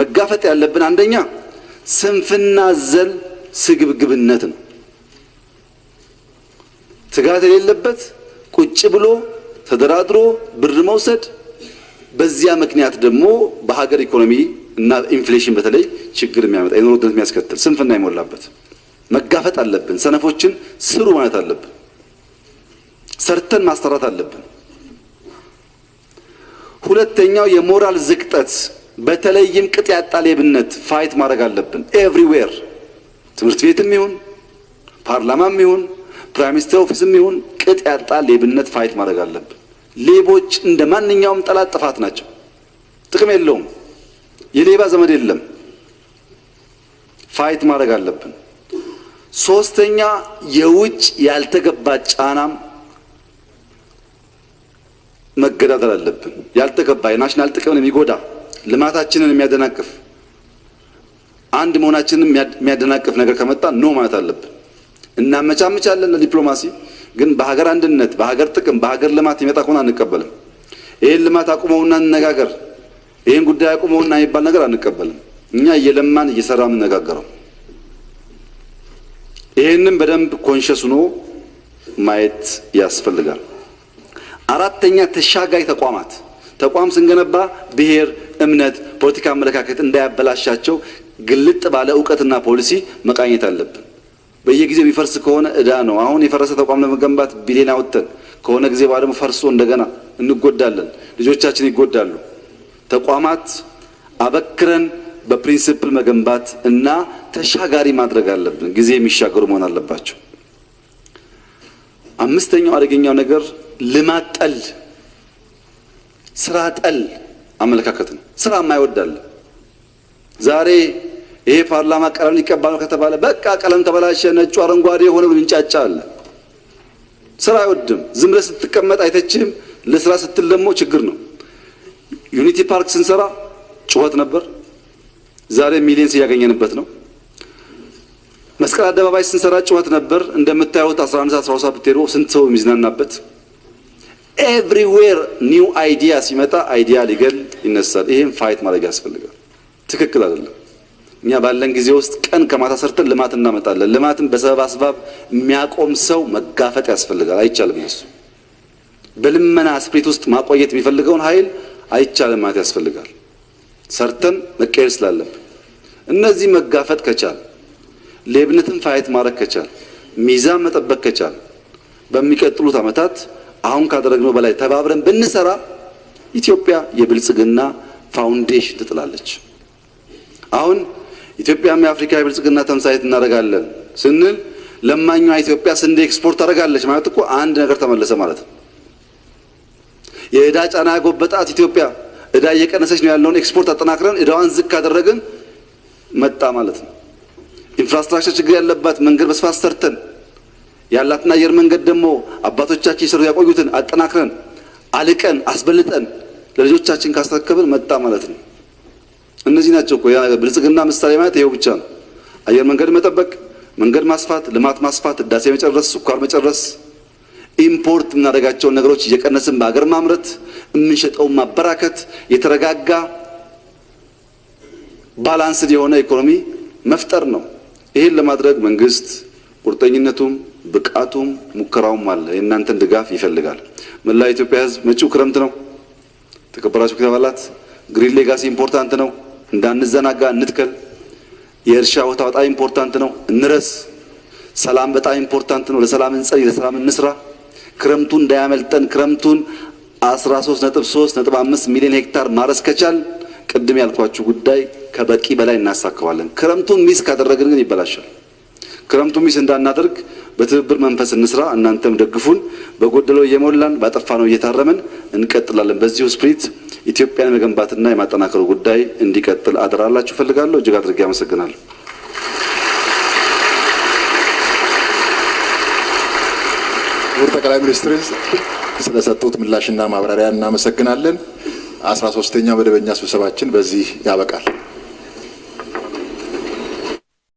መጋፈጥ ያለብን አንደኛ ስንፍና ዘል ስግብግብነት ነው። ትጋት የሌለበት ቁጭ ብሎ ተደራድሮ ብር መውሰድ፣ በዚያ ምክንያት ደግሞ በሀገር ኢኮኖሚ እና ኢንፍሌሽን በተለይ ችግር የሚያመጣ የኑሮ ውድነት የሚያስከትል ስንፍና ይሞላበት መጋፈጥ አለብን። ሰነፎችን ስሩ ማለት አለብን። ሰርተን ማስተራት አለብን። ሁለተኛው የሞራል ዝቅጠት በተለይም ቅጥ ያጣ ሌብነት ፋይት ማድረግ አለብን። ኤቭሪዌር ትምህርት ቤትም ይሁን ፓርላማም ይሁን ፕራይም ሚኒስተር ኦፊስም ይሁን ቅጥ ያጣ ሌብነት ፋይት ማድረግ አለብን። ሌቦች እንደ ማንኛውም ጠላት ጥፋት ናቸው። ጥቅም የለውም። የሌባ ዘመድ የለም። ፋይት ማድረግ አለብን። ሶስተኛ የውጭ ያልተገባ ጫናም መገዳደር አለብን። ያልተገባ የናሽናል ጥቅምን የሚጎዳ ልማታችንን የሚያደናቅፍ አንድ መሆናችንን የሚያደናቅፍ ነገር ከመጣ ኖ ማለት አለብን። እናመቻመቻለን ለዲፕሎማሲ፣ ግን በሀገር አንድነት፣ በሀገር ጥቅም፣ በሀገር ልማት ይመጣ ከሆነ አንቀበልም። ይሄን ልማት አቁመውና እንነጋገር፣ ይሄን ጉዳይ አቁመውና የሚባል ነገር አንቀበልም። እኛ እየለማን እየሰራን እንነጋገረው። ይሄንን በደንብ ኮንሸስ ሆኖ ማየት ያስፈልጋል። አራተኛ ተሻጋይ ተቋም ስንገነባ ብሔር፣ እምነት፣ ፖለቲካ አመለካከት እንዳያበላሻቸው ግልጥ ባለ ዕውቀትና ፖሊሲ መቃኘት አለብን። በየጊዜው የሚፈርስ ከሆነ ዕዳ ነው። አሁን የፈረሰ ተቋም ለመገንባት ቢሊዮን አውጥተን ከሆነ ጊዜ በኋላ ደግሞ ፈርሶ እንደገና እንጎዳለን፣ ልጆቻችን ይጎዳሉ። ተቋማት አበክረን በፕሪንሲፕል መገንባት እና ተሻጋሪ ማድረግ አለብን። ጊዜ የሚሻገሩ መሆን አለባቸው። አምስተኛው አደገኛው ነገር ልማት ጠል፣ ስራ ጠል አመለካከት ነው። ስራ የማይወዳል። ዛሬ ይሄ ፓርላማ ቀለም ሊቀባል ከተባለ በቃ ቀለም ተበላሸ፣ ነጩ አረንጓዴ ሆነ ብንጫጫ አለ። ስራ አይወድም። ዝም ብለህ ስትቀመጥ አይተችም። ለስራ ስትል ደግሞ ችግር ነው። ዩኒቲ ፓርክ ስንሰራ ጩኸት ነበር። ዛሬ ሚሊየንስ እያገኘንበት ነው። መስቀል አደባባይ ስንሰራ ጩኸት ነበር። እንደምታዩት 11 12 ብትሄዱ ስንት ሰው የሚዝናናበት። ኤቭሪዌር ኒው አይዲያ ሲመጣ አይዲያ ሊገል ይነሳል። ይሄን ፋይት ማድረግ ያስፈልጋል። ትክክል አይደለም። እኛ ባለን ጊዜ ውስጥ ቀን ከማታ ሰርተን ልማት እናመጣለን። ልማትን በሰበብ አስባብ የሚያቆም ሰው መጋፈጥ ያስፈልጋል። አይቻልም። እሱ በልመና ስፕሪት ውስጥ ማቆየት የሚፈልገውን ኃይል አይቻልም ማለት ያስፈልጋል። ሰርተን መቀየር ስላለብን እነዚህ መጋፈጥ ከቻል፣ ሌብነትን ፋይት ማድረግ ከቻል፣ ሚዛን መጠበቅ ከቻል በሚቀጥሉት ዓመታት አሁን ካደረግነው በላይ ተባብረን ብንሰራ ኢትዮጵያ የብልጽግና ፋውንዴሽን ትጥላለች። አሁን ኢትዮጵያም የአፍሪካ የብልጽግና ተምሳሌት እናደርጋለን ስንል ለማኛ ኢትዮጵያ ስንዴ ኤክስፖርት ታደርጋለች ማለት እኮ አንድ ነገር ተመለሰ ማለት ነው። የዕዳ ጫና ያጎበጣት ኢትዮጵያ ዕዳ እየቀነሰች ነው ያለውን ኤክስፖርት አጠናክረን ዕዳዋን ዝቅ ካደረግን መጣ ማለት ነው። ኢንፍራስትራክቸር ችግር ያለባት መንገድ በስፋት ሰርተን ያላትና አየር መንገድ ደግሞ አባቶቻችን ይሰሩ ያቆዩትን አጠናክረን አልቀን አስበልጠን ለልጆቻችን ካስተከብን መጣ ማለት ነው። እነዚህ ናቸው እኮ ብልጽግና ምሳሌ ማለት ይሄው ብቻ ነው። አየር መንገድ መጠበቅ፣ መንገድ ማስፋት፣ ልማት ማስፋት፣ ህዳሴ መጨረስ፣ ስኳር መጨረስ፣ ኢምፖርት የምናደርጋቸውን ነገሮች እየቀነስን በአገር ማምረት፣ የምንሸጠውን ማበራከት፣ የተረጋጋ ባላንስድ የሆነ ኢኮኖሚ መፍጠር ነው። ይሄን ለማድረግ መንግስት ቁርጠኝነቱም ብቃቱም ሙከራውም አለ። የእናንተን ድጋፍ ይፈልጋል። መላ ኢትዮጵያ ህዝብ መጪው ክረምት ነው። ተከበራችሁ ከተባላት ግሪን ሌጋሲ ኢምፖርታንት ነው። እንዳንዘናጋ እንትከል። የእርሻ ቦታ በጣም ኢምፖርታንት ነው፣ እንረስ። ሰላም በጣም ኢምፖርታንት ነው። ለሰላም እንጸልይ፣ ለሰላም እንስራ። ክረምቱን እንዳያመልጠን። ክረምቱን 13.5 ሚሊዮን ሄክታር ማረስ ከቻል ቅድም ያልኳችሁ ጉዳይ ከበቂ በላይ እናሳካዋለን። ክረምቱን ሚስ ካደረግን ግን ይበላሻል። ክረምቱን ሚስ እንዳናደርግ በትብብር መንፈስ እንስራ። እናንተም ደግፉን። በጎደለው እየሞላን ባጠፋነው እየታረመን እንቀጥላለን። በዚሁ ስፕሪት ኢትዮጵያን መገንባትና የማጠናከሩ ጉዳይ እንዲቀጥል አደራላችሁ ፈልጋለሁ። እጅግ አድርጌ አመሰግናለሁ። ክቡር ጠቅላይ ሚኒስትር ስለሰጡት ምላሽና ማብራሪያ እናመሰግናለን። 13ኛው መደበኛ ስብሰባችን በዚህ ያበቃል።